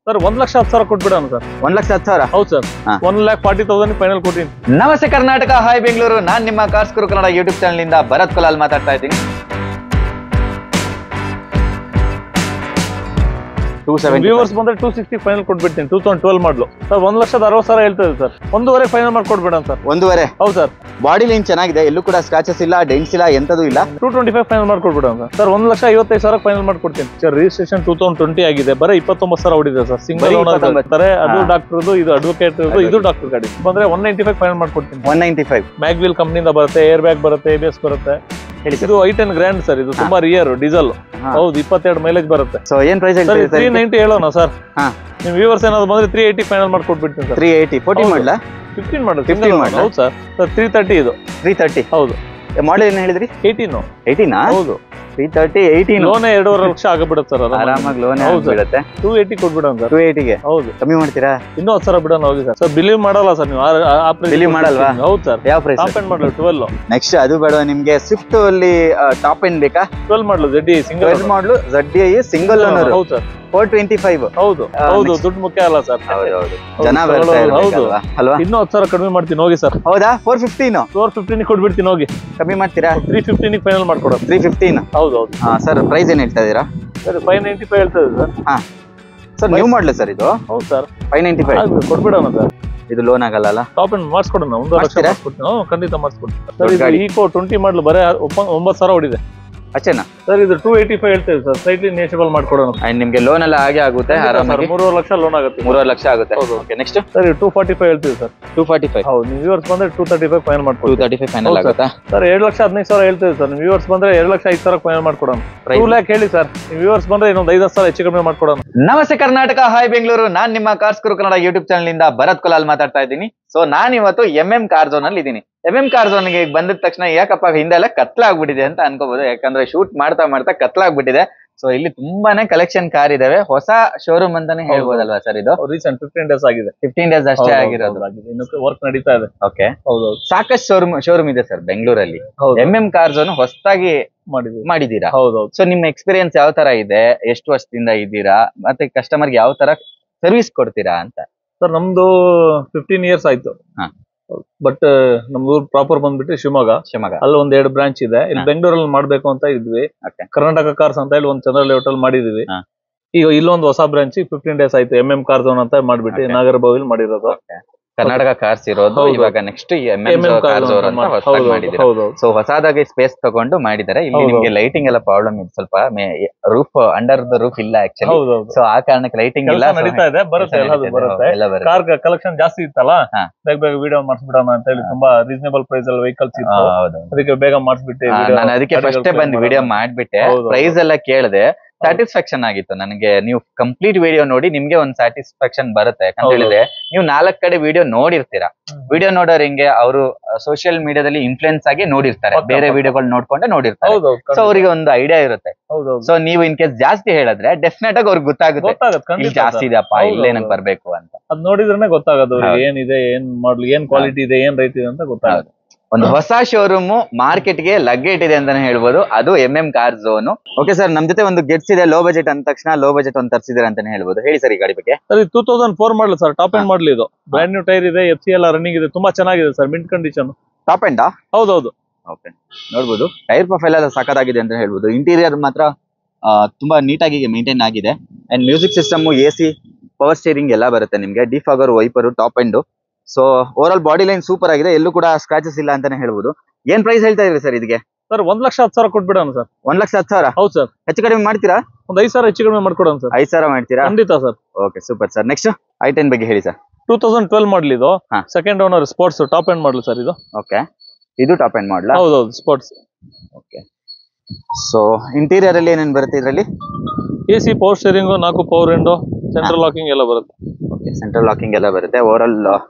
Sir 1,10,000 ಕೊಟ್ಬಿಡೋಣ sir. 1,10,000. ಹೌದು sir. 1,40,000 final ಕೊಟ್ಟಿನಿ. ನಮಸ್ತೆ ಕರ್ನಾಟಕ, ಹಾಯ್ ಬೆಂಗಳೂರು. ನಾನ್ ನಿಮ್ಮ ಕಾರ್ಸ್ ಗುರು ಕನ್ನಡ ಯೂಟ್ಯೂಬ್ ಚಾನಲ್ ಇಂದ ಭರತ್ ಕುಲಾಲ್ ಮಾತಾಡ್ತಾ ಇದ್ದೀನಿ. 270 ವ್ಯೂವರ್ಸ್ ಬಂದ್ರೆ 260 ಫೈನಲ್ ಕೊಟ್ಬಿಡ್ತೀನಿ. 2012 ಮಾಡಲು ಸರ್. 1,60,000 ಹೇಳ್ತಾ ಇದೆ ಸರ್. 1.5 final ಮಾಡ್ಕೊಡ್ಬೇಡ sir. 1.5. ಹೌದು ಸರ್. ಬಾಡಿ ಲೈನ್ ಚೆನ್ನಾಗಿದೆ, ಎಲ್ಲೂ ಕೂಡ ಸ್ಕ್ರಾಚಸ್ ಇಲ್ಲ, ಡೆಂಟ್ಸ್ ಇಲ್ಲ, ಎಂತದೂ ಇಲ್ಲ. 225 ಫೈನಲ್ ಮಾಡ್ಕೊಡ್ಬೇಡ ಸರ್. 1,55,000 ಫೈನಲ್ ಮಾಡ್ಕೊಡ್ತೀನಿ ಸರ್. ರಿಜಿಸ್ಟ್ರೇಷನ್ 2020 ಆಗಿದೆ, ಬರೀ 29,000 ಹೊಡಿದೆ ಸರ್. ಸಿಂಗಲ್ ಓನರ್, ಅದು ಡಾಕ್ಟರ್, ಇದು ಅಡ್ವೊಕೇಟ್, ಇದು ಡಾಕ್ಟರ್ ಗಾಡಿ ಬಂದ್ರೆ 195 ಫೈನಲ್ ಮಾಡ್ಕೊಡ್ತೀನಿ. 195. ಮ್ಯಾಗ್ವಿಲ್ ಕಂಪ್ನಿಯಿಂದ ಬರುತ್ತೆ, ಏರ್ ಬ್ಯಾಗ್ ಬರುತ್ತೆ, ABS ಬರುತ್ತೆ. ಇದು i10 ಗ್ರ್ಯಾಂಡ್ ಸರ್. ಇದು ತುಂಬಾ ರಿಯರ್ ಡೀಸೆಲ್. ಹೌದು, 22 ಮೈಲೇಜ್ ಬರುತ್ತೆ. ಸೊ ಏನ್ ಪ್ರೈಸ್ ಹೇಳ್ತೀರಿ ಸರ್? 390 ಹೇಳೋಣ ಸರ್. ನಿಮ್ ವ್ಯೂವರ್ಸ್ ಏನಾದ್ರು ಬಂದ್ರೆ 380 ಫೈನಲ್ ಮಾಡ್ಕೊಟ್ಬಿಡ್ತೀನಿ ಸರ್. 380. 14 ಮಾಡಲಾ? 15 ಮಾಡಲ್. ಹೌದು ಸರ್. 330 ಇದು. 330. ಹೌದು. ಮಾಡಲ್ ಏನ್ ಹೇಳಿದ್ರಿ? 18. 18. ಹೌದು. 330 18. ಲೋನ್ 2.5 ಲಕ್ಷ ಆಗಬಿಡುತ್ತೆ ಸರ್. ಆರಾಮಾಗಿ ಲೋನ್ ಆಗಿಬಿಡುತ್ತೆ. 280 ಕೊಟ್ಬಿಡೋಣ ಸರ್. 280 ಗೆ. ಹೌದು. ಕಮ್ಮಿ ಮಾಡ್ತೀರಾ? ಇನ್ನೂ 10,000 ಬಿಡೋಣ ಹೋಗಿ ಸರ್. ಸರ್ ಬಿಲೀವ್ ಮಾಡಲ್ಲ ಸರ್ ನೀವು. ಬಿಲೀವ್ ಮಾಡಲ್ವಾ? ಹೌದು ಸರ್. ಯಾವ price? Top end model 12. Next ಅದು ಬೇಡ ನಿಮ್ಗೆ. ಸ್ವಿಫ್ಟ್ ಅಲ್ಲಿ ಟಾಪ್ ಎಂಡ್ ಬೇಕಾ? 12 model ZDI single. 12 model ZDI single owner. ಹೌದು ಸರ್. 425. ಹೌದು ಹೌದು. ದುಡ್ಡು ಮುಖ್ಯ ಅಲ್ಲ ಸರ್. ಹೌದು. ಜನ ಬರ್ತಾ ಇರ್ಬೇಕಲ್ವಾ ಅಲ್ವಾ? ಇನ್ನೂ 10,000 ಕಡಿಮೆ ಮಾಡ್ತೀನಿ ಹೋಗಿ ಸರ್. ಹೌದಾ? 415. 415 ಕೊಟ್ಬಿಡ್ತೀನಿ ಹೋಗಿ. ಕಮ್ಮಿ ಮಾಡ್ತೀರಾ? 315 ಫೈನಲ್ ಮಾಡ್ಕೊಡೋದು. 315. ಹೌದು ಹೌದು. ಹಾ ಸರ್, ಪ್ರೈಸ್ ಏನ್ ಹೇಳ್ತಾ ಇದೀರಾ? ಸರ್ 595 ಹೇಳ್ತಾ ಇದೆ ಸರ್. ಹಾ ಸರ್, ನ್ಯೂ ಮಾಡಲ್ ಸರ್ ಇದು. ಹೌದು ಸರ್. 595 ಕೊಟ್ಬಿಡೋಣ ಸರ್. ಇದು ಲೋನ್ ಆಗಲ್ಲ? ಟಾಪ್ ಎಂಡ್ ಮಾಡಿಸ್ಕೊಡೋಣ. 1 ಲಕ್ಷ ಮಾಡಿಸ್ಕೊಡ್ತೀನಿ. ಖಂಡಿತ ಮಾಡಿಸ್ಕೊಡ್ತೀನಿ ಸರ್. ಇದು ಈಕೋ 20 ಮಾಡಲು ಬರೀ 9,000 ಹೊಡಿದೆ. ಅಚ್ಚೇನಾ ಸರ್? ಇದು 285 ಹೇಳ್ತೇವೆ ಸರ್. ಸ್ಲೈಟ್ಲಿ ನೇಷಬಲ್ ಮಾಡ್ಕೊಡೋಣ. ನಿಮ್ಗೆ ಲೋನ್ ಎಲ್ಲ ಹಾಗೆ ಆಗುತ್ತೆ ಆರಾಮಾಗಿ. 3.5 ಲಕ್ಷ ಲೋನ್ ಆಗುತ್ತೆ. 3.5 ಲಕ್ಷ ಆಗುತ್ತೆ. ಓಕೆ, ನೆಕ್ಸ್ಟ್ ಸರ್ 245 ಹೇಳ್ತೀವಿ ಸರ್. 245. ಹೌದು. ನೀವು ವ್ಯೂವರ್ಸ್ ಬಂದ್ರೆ 235 ಫೈನಲ್ ಮಾಡ್ಕೊಡ್ತೀವಿ. 235 ಫೈನಲ್ ಆಗುತ್ತಾ ಸರ್? 2,15,000 ಹೇಳ್ತೀವಿ ಸರ್. ನೀವು ವ್ಯೂವರ್ಸ್ ಬಂದ್ರೆ 2,05,000 ಫೈನಲ್ ಮಾಡ್ಕೊಡೋಣ. 2 ಲ್ಯಾಕ್ ಹೇಳಿ ಸರ್. ನೀವು ವ್ಯೂವರ್ಸ್ ಬಂದ್ರೆ ಇನ್ನೊಂದು 5,000 ಹೆಚ್ಚು ಕಮ್ಮಿ ಮಾಡ್ಕೊಡೋಣ. ನಮಸ್ತೆ ಕರ್ನಾಟಕ, ಹಾಯ್ ಬೆಂಗಳೂರು. ನಾನ್ ನಿಮ್ಮ ಕಾರ್ಸ್ ಗುರು ಕನ್ನಡ ಯೂಟ್ಯೂಬ್ ಚಾನಲ್ ಇಂದ ಭರತ್ ಕುಲಾಲ್ ಮಾತಾಡ್ತಾ ಇದ್ದೀನಿ. ಸೊ ನಾನ್ ಇವತ್ತು MM ಕಾರ್ ಝೋನ್ ಅಲ್ಲಿ ಇದ್ದೀನಿ. MM ಕಾರ್ ಝೋನ್ ಗೆ ಬಂದಿದ ತಕ್ಷಣ ಯಾಕಪ್ಪ ಹಿಂದೆಲ್ಲ ಕತ್ಲಾಗ್ಬಿಟ್ಟಿದೆ ಅಂತ ಅನ್ಕೋಬಹುದು. ಯಾಕಂದ್ರೆ ಶೂಟ್ ಮಾಡ್ತಾ ಮಾಡ್ತಾ ಕತ್ಲಾಗ್ಬಿಟ್ಟಿದೆ. ಸೊ ಇಲ್ಲಿ ತುಂಬಾನೇ ಕಲೆಕ್ಷನ್ ಕಾರ್ ಇದಾವೆ. ಹೊಸ ಶೋರೂಮ್ ಅಂತಾನೆ ಹೇಳ್ಬೋದಲ್ವಾ ಸರ್? ಇದು ರೀಸೆಂಟ್ 15 ಡೇಸ್ ಆಗಿದೆ. 15 ಡೇಸ್ ಅಷ್ಟೇ ಆಗಿರೋದು. ಇನ್ನು ವರ್ಕ್ ನಡೀತಾ ಇದೆ. ಓಕೆ. ಹೌದು. ಸಾಕಷ್ಟು ಶೋರೂಮ್ ಇದೆ ಸರ್ ಬೆಂಗಳೂರಲ್ಲಿ. MM ಕಾರ್ ಝೋನ್ ಹೊಸದಾಗಿ ಮಾಡಿದೀರಾ? ಹೌದೌದು. ಸೊ ನಿಮ್ಮ ಎಕ್ಸ್ಪೀರಿಯನ್ಸ್ ಯಾವ ತರ ಇದೆ? ಎಷ್ಟು ವರ್ಷದಿಂದ ಇದ್ದೀರಾ? ಮತ್ತೆ ಕಸ್ಟಮರ್ಗೆ ಯಾವ ತರ ಸರ್ವಿಸ್ ಕೊಡ್ತೀರಾ ಅಂತ? ಸರ್ ನಮ್ದು 15 ಇಯರ್ಸ್ ಆಯ್ತು. ಬಟ್ ನಮ್ದು ಪ್ರಾಪರ್ ಬಂದ್ಬಿಟ್ಟು ಶಿವಮೊಗ್ಗ. ಅಲ್ಲಿ 2 ಬ್ರಾಂಚ್ ಇದೆ. ಇಲ್ಲಿ ಬೆಂಗಳೂರಲ್ಲಿ ಮಾಡ್ಬೇಕು ಅಂತ ಇದ್ವಿ. ಕರ್ನಾಟಕ ಕಾರ್ಸ್ ಅಂತ ಹೇಳಿ ಒಂದು ಚಂದ್ರ ಲೇಔಟ್ ಅಲ್ಲಿ ಮಾಡಿದೀವಿ. ಈಗ ಇಲ್ಲೊಂದು ಹೊಸ ಬ್ರಾಂಚ್ 15 ಡೇಸ್ ಆಯ್ತು. MM ಕಾರ್ ಝೋನ್ ಅಂತ ಮಾಡ್ಬಿಟ್ಟು ನಾಗರಬಾವಿಲ್ ಮಾಡಿರೋದು. ಕರ್ನಾಟಕ ಕಾರ್ಸ್ ಇರೋದು. ಇವಾಗ ನೆಕ್ಸ್ಟ್ MM ಕಾರ್ ಝೋನ್ ಅಂತ ಹೊಸದಾಗಿ ಮಾಡಿದ್ದಾರೆ. ಸೊ ಹೊಸದಾಗಿ ಸ್ಪೇಸ್ ತಗೊಂಡು ಮಾಡಿದ್ದಾರೆ. ಇಲ್ಲಿ ನಿಮ್ಗೆ ಲೈಟಿಂಗ್ ಎಲ್ಲ ಪ್ರಾಬ್ಲಮ್ ಇದೆ ಸ್ವಲ್ಪ. ರೂಫ್ ಅಂಡರ್ ದ ರೂಫ್ ಇಲ್ಲ ಆಕ್ಚುಲಿ. ಸೊ ಆ ಕಾರಣಕ್ಕೆ ಲೈಟಿಂಗ್ ಇಲ್ಲ. ನಡೀತಾ ಇದೆ. ಬರುತ್ತೆ. ಕಾರ್ ಕಲೆಕ್ಷನ್ ಜಾಸ್ತಿ ಇತ್ತಲ್ಲ, ಬೇಗ ಬೇಗ ವಿಡಿಯೋ ಮಾಡಿಸ್ಬಿಡೋಣ ಅಂತ ಹೇಳಿ. ತುಂಬಾ ರೀಸನೇಬಲ್ ಪ್ರೈಸ್ ಅಲ್ಲಿ ವೆಹಿಕಲ್ಸ್ ಇತ್ತು. ಅದಕ್ಕೆ ಬೇಗ ಮಾಡಿಸ್ಬಿಟ್ಟೆ. ನಾನು ಅದಕ್ಕೆ ಫಸ್ಟ್ ಬಂದು ವಿಡಿಯೋ ಮಾಡ್ಬಿಟ್ಟೆ. ಪ್ರೈಸ್ ಎಲ್ಲ ಕೇಳಿದೆ. ಸ್ಯಾಟಿಸ್ಫ್ಯಾಕ್ಷನ್ ಆಗಿತ್ತು ನನಗೆ. ನೀವು ಕಂಪ್ಲೀಟ್ ವಿಡಿಯೋ ನೋಡಿ ನಿಮ್ಗೆ ಒಂದು ಸ್ಯಾಟಿಸ್ಫ್ಯಾಕ್ಷನ್ ಬರುತ್ತೆ. ಯಾಕಂತ ಹೇಳಿದ್ರೆ ನೀವು 4 ಕಡೆ ವಿಡಿಯೋ ನೋಡಿರ್ತೀರಾ. ವಿಡಿಯೋ ನೋಡೋರು ಹಿಂಗೆ ಅವರು ಸೋಷಿಯಲ್ ಮೀಡಿಯಾದಲ್ಲಿ ಇನ್ಫ್ಲೂಯೆನ್ಸ್ ಆಗಿ ನೋಡಿರ್ತಾರೆ, ಬೇರೆ ವಿಡಿಯೋಗಳು ನೋಡ್ಕೊಂಡೆ ನೋಡಿರ್ತಾರೆ. ಸೊ ಅವರಿಗೆ ಒಂದು ಐಡಿಯಾ ಇರುತ್ತೆ. ಸೊ ನೀವು ಇನ್ ಕೇಸ್ ಜಾಸ್ತಿ ಹೇಳಿದ್ರೆ ಡೆಫಿನೆಟ್ ಆಗಿ ಅವ್ರಿಗೆ ಗೊತ್ತಾಗುತ್ತೆ ಇಲ್ಲಿ ಜಾಸ್ತಿ ಇದೆಯಪ್ಪ, ಇಲ್ಲೇ ನಂಗೆ ಬರ್ಬೇಕು ಅಂತ. ಅದ್ ನೋಡಿದ್ರೆ ಗೊತ್ತಾಗೋದು ಏನಿದೆ, ಏನ್ ಮಾಡ್ಲಿ, ಏನ್ ಕ್ವಾಲಿಟಿ ಇದೆ, ಏನ್ ರೇಟ್ ಇದೆ ಅಂತ ಗೊತ್ತಾಗುತ್ತೆ. ಒಂದು ಹೊಸ ಶೋರೂಮ್ ಮಾರ್ಕೆಟ್ಗೆ ಲಗ್ಗೇಟಿದೆ ಅಂತಾನೆ ಹೇಳ್ಬೋದು. ಅದು MM car zone. Okay sir, ನಮ್ ಜೊತೆ ಒಂದು ಗೆಟ್ಸ್ ಇದೆ. ಲೋ ಬಜೆಟ್ ಅಂದ ತಕ್ಷಣ ಲೋ ಬಜೆಟ್ ಒಂದು ತರಿಸಿದ್ರೆ ಅಂತಾನೆ ಹೇಳ್ಬೋದು. ಹೇಳಿ ಸರ್ ಈ ಗಾಡಿ ಬಗ್ಗೆ. Sir 2004 model sir. Top end ಮಾಡಲ್ ಇದು. ಬ್ರ್ಯಾಂಡ್ ನ್ಯೂ ಟೈರ್ ಇದೆ. FC ಎಲ್ಲ ರನ್ನಿಂಗ್ ಇದೆ. ತುಂಬಾ ಚೆನ್ನಾಗಿದೆ sir. Mint condition. Top end? ಹೌದೌದು. ಓಕೆ, ನೋಡ್ಬೋದು. ಟೈರ್ ಪ್ರೊಫೈಲ್ ಎಲ್ಲ ಸಖತ್ತಾಗಿದೆ ಅಂತ ಹೇಳ್ಬೋದು. ಇಂಟೀರಿಯರ್ ಮಾತ್ರ ತುಂಬಾ ನೀಟಾಗಿ ಮೇಂಟೈನ್ ಆಗಿದೆ. And music system, AC, power steering ಎಲ್ಲ ಬರುತ್ತೆ ನಿಮ್ಗೆ. Defogger, wiper, top end. So over all body line super ಆಗಿದೆ. ಎಲ್ಲೂ ಕೂಡ ಸ್ಕ್ರಾಚಸ್ ಇಲ್ಲ ಅಂತಾನೆ ಹೇಳ್ಬೋದು. ಏನ್ ಪ್ರೈಸ್ ಹೇಳ್ತಾ ಇದ್ರಿ ಸರ್ ಇದಕ್ಕೆ? ಸರ್ 1,10,000 ಕೊಟ್ಬಿಡೋಣ ಸರ್. 1,10,000? ಹೌದು ಸರ್. ಹೆಚ್ಚು ಕಡಿಮೆ ಮಾಡ್ತೀರಾ? ಒಂದು 5,000 ಹೆಚ್ಚು ಕಡಿಮೆ ಮಾಡ್ಕೊಡೋಣ ಸರ್. 5,000 ಮಾಡ್ತೀರಾ? ಖಂಡಿತ sir. Okay, super sir. Next i10 ಬಗ್ಗೆ ಹೇಳಿ ಸರ್. 2012 ಮಾಡಲ್ ಇದು. Second owner, sports top end ಮಾಡಲ್ ಸರ್ ಇದು. ಓಕೆ, ಇದು ಟಾಪ್ ಎಂಡ್ ಮಾಡಲ್? ಹೌದೌದು, ಸ್ಪೋರ್ಟ್ಸ್. ಓಕೆ. ಸೊ ಇಂಟೀರಿಯರ್ ಅಲ್ಲಿ ಏನೇನು ಬರುತ್ತೆ ಇದರಲ್ಲಿ? AC, power steering, 4 power window, central locking ಎಲ್ಲ ಬರುತ್ತೆ. ಓಕೆ, ಸೆಂಟ್ರಲ್ ಲಾಕಿಂಗ್ ಎಲ್ಲ ಬರುತ್ತೆ. Over all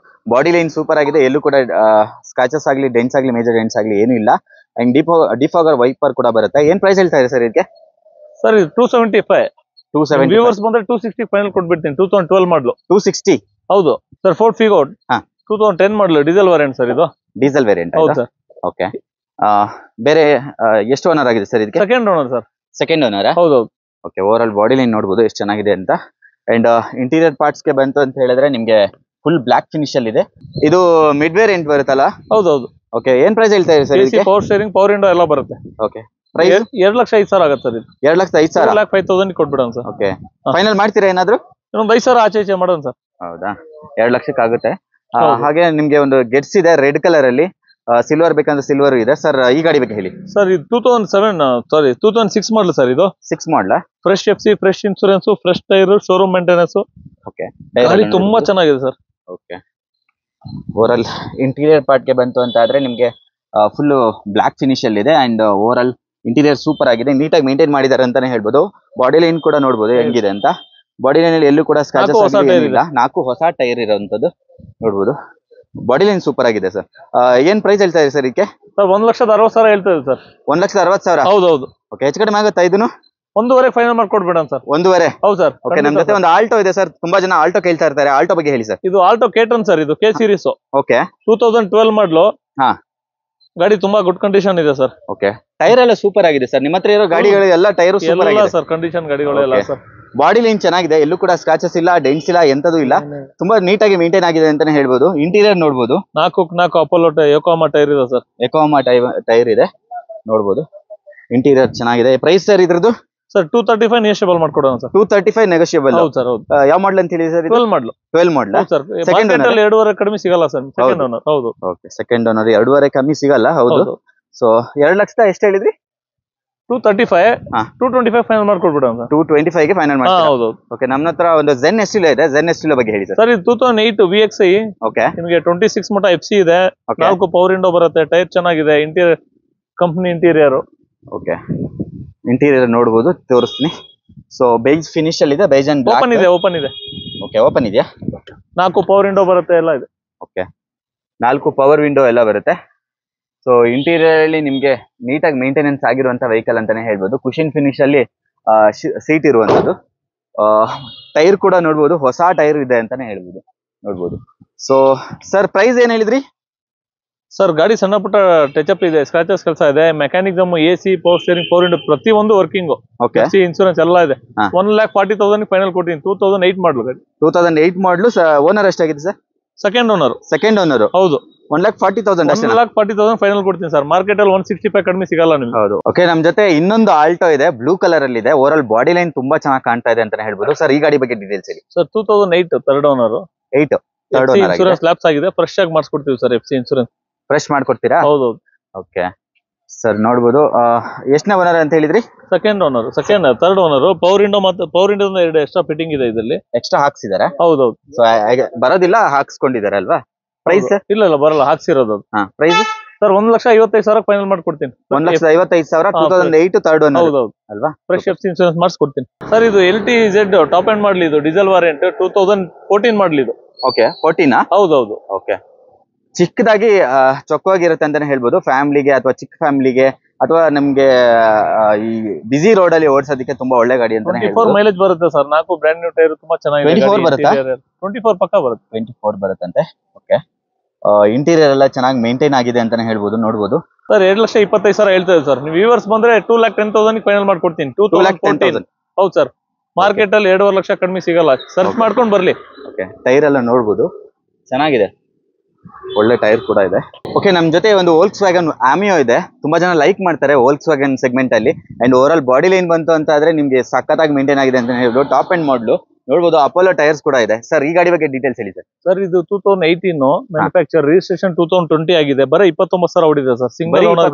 body line super ಆಗಿದೆ. ಎಲ್ಲೂ ಕೂಡ ಸ್ಕ್ರಾಚಸ್ ಆಗ್ಲಿ, ಡೆಂಟ್ಸ್ ಆಗ್ಲಿ, ಮೇಜರ್ ಡೆಂಟ್ಸ್ ಆಗ್ಲಿ ಏನು ಇಲ್ಲ. ಅಂಡ್ ಡಿಫಾಗರ್ ವೈಪರ್ ಕೂಡ ಬರುತ್ತೆ. ಏನ್ ಪ್ರೈಸ್ ಹೇಳ್ತಾ ಇದೆ ಸರ್ ಇದಕ್ಕೆ? ಸರ್ ಇದು 275. 270. ವ್ಯೂವರ್ಸ್ ಬಂದ್ರೆ 260 ಫೈನಲ್ ಕೊಟ್ಬಿಡ್ತೀನಿ. 2012 ಮಾಡಲು. 260? ಹೌದು sir. Ford Figo 2010 model, diesel variant sir ಇದು. Diesel variant? ಹೌದು ಸರ್. ಓಕೆ. ಬೇರೆ ಎಷ್ಟು ಓನರ್ ಆಗಿದೆ ಸರ್ ಇದಕ್ಕೆ? Second owner sir. Second owner? ಹೌದೌದು. Okay, overall body line ನೋಡಬಹುದು ಎಷ್ಟು ಚೆನ್ನಾಗಿದೆ ಅಂತ. ಅಂಡ್ ಇಂಟೀರಿಯರ್ ಪಾರ್ಟ್ಸ್ ಗೆ ಬಂತು ಅಂತ ಹೇಳಿದ್ರೆ ನಿಮ್ಗೆ ಫುಲ್ ಬ್ಲಾಕ್ ಫಿನಿಶ್ ಅಲ್ಲಿ ಇದೆ. ಇದು ಮಿಡ್ ವೇರಿಯಂಟ್ ಬರುತ್ತಲ್ಲ? ಹೌದೌದು. ಓಕೆ, ಏನ್ ಪ್ರೈಸ್ ಹೇಳ್ತಾ ಇದೆ ಸರ್ ಇದಕ್ಕೆ? ಪವರ್ ಸ್ಟೇರಿಂಗ್, ಪವರ್ ವಿಂಡೋ ಎಲ್ಲ ಬರುತ್ತೆ. ಓಕೆ, ಪ್ರೈಸ್ 2,05,000 ಆಗುತ್ತೆ ಸರ್. ಇದು 2,05,000, 2,05,000 ಕೊಟ್ಬಿಡೋಣ ಸರ್. ಓಕೆ, ಫೈನಲ್ ಮಾಡ್ತೀರಾ ಏನಾದ್ರು? ಇನ್ನೊಂದು 5,000 ಆಚೆ ಈಚೆ ಮಾಡೋಣ ಸರ್. ಹೌದಾ, 2 ಲಕ್ಷಕ್ಕೆ ಆಗುತ್ತೆ. ಹಾಗೆ ನಿಮ್ಗೆ ಒಂದು ಗೆಟ್ಸ್ ಇದೆ ರೆಡ್ ಕಲರ್ ಅಲ್ಲಿ, ಸಿಲ್ವರ್ ಬೇಕಂದ್ರೆ ಸಿಲ್ವರ್ ಇದೆ ಸರ್. ಈ ಗಾಡಿ ಬಗ್ಗೆ ಹೇಳಿ ಸರ್. ಇದು 2006 ಮಾಡಲ್ ಸರ್. ಇದು 6 model, fresh FC, fresh insurance, fresh tyre, showroom maintenance. Okay, ಗಾಡಿ ತುಂಬಾ ಚೆನ್ನಾಗಿದೆ sir. Okay, overall interior part ಗೆ ಬಂತು ಅಂತ ಆದ್ರೆ ನಿಮ್ಗೆ ಫುಲ್ ಬ್ಲಾಕ್ ಫಿನಿಶ್ ಅಲ್ಲಿ ಇದೆ. ಅಂಡ್ ಓವರಾಲ್ ಇಂಟೀರಿಯರ್ ಸೂಪರ್ ಆಗಿದೆ, ನೀಟಾಗಿ ಮೇಂಟೈನ್ ಮಾಡಿದ್ದಾರೆ ಅಂತಾನೆ ಹೇಳ್ಬೋದು. ಬಾಡಿ ಲೈನ್ ಕೂಡ ನೋಡ್ಬೋದು ಹೆಂಗಿದೆ ಅಂತ. ಬಾಡಿ ಲೈನ್ ಅಲ್ಲಿ ಎಲ್ಲೂ ಕೂಡ ಸ್ಕ್ರಾಚಸ್ ಇಲ್ಲ. 4 ಹೊಸ ಟೈರ್ ಇರೋಂಥದ್ದು ನೋಡ್ಬೋದು. ಬಾಡಿ ಲೈನ್ ಸೂಪರ್ ಆಗಿದೆ ಸರ್. ಏನ್ ಪ್ರೈಸ್ ಹೇಳ್ತಾ ಇದೆ ಸರ್ ಇದಕ್ಕೆ? 1,60,000 ಹೇಳ್ತಾ ಇದೆ ಸರ್. 1,60,000? ಹೌದೌದು. ಓಕೆ, ಹೆಚ್ಚು ಕಡಿಮೆ ಆಗುತ್ತಾ ಇದನ್ನು? 1.5 ಫೈನಲ್ ಮಾಡ್ಕೊಡ್ಬೇಡ ಸರ್. 1.5? ಹೌದು ಸರ್. ಓಕೆ, ನಮ್ ಜೊತೆ ಒಂದು ಆಲ್ಟೋ ಇದೆ ಸರ್. ತುಂಬಾ ಜನ ಆಲ್ಟೋ ಕೇಳ್ತಾ ಇರ್ತಾರೆ, ಆಲ್ಟೋ ಬಗ್ಗೆ ಹೇಳಿ ಸರ್. ಇದು ಆಲ್ಟೋ ಕೇಟನ್ ಸರ್. ಇದು K ಸೀರೀಸ್. Okay, 2012 model. ಹಾ, ಗಾಡಿ ತುಂಬಾ ಗುಡ್ ಕಂಡೀಷನ್ ಇದೆ ಸರ್. ಓಕೆ, ಟೈರ್ ಎಲ್ಲ ಸೂಪರ್ ಆಗಿದೆ ಸರ್. ನಿಮ್ಮ ಹತ್ರ ಇರೋ ಗಾಡಿಗಳು ಎಲ್ಲ ಟೈರ್ ಸೂಪರ್ ಆಗಿದೆ ಸರ್. ಕಂಡೀಷನ್ ಗಾಡಿಗಳೆಲ್ಲ ಸರ್. ಬಾಡಿ ಲೈನ್ ಚೆನ್ನಾಗಿದೆ, ಎಲ್ಲೂ ಕೂಡ ಸ್ಕ್ರಾಚಸ್ ಇಲ್ಲ, ಡೆಂಟ್ಸ್ ಇಲ್ಲ, ಎಂತದೂ ಇಲ್ಲ. ತುಂಬಾ ನೀಟಾಗಿ ಮೇಂಟೈನ್ ಆಗಿದೆ ಅಂತಾನೆ ಹೇಳ್ಬೋದು. ಇಂಟೀರಿಯರ್ ನೋಡ್ಬೋದು, 4 ಅಪೋಲೋ ಯೋಕೋಮಾ ಟೈರ್ ಇದೆ ಸರ್. ಯೋಕೋಮಾ ಟೈರ್ ಇದೆ ನೋಡ್ಬೋದು. ಇಂಟೀರಿಯರ್ ಚೆನ್ನಾಗಿದೆ. ಪ್ರೈಸ್ ಸರ್ ಇದ್ರದ್ದು? ಸರ್ 235 ನೆಗೋಷಿಯಬಲ್ ಮಾಡ್ಕೊಡೋಣ ಸರ್. 235 ನೆಗೋಷಿಯಬಲ್? ಹೌದು ಸರ್. ಹೌದು. ಯಾವ ಮಾಡಲ್ ಅಂತ ಹೇಳಿ ಸರ್? 12 ಮಾಡಲ್. 12 ಮಾಡಲ್ ಸರ್. ಸೆಕೆಂಡ್ ಓನರ್ 2.5 ಕಡಿಮೆ ಸಿಗಲ್ಲ ಸರ್. Second owner. ಹೌದು. ಓಕೆ, ಸೆಕೆಂಡ್ ಓನರ್ 2.5 ಕಮ್ಮಿ ಸಿಗಲ್ಲ. ಹೌದು. ಸೊ 2 ಲಕ್ಷದ ಎಷ್ಟು ಹೇಳಿದ್ರಿ? 235. 225 ಫೈನಲ್ ಮಾಡ್ಕೊಡ್ಬಿಡೋಣ ಸರ್. 225 ಗೆ ಫೈನಲ್ ಮಾಡ್ತೀರಾ? ಹೌದು. ಓಕೆ, ನಮ್ಮ ಹತ್ರ ಒಂದು ಝೆನ್ ಎಸ್ಟಿಲೋ ಇದೆ. ಝೆನ್ ಎಸ್ಟಿಲೋ ಬಗ್ಗೆ ಹೇಳಿ ಸರ್. ಸರ್, ಇದು 2008 VXI. ಓಕೆ, ನಿಮಗೆ 26 ಮಟ FC ಇದೆ. 4 ಪವರ್ ವಿಂಡೋ ಬರುತ್ತೆ. ಟೈರ್ ಚೆನ್ನಾಗಿದೆ. Interior company interior. Okay, interior ನೋಡಬಹುದು, ತೋರಿಸ್ತೀನಿ. ಸೊ ಬೇಜ್ ಫಿನಿಶ್ ಅಲ್ಲಿ ಇದೆ. Beige and black. ಓಪನ್ ಇದೆ. ಓಪನ್ ಇದೆ. ಓಕೆ, ಓಪನ್ ಇದೆಯಾ? 4 ಪವರ್ ವಿಂಡೋ ಬರುತ್ತೆ. ಎಲ್ಲ ಇದೆ. ಓಕೆ, 4 ಪವರ್ ವಿಂಡೋ ಎಲ್ಲ ಬರುತ್ತೆ. ಸೊ ಇಂಟೀರಿಯರ್ ಅಲ್ಲಿ ನಿಮ್ಗೆ ನೀಟಾಗಿ ಮೇಂಟೆನೆನ್ಸ್ ಆಗಿರುವಂತ ವೆಹಿಕಲ್ ಅಂತಾನೆ ಹೇಳ್ಬೋದು. ಕುಷನ್ ಫಿನಿಶ್ ಅಲ್ಲಿ ಸೀಟ್ ಇರುವಂತದ್ದು. ಟೈರ್ ಕೂಡ ನೋಡ್ಬೋದು, ಹೊಸ ಟೈರ್ ಇದೆ ಅಂತಾನೆ ಹೇಳ್ಬೋದು. ನೋಡ್ಬೋದು. ಸೊ ಸರ್, ಪ್ರೈಸ್ ಏನ್ ಹೇಳಿದ್ರಿ ಸರ್? ಗಾಡಿ ಸಣ್ಣ ಪುಟ್ಟ ಟಚ್ ಅಪ್ ಇದೆ, ಸ್ಕ್ರಾಚಸ್ ಕೆಲಸ ಇದೆ, mechanism, AC, power steering, power window ಪ್ರತಿಯೊಂದು ವರ್ಕಿಂಗ್. ಓಕೆ, ಇನ್ಸೂರೆನ್ಸ್ ಎಲ್ಲ ಇದೆ. 1,40,000 ಫೈನಲ್ ಕೊಟ್ಟಿನಿ. 2008 ಮಾಡಲು ಗಾಡಿ. 2008 ಮಾಡಲು. ಓನರ್ ಎಷ್ಟಾಗಿದೆ sir? Second owner. Second owner. ಹೌದು. 1,40,000 ಅಷ್ಟೇ. 1,40,000 ಫೈನಲ್ ಕೊಡ್ತೀನಿ ಸರ್. ಮಾರ್ಕೆಟ್ ಅಲ್ಲಿ 165 ಕಡಿಮೆ ಸಿಗಲ್ಲ ನಿಮ್ಗೆ. ಹೌದು. ಓಕೆ, ನಮ್ ಜೊತೆ ಇನ್ನೊಂದು ಆಲ್ಟೋ ಇದೆ, ಬ್ಲೂ ಕಲರ್ ಅಲ್ಲಿ ಇದೆ. ಓವರಾಲ್ ಬಾಡಿ ಲೈನ್ ತುಂಬಾ ಚೆನ್ನಾಗಿ ಕಾಣ್ತಾ ಇದೆ ಅಂತಾನೆ ಹೇಳ್ಬೋದು. ಸರ್, ಈ ಗಾಡಿ ಬಗ್ಗೆ ಡೀಟೇಲ್ಸ್ ಹೇಳಿ sir. 2008 third owner. 8 third owner. Insurance lapse ಆಗಿದೆ. ಫ್ರೆಶ್ ಆಗಿ ಮಾಡಿಸ್ಕೊಡ್ತೀವಿ ಸರ್. FC ಇನ್ಸೂರೆನ್ಸ್ ಫ್ರೆಶ್ ಮಾಡ್ಕೊಡ್ತೀರಾ? ಹೌದು. ಓಕೆ ಸರ್, ನೋಡ್ಬೋದು. ಎಷ್ಟನೇ ಓನರ್ ಅಂತ ಹೇಳಿದ್ರಿ? Second owner. Third owner. Power window ಮತ್ತೆ ಪವರ್ ವಿಂಡೋ 2 ಎಕ್ಸ್ಟ್ರಾ ಫಿಟ್ಟಿಂಗ್ ಇದೆ ಇದರಲ್ಲಿ. ಎಕ್ಸ್ಟ್ರಾ ಹಾಕ್ಸಿದಾರೆ? ಹೌದೌದು. ಸೊ ಬರೋದಿಲ್ಲ, ಹಾಕ್ಸ್ಕೊಂಡಿದ್ದಾರೆ ಅಲ್ವಾ? ಪ್ರೈಸ್? ಇಲ್ಲ ಬರಲ್ಲ, ಹಾಕ್ಸಿರೋದು. ಪ್ರೈಸ್ ಸರ್ 1,55,000 ಫೈನಲ್ ಮಾಡ್ಕೊಡ್ತೀನಿ. 1,55,000. 2008 ಥರ್ಡ್ ಓನರ್. ಹೌದೌದು ಅಲ್ವಾ? ಫ್ರೆಶ್ FC ಇನ್ಸೂರೆನ್ಸ್ ಮಾಡಿಸ್ಕೊಡ್ತೀನಿ ಸರ್. ಇದು LTZ ಟಾಪ್ ಎಂಡ್ ಮಾಡಲಿ. ಇದು ಡೀಸೆಲ್ ವಾರಿಯಂಟ್. 2014 ಮಾಡಲಿ ಇದು. ಓಕೆ, 14? ಹೌದೌದು. ಓಕೆ, ಚಿಕ್ಕದಾಗಿ ಚೊಕ್ಕವಾಗಿರುತ್ತೆ ಅಂತಾನೆ ಹೇಳ್ಬೋದು. ಫ್ಯಾಮಿಲಿಗೆ ಅಥವಾ ಚಿಕ್ಕ ಫ್ಯಾಮಿಲಿಗೆ ಅಥವಾ ನಮ್ಗೆ ಈ ಬಿಸಿ ರೋಡ್ ಅಲ್ಲಿ ಓಡಿಸೋದಕ್ಕೆ ತುಂಬಾ ಒಳ್ಳೆ ಗಾಡಿ ಅಂತಾನೆ ಹೇಳ್ಬೋದು. 24 ಮೈಲೇಜ್ ಬರುತ್ತೆ ಸರ್. 4 ಬ್ರ್ಯಾಂಡ್ ನ್ಯೂ ಟೈರ್ ತುಂಬಾ ಚೆನ್ನಾಗಿದೆ. 24 ಬರುತ್ತಾ? 24 ಪಕ್ಕ ಬರುತ್ತೆ. 24 ಬರುತ್ತಂತೆ. ಓಕೆ, ಇಂಟೀರಿಯರ್ ಎಲ್ಲ ಚೆನ್ನಾಗಿ ಮೇಂಟೈನ್ ಆಗಿದೆ ಅಂತಾನೆ ಹೇಳ್ಬೋದು. ನೋಡ್ಬೋದು ಸರ್. 2,25,000 ಹೇಳ್ತಾ ಇದೆ ಸರ್. ನೀವು ವ್ಯೂವರ್ಸ್ ಬಂದ್ರೆ 2,10,000 ಫೈನಲ್ ಮಾಡ್ಕೊಡ್ತೀನಿ. 2014. ಹೌದು ಸರ್. ಮಾರ್ಕೆಟ್ ಅಲ್ಲಿ 2.5 ಲಕ್ಷ ಕಡಿಮೆ ಸಿಗಲ್ಲ. ಸರ್ಚ್ ಮಾಡ್ಕೊಂಡು ಬರ್ಲಿ. ಓಕೆ, ಟೈರ್ ಎಲ್ಲ ನೋಡ್ಬೋದು, ಚೆನ್ನಾಗಿದೆ. ಒಳ್ಳೆ ಟೈರ್ ಕೂಡ ಇದೆ. ಓಕೆ, ನಮ್ ಜೊತೆ ಒಂದು ವೋಲ್ಕ್ಸ್ ವ್ಯಾಗನ್ ಆಮಿಯೋ ಇದೆ. ತುಂಬಾ ಜನ ಲೈಕ್ ಮಾಡ್ತಾರೆ ವೋಲ್ಕ್ಸ್ ವ್ಯಾಗನ್ ಸೆಗ್ಮೆಂಟ್ ಅಲ್ಲಿ. ಅಂಡ್ ಓವರಾಲ್ ಬಾಡಿ ಲೈನ್ ಬಂತು ಅಂತ ಆದ್ರೆ ನಿಮ್ಗೆ ಸಖತ್ತಾಗಿ ಮೇಂಟೈನ್ ಆಗಿದೆ ಅಂತ ಹೇಳ್ಬೋದು. ಟಾಪ್ ಅಂಡ್ ಮಾಡಲು ನೋಡ್ಬೋದು. ಅಪೋಲೋ ಟೈರ್ಸ್ ಕೂಡ ಇದೆ. ಸರ್, ಈ ಗಾಡಿ ಬಗ್ಗೆ ಡೀಟೇಲ್ಸ್ ಹೇಳಿ ಸರ್. ಸರ್, ಇದು 2018 ಮ್ಯಾನುಫ್ಯಾಕ್ಚರ್. ರಿಜಿಸ್ಟ್ರೇಷನ್ 2020 ಆಗಿದೆ. ಬರೀ 29,000 ಹೊಡಿದೆ ಸರ್. Single owner,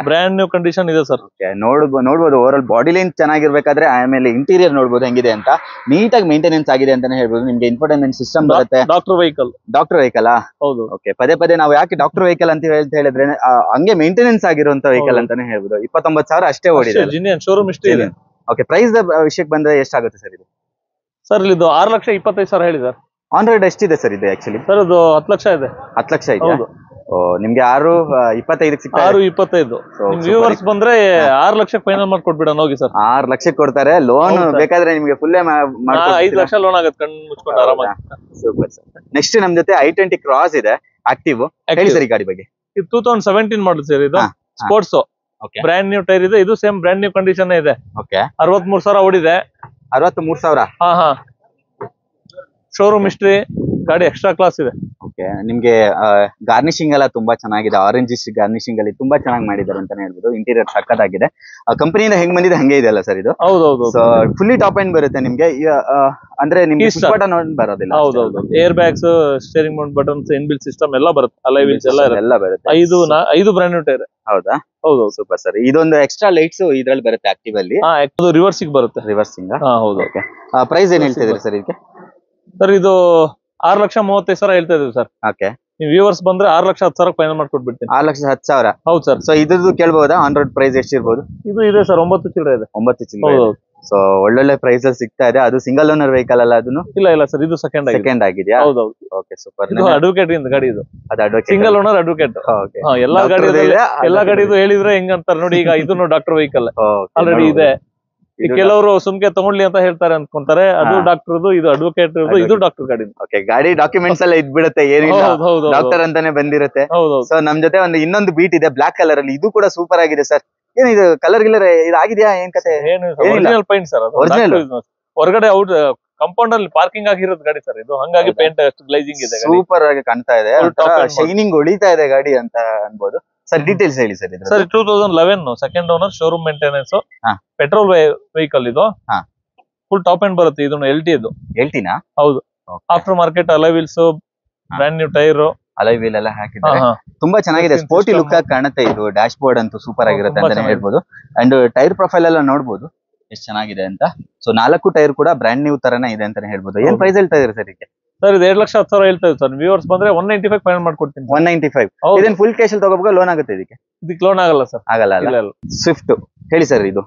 brand new condition ಇದೆ ಸರ್. ನೋಡ್ಬೋದು. ಓವರಾಲ್ ಬಾಡಿ ಲೈನ್ ಚೆನ್ನಾಗಿರ್ಬೇಕಾದ್ರೆ ಆಮೇಲೆ ಇಂಟೀರಿಯರ್ ನೋಡ್ಬೋದು ಹೆಂಗಿದೆ ಅಂತ. ನೀಟಾಗಿ ಮೇಂಟೆನೆನ್ಸ್ ಆಗಿದೆ ಅಂತಾನೆ ಹೇಳ್ಬೋದು. ನಿಮ್ಗೆ ಇನ್ಫೋಟೈನ್ಮೆಂಟ್ ಸಿಸ್ಟಮ್ ಬರುತ್ತೆ. Doctor vehicle. ಹೌದು. ಓಕೆ, ಪದೇ ನಾವು ಯಾಕೆ ಡಾಕ್ಟರ್ ವೆಹಿಕಲ್ ಅಂತ ಹೇಳಿದ್ರೆ ಹಂಗೆ ಮೇಂಟೆನೆನ್ಸ್ ಆಗಿರುವಂತ ವೆಹಿಕಲ್ ಅಂತಾನೆ ಹೇಳ್ಬೋದು. 29,000 ಅಷ್ಟೇ ಓಡಿದೆ. ಶೋರೂಮ್ ಇಷ್ಟೇ ಇದೆ. ಓಕೆ, ಪ್ರೈಸ್ ವಿಷಯಕ್ಕೆ ಬಂದ್ರೆ ಎಷ್ಟಾಗುತ್ತೆ ಸರ್ ಇದು? ಸರ್, ಇದು 6,25,000 ಹೇಳಿ ಸರ್. ಆನ್ ರೋಡ್ ಎಷ್ಟಿದೆ ಸರ್ ಇದು ಆಕ್ಚುಲಿ? ಸರ್, ಅದು 10 ಲಕ್ಷ ಇದೆ. 10 ಲಕ್ಷ ಇದೆ. ನಿಮ್ಗೆ 6,25,000 ಸಿಗ್ತಾ? 6,25,000. ನಿಮ್ ವ್ಯೂವರ್ಸ್ ಬಂದ್ರೆ 6 ಲಕ್ಷ ಫೈನಲ್ ಮಾಡ್ಕೊಟ್ಬಿಡೋಣ ಹೋಗಿ ಸರ್. 6 ಲಕ್ಷಕ್ಕೆ ಕೊಡ್ತಾರೆ. ಲೋನ್ ಬೇಕಾದ್ರೆ ನಿಮ್ಗೆ ಫುಲ್ 5 ಲಕ್ಷ ಲೋನ್ ಆಗುತ್ತೆ ಕಣ್ಣು ಮುಚ್ಕೊಂಡು ಆರಾಮಾಗಿ. Super sir. ನೆಕ್ಸ್ಟ್ ನಮ್ ಜೊತೆ i20 ಕ್ರಾಸ್ ಇದೆ, ಆಕ್ಟಿವ್. ಹೇಳಿ ಸರ್ ಈ ಗಾಡಿ ಬಗ್ಗೆ. ಇದು 2017 ಮಾಡಲ್ ಸರ್. ಇದು ಸ್ಪೋರ್ಟ್ಸ್. ಬ್ರ್ಯಾಂಡ್ ನ್ಯೂ ಟೈರ್ ಇದೆ. ಇದು ಸೇಮ್ ಬ್ರ್ಯಾಂಡ್ ನ್ಯೂ ಕಂಡೀಷನ್ ಇದೆ. ಓಕೆ, 63,000 ಓಡಿದೆ. 63,000? ಹಾ. ಶೋರೂಮ್ ಹಿಸ್ಟ್ರಿ, ಗಾಡಿ ಎಕ್ಸ್ಟ್ರಾ ಕ್ಲಾಸ್ ಇದೆ. ಓಕೆ, ನಿಮ್ಗೆ ಗಾರ್ನಿಶಿಂಗ್ ಎಲ್ಲ ತುಂಬಾ ಚೆನ್ನಾಗಿದೆ. ಆರೆಂಜ್ ಗಾರ್ನಿಶಿಂಗ್ ಅಲ್ಲಿ ತುಂಬಾ ಚೆನ್ನಾಗಿ ಮಾಡಿದ್ದಾರೆ ಅಂತಾನೆ ಹೇಳ್ಬೋದು. ಇಂಟೀರಿಯರ್ ಸಕ್ಕತ್ತಾಗಿದೆ. ಕಂಪನಿಯಿಂದ ಹೆಂಗ್ ಬಂದಿದೆ ಹಂಗೆ ಇದೆ ಅಲ್ಲ ಸರ್ ಇದು? ಹೌದೌದು. ಸೊ ಫುಲ್ಲಿ ಟಾಪ್ ಎಂಡ್ ಬರುತ್ತೆ ನಿಮ್ಗೆ. ಅಂದ್ರೆ ನಿಮ್ಗೆ push button ಬರೋದಿಲ್ಲ. ಹೌದೌದು. Air bags, steering Mount buttons, inbuilt system ಎಲ್ಲ ಬರುತ್ತೆ. ಅಲೈ ವೀಲ್ಸ್ ಎಲ್ಲ ಬರುತ್ತೆ. 5 ಬ್ರ್ಯಾಂಡ್ ನ್ಯೂ ಟೈರ್. ಹೌದಾ? ಹೌದು. Super sir. ಇದೊಂದು ಎಕ್ಸ್ಟ್ರಾ ಲೈಟ್ಸ್ ಇದ್ರಲ್ಲಿ ಬರುತ್ತೆ ಆಕ್ಟಿವ್ ಅಲ್ಲಿ. ರಿವರ್ಸಿಂಗ್ ಬರುತ್ತೆ. ರಿವರ್ಸಿಂಗ್. ಹೌದು. ಓಕೆ, ಪ್ರೈಸ್ ಏನ್ ಹೇಳ್ತಿದ್ದೀರಿ ಸರ್ ಇದಕ್ಕೆ? ಸರ್ ಇದು 6,35,000 ಹೇಳ್ತಾ ಇದೀವಿ ಸರ್. ಓಕೆ, ನೀವು ವ್ಯೂವರ್ಸ್ ಬಂದ್ರೆ 6,10,000 ಫೈನಲ್ ಮಾಡ್ಕೊಟ್ಬಿಡ್ತೀನಿ. 6,10,000. ಹೌದು ಸರ್. ಸೊ ಇದ್ರದ್ದು ಕೇಳ್ಬೋದಾ? ಆನ್ ರೋಡ್ ಪ್ರೈಸ್ ಎಷ್ಟಿರ್ಬೋದು? ಇದು ಇದೆ ಸರ್, 9 ಚಿಲ್ಲರೆ ಇದೆ. 9 ಚಿಲ್ಲರೆ. ಸೊ ಒಳ್ಳೊಳ್ಳೆ ಪ್ರೈಸ್ ಅಲ್ಲಿ ಸಿಗ್ತಾ ಇದೆ. ಅದು ಸಿಂಗಲ್ ಓನರ್ ವೆಹಿಕಲ್ ಅಲ್ಲ ಅದನ್ನು? ಇಲ್ಲ ಸರ್, ಇದು ಸೆಕೆಂಡ್ ಆಗಿದೆಯಾ? ಹೌದೌದು. Okay, super. ಇದು ಅಡ್ವೊಕೇಟ್ ಇಂದ ಗಾಡಿ ಇದು. ಅದು ಅಡ್ವೊಕೇಟ್, ಸಿಂಗಲ್ ಓನರ್ ಅಡ್ವೊಕೇಟ್. ಎಲ್ಲಾ ಗಾಡಿದು ಹೇಳಿದ್ರೆ ಹೆಂಗ್ ಅಂತಾರೆ ನೋಡಿ. ಈಗ ಇದನ್ನು ಡಾಕ್ಟರ್ ವೆಹಿಕಲ್ ಆಲ್ರೆಡಿ ಇದೆ. ಕೆಲವರು ಸುಮ್ಕೆ ತಗೊಳ್ಳಿ ಅಂತ ಹೇಳ್ತಾರೆ ಅನ್ಕೊಂತಾರೆ. ಅದು ಡಾಕ್ಟರ್ದು, ಇದು ಅಡ್ವೊಕೇಟ್, ಇದು ಡಾಕ್ಟರ್ ಗಾಡಿ. ಓಕೆ, ಗಾಡಿ ಡಾಕ್ಯುಮೆಂಟ್ಸ್ ಎಲ್ಲ ಇದ್ಬಿಡುತ್ತೆ, ಏನಿಲ್ಲ ಡಾಕ್ಟರ್ ಅಂತಾನೆ ಬಂದಿರುತ್ತೆ. ಸೊ ನಮ್ ಜೊತೆ ಇನ್ನೊಂದು ಬೀಟ್ ಇದೆ ಬ್ಲಾಕ್ ಕಲರ್ ಅಲ್ಲಿ. ಇದು ಕೂಡ ಸೂಪರ್ ಆಗಿದೆ ಸರ್. ಏನಿದು ಕಲರ್ ಗಿಲ್ಲರ್ ಇದಾಗಿದ್ಯಾ? ಏನ್ ಕತೆ? Original paint sir. ಒರಿಜಿನಲ್ ಹೊರಗಡೆ ಔಟ್ ಕಾಂಪೌಂಡ್ ಅಲ್ಲಿ ಪಾರ್ಕಿಂಗ್ ಆಗಿರೋದು ಗಾಡಿ ಸರ್ ಇದು. ಹಂಗಾಗಿ ಪೇಂಟ್ ಅಷ್ಟು ಗ್ಲೈಸಿಂಗ್ ಇದೆ. ಸೂಪರ್ ಆಗಿ ಕಾಣ್ತಾ ಇದೆ, ಶೈನಿಂಗ್ ಹೊಡಿತಾ ಇದೆ ಗಾಡಿ ಅಂತ ಅನ್ಬೋದು. ಸರ್ ಡೀಟೇಲ್ಸ್ ಹೇಳಿ sir. Sir 2011 second owner, showroom maintenance, petrol vehicle ಇದು. ಫುಲ್ ಟಾಪ್ ಎಂಡ್ ಬರುತ್ತೆ. ಇದನ್ನು LT ಇದು. LTನಾ? ಹೌದು. After market alloy wheels, brand new tyre, alloy wheel ಎಲ್ಲ ಹಾಕಿದ್ದಾರೆ. ತುಂಬಾ ಚೆನ್ನಾಗಿದೆ, ಸ್ಪೋರ್ಟಿ ಲುಕ್ ಆಗಿ ಕಾಣುತ್ತೆ. ಇದು ಡ್ಯಾಶ್ ಬೋರ್ಡ್ ಅಂತೂ ಸೂಪರ್ ಆಗಿರುತ್ತೆ ಅಂತಾನೆ ಹೇಳ್ಬೋದು. ಅಂಡ್ ಟೈರ್ ಪ್ರೊಫೈಲ್ ಎಲ್ಲ ನೋಡ್ಬೋದು ಎಷ್ಟು ಚೆನ್ನಾಗಿದೆ ಅಂತ. ಸೊ 4 ಟೈರ್ ಕೂಡ ಬ್ರ್ಯಾಂಡ್ ನ್ಯೂ ತರನೇ ಇದೆ ಅಂತಾನೆ ಹೇಳ್ಬೋದು. ಏನ್ ಪ್ರೈಸ್ ಹೇಳ್ತಾ ಇದ್ರಿ ಸರ್ ಇದಕ್ಕೆ? ಸರ್ ಇದು 2,10,000 ಹೇಳ್ತಾ ಇದ್ದೀವಿ ಸರ್. ವ್ಯೂವರ್ಸ್ ಬಂದ್ರೆ 195 ಫೈನಲ್ ಮಾಡ್ಕೊಡ್ತೀನಿ. 195. ಇದನ್ನ ಫುಲ್ ಕ್ಯಾಶ್ ಅಲ್ಲಿ ತಗೋಬೇಕು, ಲೋನ್ ಆಗುತ್ತೆ ಇದಕ್ಕೆ? ಇದಕ್ಕೆ ಲೋನ್ ಆಗಲ್ಲ ಸರ್. ಆಗಲ್ಲ ಅಲ್ಲ. ಸ್ವಿಫ್ಟ್ ಹೇಳಿ ಸರ್. ಇದು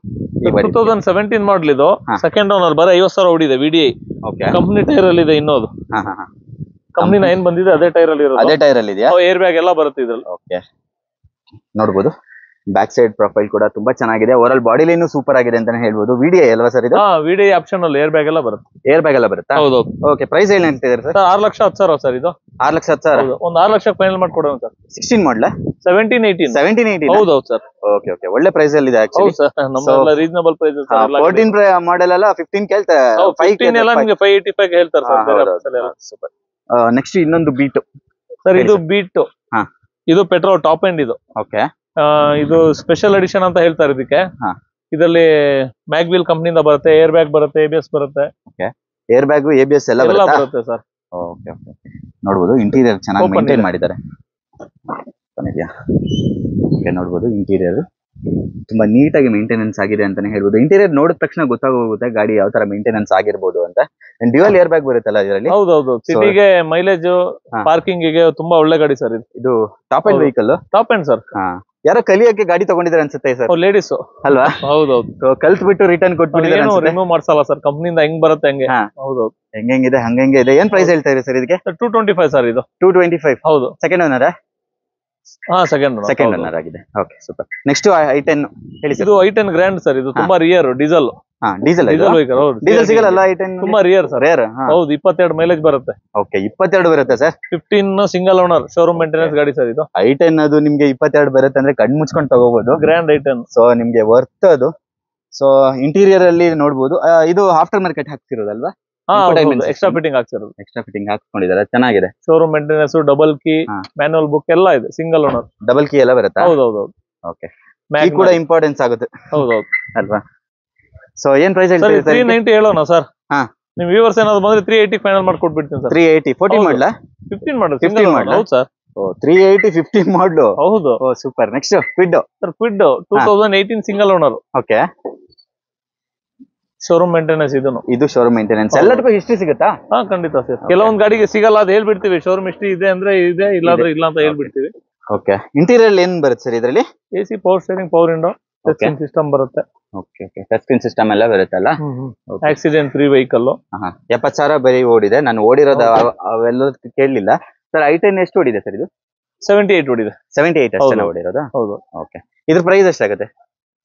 2017 ಮಾಡಲ್ ಇದು. ಸೆಕೆಂಡ್ ಓನರ್, ಬರೀ 50,000 ಹೊಡಿದೆ. VDI ಕಂಪನಿ ಟೈರ್ ಅಲ್ಲಿ ಇದೆ. ಇನ್ನೋದು ಕಂಪನಿನ ಏನ್ ಬಂದಿದೆ ಅದೇ ಟೈರ್ ಅಲ್ಲಿ ಇರೋದು. ಅದೇ ಟೈರ್ ಅಲ್ಲಿ ಇದೆಯಾ? ಏರ್ ಬ್ಯಾಗ್ ಎಲ್ಲ ಬರುತ್ತೆ ಇದ್ರಲ್ಲಿ. ಓಕೆ, ನೋಡ್ಬೋದು. ಬ್ಯಾಕ್ ಸೈಡ್ ಪ್ರೊಫೈಲ್ ಕೂಡ ತುಂಬಾ ಚೆನ್ನಾಗಿದೆ. ಓವರ್ ಬಾಡಿ ಲೈನ್ ಸೂಪರ್ ಆಗಿದೆ ಅಂತಾನೆ ಹೇಳ್ಬೋದು. VDI ಅಲ್ವಾ ಸರ್ ಇದು? VDI ಆಪ್ಷನ್ ಅಲ್ಲಿ ಏರ್ ಬ್ಯಾಗ್ ಎಲ್ಲ ಬರುತ್ತೆ. ಏರ್ ಬ್ಯಾಗ್ ಎಲ್ಲ ಬರುತ್ತಾ? ಹೌದು. ಓಕೆ, ಪ್ರೈಸ್ ಏನ್ ಹೇಳ್ತಿದ್ದೀರಿ ಸರ್? 6,10,000 ಸರ್ ಇದು. 6,10,000. ಒಂದು 6,00,000 ಫೈನಲ್ ಮಾಡ್ಕೊಡೋಣ ಸರ್. 16 ಮಾಡಲ? 17-18. ಹೌದು ಸರ್. ಓಕೆ, ಒಳ್ಳೆ ಪ್ರೈಸ್ ಅಲ್ಲಿ ಇದೆ ಆಕ್ಚುಲಿ. ನಮ್ಮೆಲ್ಲ ರೀಸನಬಲ್ ಪ್ರೈಸ್. 14 ಮಾಡೆಲ್ ಅಲ್ಲ, 15 ಕೇಳ್ತಾ. 15 ಎಲ್ಲ ನಿಮಗೆ 585 ಹೇಳ್ತಾರೆ ಸರ್. ಸೂಪರ್. ನೆಕ್ಸ್ಟ್ ಇನ್ನೊಂದು ಬೀಟ್ ಸರ್. ಇದು ಬೀಟ್. ಇದು ಪೆಟ್ರೋಲ್ ಟಾಪ್ ಎಂಡ್ ಇದು. ಓಕೆ, ಇದು ಸ್ಪೆಷಲ್ ಎಡಿಷನ್ ಅಂತ ಹೇಳ್ತಾರೆ ಇದಕ್ಕೆ. ಇದರಲ್ಲಿ ಮ್ಯಾಗ್ವಿಲ್ ಕಂಪನಿಯಿಂದ ಬರುತ್ತೆ. ಏರ್ ಬ್ಯಾಗ್ ಬರುತ್ತೆ, ABS ಬರುತ್ತೆ. ಏರ್ ಬ್ಯಾಗ್, ABS ಎಲ್ಲ ಬರುತ್ತೆ ಸರ್. ಓಕೆ, ನೋಡ್ಬೋದು. ಇಂಟೀರಿಯರ್ ಚೆನ್ನಾಗಿ ಮೇಂಟೈನ್ ಮಾಡಿದ್ದಾರೆ. ನೋಡ್ಬೋದು ಇಂಟೀರಿಯರ್ ತುಂಬಾ ನೀಟಾಗಿ ಮೇಂಟೆನೆನ್ಸ್ ಆಗಿದೆ ಅಂತಾನೆ ಹೇಳ್ಬೋದು. ಇಂಟೀರಿಯರ್ ನೋಡಿದ ತಕ್ಷಣ ಗೊತ್ತಾಗೋಗುತ್ತೆ ಗಾಡಿ ಯಾವ ತರ ಮೇಂಟೆನೆನ್ಸ್ ಆಗಿರ್ಬೋದು ಅಂತ. ಡ್ಯುಯಲ್ ಏರ್ ಬ್ಯಾಗ್ ಬರುತ್ತಲ್ಲ ಇದರಲ್ಲಿ? ಹೌದೌದು. ಸಿಟಿಗೆ, ಮೈಲೇಜ್, ಪಾರ್ಕಿಂಗ್ ಗೆ ತುಂಬಾ ಒಳ್ಳೆ ಗಾಡಿ ಸರ್ ಇದು. ಇದು top end vehicle. Top end sir. ಯಾರೋ ಕಲಿಯಕ್ಕೆ ಗಾಡಿ ತಗೊಂಡಿದ್ದಾರೆ ಅನ್ಸುತ್ತೆ ಸರ್. ಲೇಡೀಸ್ ಅಲ್ವಾ? ಹೌದೌದು. ಕಲ್ತ್ ಬಿಟ್ಟು ರಿಟರ್ನ್ ಕೊಟ್ಬಿಟ್ಟಿದ್ದಾರೆ. ರಿಮೂವ್ ಮಾಡ್ಸಲ್ಲ ಸರ್, ಕಂಪ್ನಿಯಿಂದ ಹೆಂಗ್ ಬರುತ್ತೆ ಹಂಗೆ. ಹೌದೌದು. ಹೆಂಗಿದೆ ಹಂಗೆ ಇದೆ. ಏನ್ ಪ್ರೈಸ್ ಹೇಳ್ತಾ ಇರಿ ಸರ್ ಇದಕ್ಕೆ? 225 ಸರ್ ಇದು. 225. ಹೌದು. Second owner? ಸೆಕೆಂಡ್ ಓನರ್ ಆಗಿದೆ. Okay, super. ನೆಕ್ಸ್ಟ್ i10 ಹೇಳಿ ಸರ್. ಇದು i10 ಗ್ರ್ಯಾಂಡ್ ಸರ್. ಇದು ತುಂಬಾ ರಿಯರ್, ಡೀಸೆಲ್. Diesel vehicle. ಹೌದು. ಡೀಸೆಲ್ ಸಿಗಲ್ಲ i10? ತುಂಬಾ ರಿಯರ್ ಸರ್. ರೇರ್. ಹೌದು. 22 ಮೈಲೇಜ್ ಬರುತ್ತೆ. ಓಕೆ, 22 ಬರುತ್ತೆ sir. 15 single owner, showroom maintenance ಗಾಡಿ ಸರ್ ಇದು. i10 ಅದು ನಿಮ್ಗೆ 22 ಬರುತ್ತೆ ಅಂದ್ರೆ ಕಣ್ಣು ಮುಚ್ಕೊಂಡು ತಗೋಬಹುದು. Grand i10. ಸೊ ನಿಮ್ಗೆ ವರ್ತ್ ಅದು. ಸೊ ಇಂಟೀರಿಯರ್ ಅಲ್ಲಿ ನೋಡ್ಬೋದು. ಇದು ಆಫ್ಟರ್ ಮಾರ್ಕೆಟ್ ಹಾಕ್ತಿರೋದಲ್ವಾ? ಎಕ್ಸ್ಟ್ರಾ ಫಿಟ್ಟಿಂಗ್ ಹಾಕ್ಸಿರೋದು. ಎಕ್ಸ್ಟ್ರಾ ಫಿಟ್ಟಿಂಗ್ ಹಾಕೊಂಡಿದ್ದಾರೆ, ಚೆನ್ನಾಗಿದೆ. Showroom maintenance, double key, manual book ಎಲ್ಲ ಇದೆ. Single owner. ಡಬಲ್ ಕೀ ಎಲ್ಲ ಬರುತ್ತಾ? ಹೌದೌದು. ಓಕೆ, ಕೀ ಕೂಡ ಇಂಪಾರ್ಟೆನ್ಸ್ ಆಗುತ್ತೆ. ಹೌದೌದು ಅಲ್ವಾ? ಸೊ ಏನ್ ಪ್ರೈಸ್ ಹೇಳ್ತೀರಿ ಸರ್? 390 ಹೇಳೋಣ ಸರ್. ನಿಮ್ ವ್ಯೂವರ್ಸ್ ಏನಾದ್ರು ಬಂದ್ರೆ 380 ಫೈನಲ್ ಮಾಡ್ಕೊಟ್ಬಿಡ್ತೀನಿ ಸರ್. 380. 14 ಮಾಡಲ? 15 ಮಾಡಲ್. 15 ಮಾಡಲ? ಹೌದು ಸರ್. 380 15 ಮಾಡಲು. ಹೌದು. Super. Next Kwid. Sir Kwid 2018 single owner. Okay, showroom maintenance. ಇದು ಶೋರೂಮ್ ಮೇಂಟೆನೆನ್ಸ್. ಎಲ್ಲದಕ್ಕೂ ಹಿಸ್ಟ್ರಿ ಸಿಗುತ್ತಾ? ಖಂಡಿತ ಸರ್. ಕೆಲವೊಂದ್ ಗಾಡಿಗೆ ಸಿಗಲ್ಲ, ಅದು ಹೇಳ್ಬಿಡ್ತೀವಿ. ಶೋರೂಮ್ ಹಿಸ್ಟ್ರಿ ಇದೆ ಅಂದ್ರೆ ಇದೆ, ಇಲ್ಲಾಂದ್ರೆ ಇಲ್ಲ ಅಂತ ಹೇಳ್ಬಿಡ್ತೀವಿ. ಓಕೆ, ಇಂಟೀರಿಯರ್ ಏನ್ ಬರುತ್ತೆ ಸರ್ ಇದರಲ್ಲಿ? AC, power steering, power window, touch screen system ಬರುತ್ತೆ. ಓಕೆ, ಟಚ್ ಸ್ಕ್ರೀನ್ ಸಿಸ್ಟಮ್ ಎಲ್ಲ ಬರುತ್ತಲ್ಲ. Accident free vehicle. 70,000 ಬರೀ ಓಡಿದೆ. ನಾನು ಓಡಿರೋದು ಅವೆಲ್ಲ ಕೇಳಲಿಲ್ಲ ಸರ್. i10 ಎಷ್ಟು ಓಡಿದೆ ಸರ್ ಇದು? 78 ಓಡಿದೆ. 78 ಅಷ್ಟೇ ಓಡಿರೋದಾ? ಹೌದು. ಓಕೆ, ಇದ್ರ ಪ್ರೈಸ್ ಎಷ್ಟಾಗುತ್ತೆ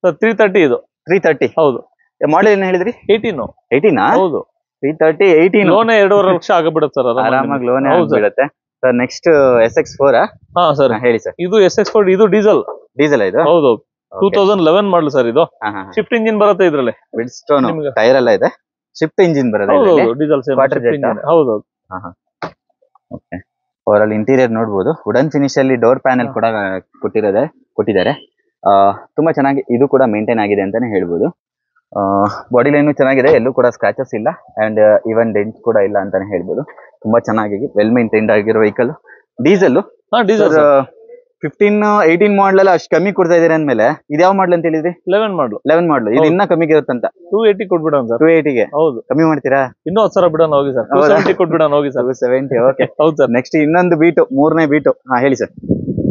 ಸರ್? 330 ಇದು. 330. ಹೌದು. ಮಾಡೆಲ್ ಏನ್ ಹೇಳಿದ್ರಿ? 18. ಹೌದು. 330, 18. ಲೋನ್ 2.5 ಲಕ್ಷ ಆಗಬಿಡುತ್ತೆ ಸರ್. ಆರಾಮಾಗಿ ಲೋನ್ ಆಗಿಬಿಡುತ್ತೆ ಸರ್. Next SX4. ಸರ್ ಹೇಳಿ ಸರ್. ಇದು SX4. ಇದು ಡೀಸೆಲ್. ಇದು? ಹೌದು. 2011 ಮಾಡಲು ಸರ್ ಇದು. ಶಿಫ್ಟ್ ಇಂಜಿನ್ ಬರುತ್ತೆ ಇದ್ರಲ್ಲಿ. ಬ್ರಿಡ್ಸ್ಟೋನ್ ಟೈರ್ ಎಲ್ಲ ಇದೆ. ಶಿಫ್ಟ್ ಇಂಜಿನ್ ಬರೋದು. ಹೌದು ಡೀಸೆಲ್ ಸೇಮ್ Quarter jet ಆ? ಹೌದು ಓಕೆ, ಓವರಾಲ್ ಇಂಟೀರಿಯರ್ ನೋಡ್ಬೋದು. ವುಡನ್ ಫಿನಿಶ್ ಅಲ್ಲಿ ಡೋರ್ ಪ್ಯಾನೆಲ್ ಕೂಡ ಕೊಟ್ಟಿದ್ದಾರೆ. ತುಂಬಾ ಚೆನ್ನಾಗಿ ಇದು ಕೂಡ ಮೇಂಟೈನ್ ಆಗಿದೆ ಅಂತಾನೆ ಹೇಳ್ಬೋದು. ಬಾಡಿ ಲೈನ್ ಚೆನ್ನಾಗಿದೆ, ಎಲ್ಲೂ ಕೂಡ ಸ್ಕ್ರಾಚಸ್ ಇಲ್ಲ ಅಂಡ್ ಈವನ್ ಡೆಂಟ್ ಕೂಡ ಇಲ್ಲ ಅಂತಾನೆ ಹೇಳ್ಬೋದು. ತುಂಬಾ ಚೆನ್ನಾಗಿ ವೆಲ್ ಮೇಂಟೈನ್ಡ್ ಆಗಿರೋ ವೆಹಿಕಲ್. ಡೀಸೆಲ್ ಡೀಸೆಲ್ 18 ಮಾಡಲ್ ಅಲ್ಲ, ಅಷ್ಟು ಕಮ್ಮಿ ಕೊಡ್ತಾ ಇದೀರ ಅಂದ್ಮೇಲೆ ಇದು ಯಾವ ಮಾಡಲ್ ಅಂತ ಹೇಳಿದ್ರಿ? 11 ಮಾಡಲ್. ಇದು ಇನ್ನ ಕಮ್ಮಿಗೆ ಇರುತ್ತಂತ 280 ಕೊಟ್ಬಿಡೋಣ ಸರ್. 280ಗೆ ಹೌದು ಕಮ್ಮಿ ಮಾಡ್ತೀರಾ? ಇನ್ನೂ 10,000 ಬಿಡೋಣ ಹೋಗಿ ಸರ್. 270 ಕೊಟ್ಬಿಡೋಣ ಹೋಗಿ ಸರ್. 270. ಓಕೆ ಹೌದು ಸರ್. ನೆಕ್ಸ್ಟ್ ಇನ್ನೊಂದು ಬೀಟು, ಮೂರನೇ ಬೀಟು. ಹೇಳಿ ಸರ್.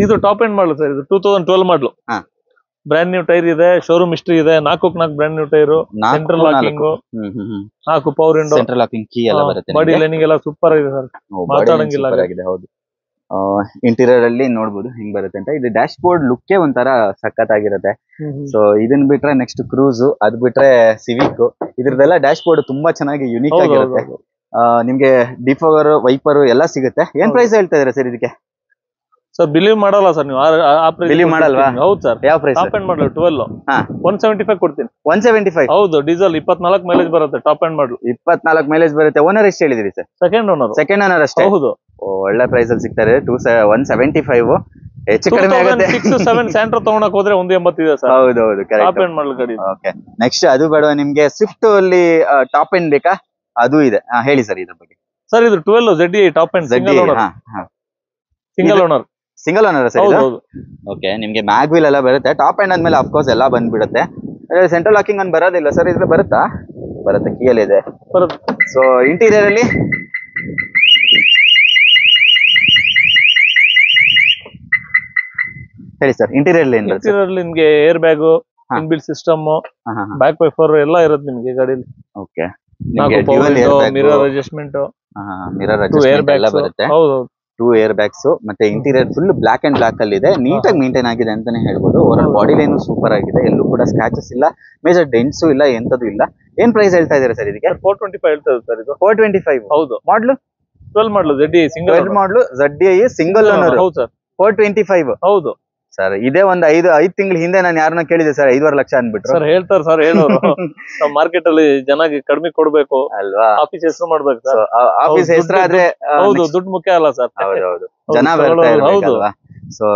ಇದು ಟಾಪ್ ಎಂಡ್ ಮಾಡಲು ಸರ್. ಇದು 2012 ಮಾಡಲು. ಬ್ರ್ಯಾಂಡ್ ನ್ಯೂ ಟೈರ್ ಇದೆ, ಶೋರೂಮ್ ಹಿಸ್ಟ್ರಿ ಇದೆ. 4 brand new tyre, central locking, 4 power window, central locking key ಎಲ್ಲ ಬರುತ್ತೆ. ಬಾಡಿ ಲೈನಿಂಗ್ ಎಲ್ಲ ಸೂಪರ್ ಆಗಿದೆ ಸರ್, ಮಾತಾಡಂಗಿಲ್ಲ ಆಗಿದೆ. ಹೌದು, ಇಂಟೀರಿಯರ್ ಅಲ್ಲಿ ನೋಡ್ಬೋದು ಹಿಂಗ್ ಬರುತ್ತೆ ಅಂತ. ಇದು ಡ್ಯಾಶ್ ಬೋರ್ಡ್ ಲುಕ್ ಒಂಥರ ಸಖತ್ ಆಗಿರುತ್ತೆ. ಸೊ ಇದನ್ ಬಿಟ್ರೆ ನೆಕ್ಸ್ಟ್ ಕ್ರೂಸ್, ಅದ್ ಬಿಟ್ರೆ ಸಿವಿಕ್, ಇದ್ರದೆಲ್ಲ ಡ್ಯಾಶ್ ಬೋರ್ಡ್ ತುಂಬಾ ಚೆನ್ನಾಗಿ ಯುನೀಕ್ ಆಗಿರುತ್ತೆ. ನಿಮ್ಗೆ ಡಿಫೋಗರ್, ವೈಪರ್ ಎಲ್ಲ ಸಿಗುತ್ತೆ. ಏನ್ ಪ್ರೈಸ್ ಹೇಳ್ತಾ ಇದೀರಾ ಸರ್ ಇದಕ್ಕೆ? ಸರ್ ಬಿಲೀವ್ ಮಾಡಲ್ಲ ಸರ್ ನೀವು. ಬಿಲೀವ್ ಮಾಡಲ್ವಾ? ಹೌದು ಸರ್. ಯಾವ ಪ್ರೈಸ್? ಟಾಪ್ ಎಂಡ್ ಮಾಡಲು 12 175 ಕೊಡ್ತೀನಿ. 175? ಹೌದು, ಡೀಸೆಲ್ 24 ಮೈಲೇಜ್ ಬರುತ್ತೆ. ಟಾಪ್ ಎಂಡ್ ಮಾಡಲು 24 ಮೈಲೇಜ್ ಬರುತ್ತೆ. ಓನರ್ ಎಷ್ಟು ಹೇಳಿದ್ರಿ ಸರ್? ಸೆಕೆಂಡ್ ಓನರ್ ಅಷ್ಟೇ. ಹೌದು, ಒಳ್ಳೆ ಪ್ರೈಸ್ ಅಲ್ಲಿ ಸಿಗ್ತಾರೆ. 175 ಹೆಚ್ಚು ಕಡಿಮೆ ಆಗುತ್ತೆ. 6-7 ಸ್ಯಾಂಟ್ರೋ ತಗೊಳಕ್ ಹೋದ್ರೆ 180 ಇದೆ ಸರ್. ಹೌದೌದು, ಟಾಪ್ ಎಂಡ್ ಮಾಡಲು ಗಾಡಿ. ಓಕೆ, ನೆಕ್ಸ್ಟ್ ಅದು ಬೇಡ ನಿಮ್ಗೆ ಸ್ವಿಫ್ಟ್ ಅಲ್ಲಿ ಟಾಪ್ ಎಂಡ್ ಬೇಕಾ? ಅದು ಇದೆ, ಹೇಳಿ ಸರ್ ಇದ್ರ ಬಗ್ಗೆ. ಸರ್ ಇದು 12 ZDI top end single owner sir. Okay, ನಿಮ್ಗೆ ಮ್ಯಾಗ್ವಿಲ್ ಎಲ್ಲ ಬರುತ್ತೆ. ಟಾಪ್ ಎಂಡ್ ಆದ್ಮೇಲೆ ಅಫ್ಕೋರ್ಸ್ ಎಲ್ಲ ಬಂದ್ಬಿಡುತ್ತೆ. ಸೆಂಟ್ರಲ್ ಲಾಕಿಂಗ್ ಅನ್ ಬರೋದಿಲ್ಲ ಸರ್ ಇದ್ರೆ? ಬರುತ್ತೆ ಕೀಯಲ್ಲಿ ಇದೆ. ಸೊ ಇಂಟೀರಿಯರ್ ಅಲ್ಲಿ ಹೇಳಿ ಸರ್. ಇಂಟೀರಿಯರ್ ಏನ್ ಬರುತ್ತೆ? ಇಂಟೀರಿಯರ್ ನಿಮ್ಗೆ air bag, inbuilt system, back wiper ಎಲ್ಲ ಇರುತ್ತೆ ನಿಮ್ಗೆ ಗಾಡಿಯಲ್ಲಿ. ಓಕೆ, ಮಿರರ್ ಅಡ್ಜಸ್ಟ್ಮೆಂಟ್ ಎಲ್ಲ ಬರುತ್ತೆ. 2 ಏರ್ ಬ್ಯಾಗ್ಸ್ ಮತ್ತೆ interior full black and black ಅಲ್ಲಿ ಇದೆ. ನೀಟಾಗಿ ಮೇಂಟೈನ್ ಆಗಿದೆ ಅಂತಾನೆ ಹೇಳ್ಬೋದು. ಓವರಾಲ್ ಬಾಡಿ ಲೈನ್ ಸೂಪರ್ ಆಗಿದೆ, ಎಲ್ಲೂ ಕೂಡ ಸ್ಕ್ರಾಚಸ್ ಇಲ್ಲ, ಮೇಜರ್ ಡೆಂಟ್ಸ್ ಇಲ್ಲ, ಎಂತದ್ದು ಇಲ್ಲ. ಏನ್ ಪ್ರೈಸ್ ಹೇಳ್ತಾ ಇದೀರಾ ಸರ್ ಇದಕ್ಕೆ? 425 ಹೇಳ್ತಾರೆ ಸರ್. ಇದು 425. ಹೌದು, ಮಾಡ್ಲು 12 model ZDI single model ZDI single owner. ಹೌದು ಸರ್. 425. ಹೌದು ಸರ್. ಇದೇ ಒಂದ್ 5 ತಿಂಗಳ ಹಿಂದೆ ನಾನು ಯಾರನ್ನ ಕೇಳಿದೆ ಸರ್, 5.5 ಲಕ್ಷ ಅನ್ಬಿಟ್ರು. ಸರ್ ಹೇಳ್ತಾರೆ ಸರ್, ಹೇಳೋರು ನಾವು ಮಾರ್ಕೆಟ್ ಅಲ್ಲಿ ಜನಕ್ಕೆ ಕಡಿಮೆ ಕೊಡ್ಬೇಕು ಅಲ್ವಾ? ಆಫೀಸ್ ಹೆಸರು ಮಾಡ್ಬೇಕು ಸರ್. ಆಫೀಸ್ ಹೆಸರಾದ್ರೆ ಹೌದು, ದುಡ್ಡು ಮುಖ್ಯ ಅಲ್ಲ ಸರ್. ಹೌದೌದು, ಜನ ಬರ್ತಾ ಇರ್ಬೇಕಲ್ವಾ? ಸೊ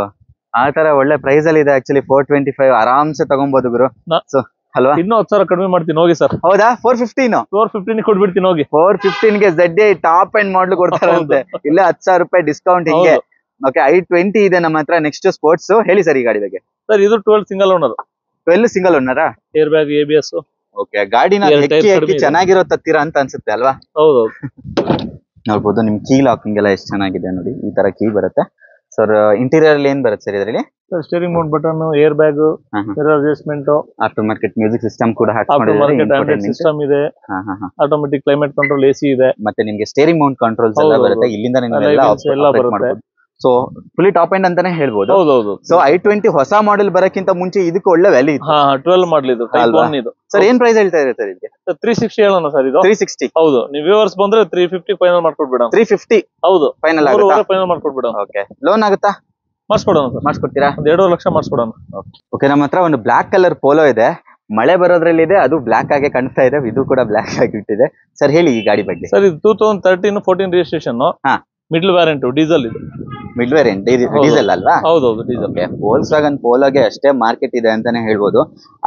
ಆ ತರ ಒಳ್ಳೆ ಪ್ರೈಸ್ ಅಲ್ಲಿ ಇದೆ. ಆಕ್ಚುಲಿ 425 ಆರಾಮ್ಸೆ ತಗೊಬಹುದು ಗುರು. ಸೊ ಅಲ್ವಾ? ಇನ್ನೂ 10,000 ಕಡಿಮೆ ಮಾಡ್ತೀನಿ ಹೋಗಿ ಸರ್. ಹೌದಾ? 415 ಕೊಡ್ಬಿಡ್ತೀನಿ ಹೋಗಿ. 415 ZDI ಟಾಪ್ ಅಂಡ್ ಮಾಡ್ಲು ಕೊಡ್ತಾರಂತೆ. ಇಲ್ಲ 10,000 ರೂಪಾಯಿ ಡಿಸ್ಕೌಂಟ್ ಹಿಂಗೆ. ಓಕೆ, i20 ಇದೆ ನಮ್ಮ ಹತ್ರ. ನೆಕ್ಸ್ಟ್ ಸ್ಪೋರ್ಟ್ಸ್ ಹೇಳಿ ಸರ್ ಈ ಗಾಡಿ ಬಗ್ಗೆ. ಸರ್ ಇದು 12 ಸಿಂಗಲ್ ಓನರ್. 12 ಸಿಂಗಲ್ ಓನರಾ? Air bag, ABS. ಓಕೆ, ಗಾಡಿನ ಹೆಕ್ಕಿ ಚೆನ್ನಾಗಿರೋ ತತ್ತೀರಾ ಅಂತ ಅನ್ಸುತ್ತೆ ಅಲ್ವಾ? ಹೌದು, ನೋಡ್ಬೋದು. ನಿಮ್ ಕೀ ಲಾಕಿಂಗ್ ಎಲ್ಲ ಎಷ್ಟು ಚೆನ್ನಾಗಿದೆ ನೋಡಿ. ಈ ತರ ಕೀ ಬರುತ್ತೆ ಸರ್. ಇಂಟೀರಿಯರ್ ಅಲ್ಲಿ ಏನ್ ಬರುತ್ತೆ ಸರ್ ಇದರಲ್ಲಿ? Steering Mount button, air bag, mirror adjustment, after market music system ಕೂಡ ಹಾಕಿಕೊಂಡಿದ್ದಾರೆ. ಸಿಸ್ಟಮ್ ಇದೆ, ಆಟೋಮೆಟಿಕ್ ಕ್ಲೈಮೇಟ್ ಕಂಟ್ರೋಲ್, AC ಇದೆ. ಮತ್ತೆ ನಿಮ್ಗೆ ಸ್ಟೇರಿಂಗ್ ಮೌಂಟ್ ಕಂಟ್ರೋಲ್ಸ್ ಎಲ್ಲ ಬರುತ್ತೆ. ಇಲ್ಲಿಂದ ಎಲ್ಲ ಬರುತ್ತೆ. ಸೊ ಫುಲ್ಲಿ ಟಾಪ್ ಎಂಡ್ ಅಂತಾನೆ ಹೇಳ್ಬೋದು. ಹೌದೌದು. ಸೊ i20 ಹೊಸ ಮಾಡೆಲ್ ಬರಕ್ಕಿಂತ ಮುಂಚೆ ಇದಕ್ಕೆ ಒಳ್ಳೆ ವ್ಯಾಲ್ಯೂ ಇತ್ತು. 12 ಮಾಡಲ್ ಇದು. ಸರ್ ಏನ್ ಪ್ರೈಸ್ ಹೇಳ್ತಾ ಇದೆ ಸರ್ ಇದಕ್ಕೆ? 360 ಹೇಳೋಣ ಸರ್. ಇದು 360. ಹೌದು, ನೀವು ವ್ಯೂವರ್ಸ್ ಬಂದ್ರೆ 350 ಫೈನಲ್ ಮಾಡ್ಕೊಡ್ಬಿಡೋಣ. 350? ಹೌದು, ಫೈನಲ್ ಆಗುತ್ತಾ? ಫೈನಲ್ ಮಾಡ್ಕೊಡ್ಬಿಡೋಣ. ಓಕೆ, ಲೋನ್ ಆಗುತ್ತಾ? ಮಾಡಿಸ್ಕೊಡೋಣ ಸರ್. ಮಾಡಿಸ್ಕೊಡ್ತೀರಾ? 1.5 ಲಕ್ಷ ಮಾಡಿಸ್ಕೊಡೋಣ. ಓಕೆ, ನಮ್ಮ ಹತ್ರ ಒಂದು ಬ್ಲಾಕ್ ಕಲರ್ ಪೋಲೋ ಇದೆ. ಮಳೆ ಬರೋದ್ರಲ್ಲಿ ಇದೆ, ಅದು ಬ್ಲಾಕ್ ಆಗಿ ಕಾಣಿಸ್ತಾ ಇದೆ. ಇದು ಕೂಡ ಬ್ಲಾಕ್ ಆಗಿ ಇಟ್ಟಿದೆ. ಸರ್ ಹೇಳಿ ಈ ಗಾಡಿ ಬಗ್ಗೆ. ಸರ್ ಇದು 2013-14 ರಿಜಿಸ್ಟ್ರೇಷನ್. Middle variant, diesel. ಇದು ಮಿಡ್ ವೇರಿಯಂಟ್ ಡೀಸೆಲ್ ಅಲ್ವಾ? ಹೌದೌದು, ಡೀಸೆಲ್. ವೋಲ್ಕ್ಸ್ವ್ಯಾಗನ್ ಪೋಲೋಗೆ ಅಷ್ಟೇ ಮಾರ್ಕೆಟ್ ಇದೆ ಅಂತಾನೆ ಹೇಳ್ಬೋದು.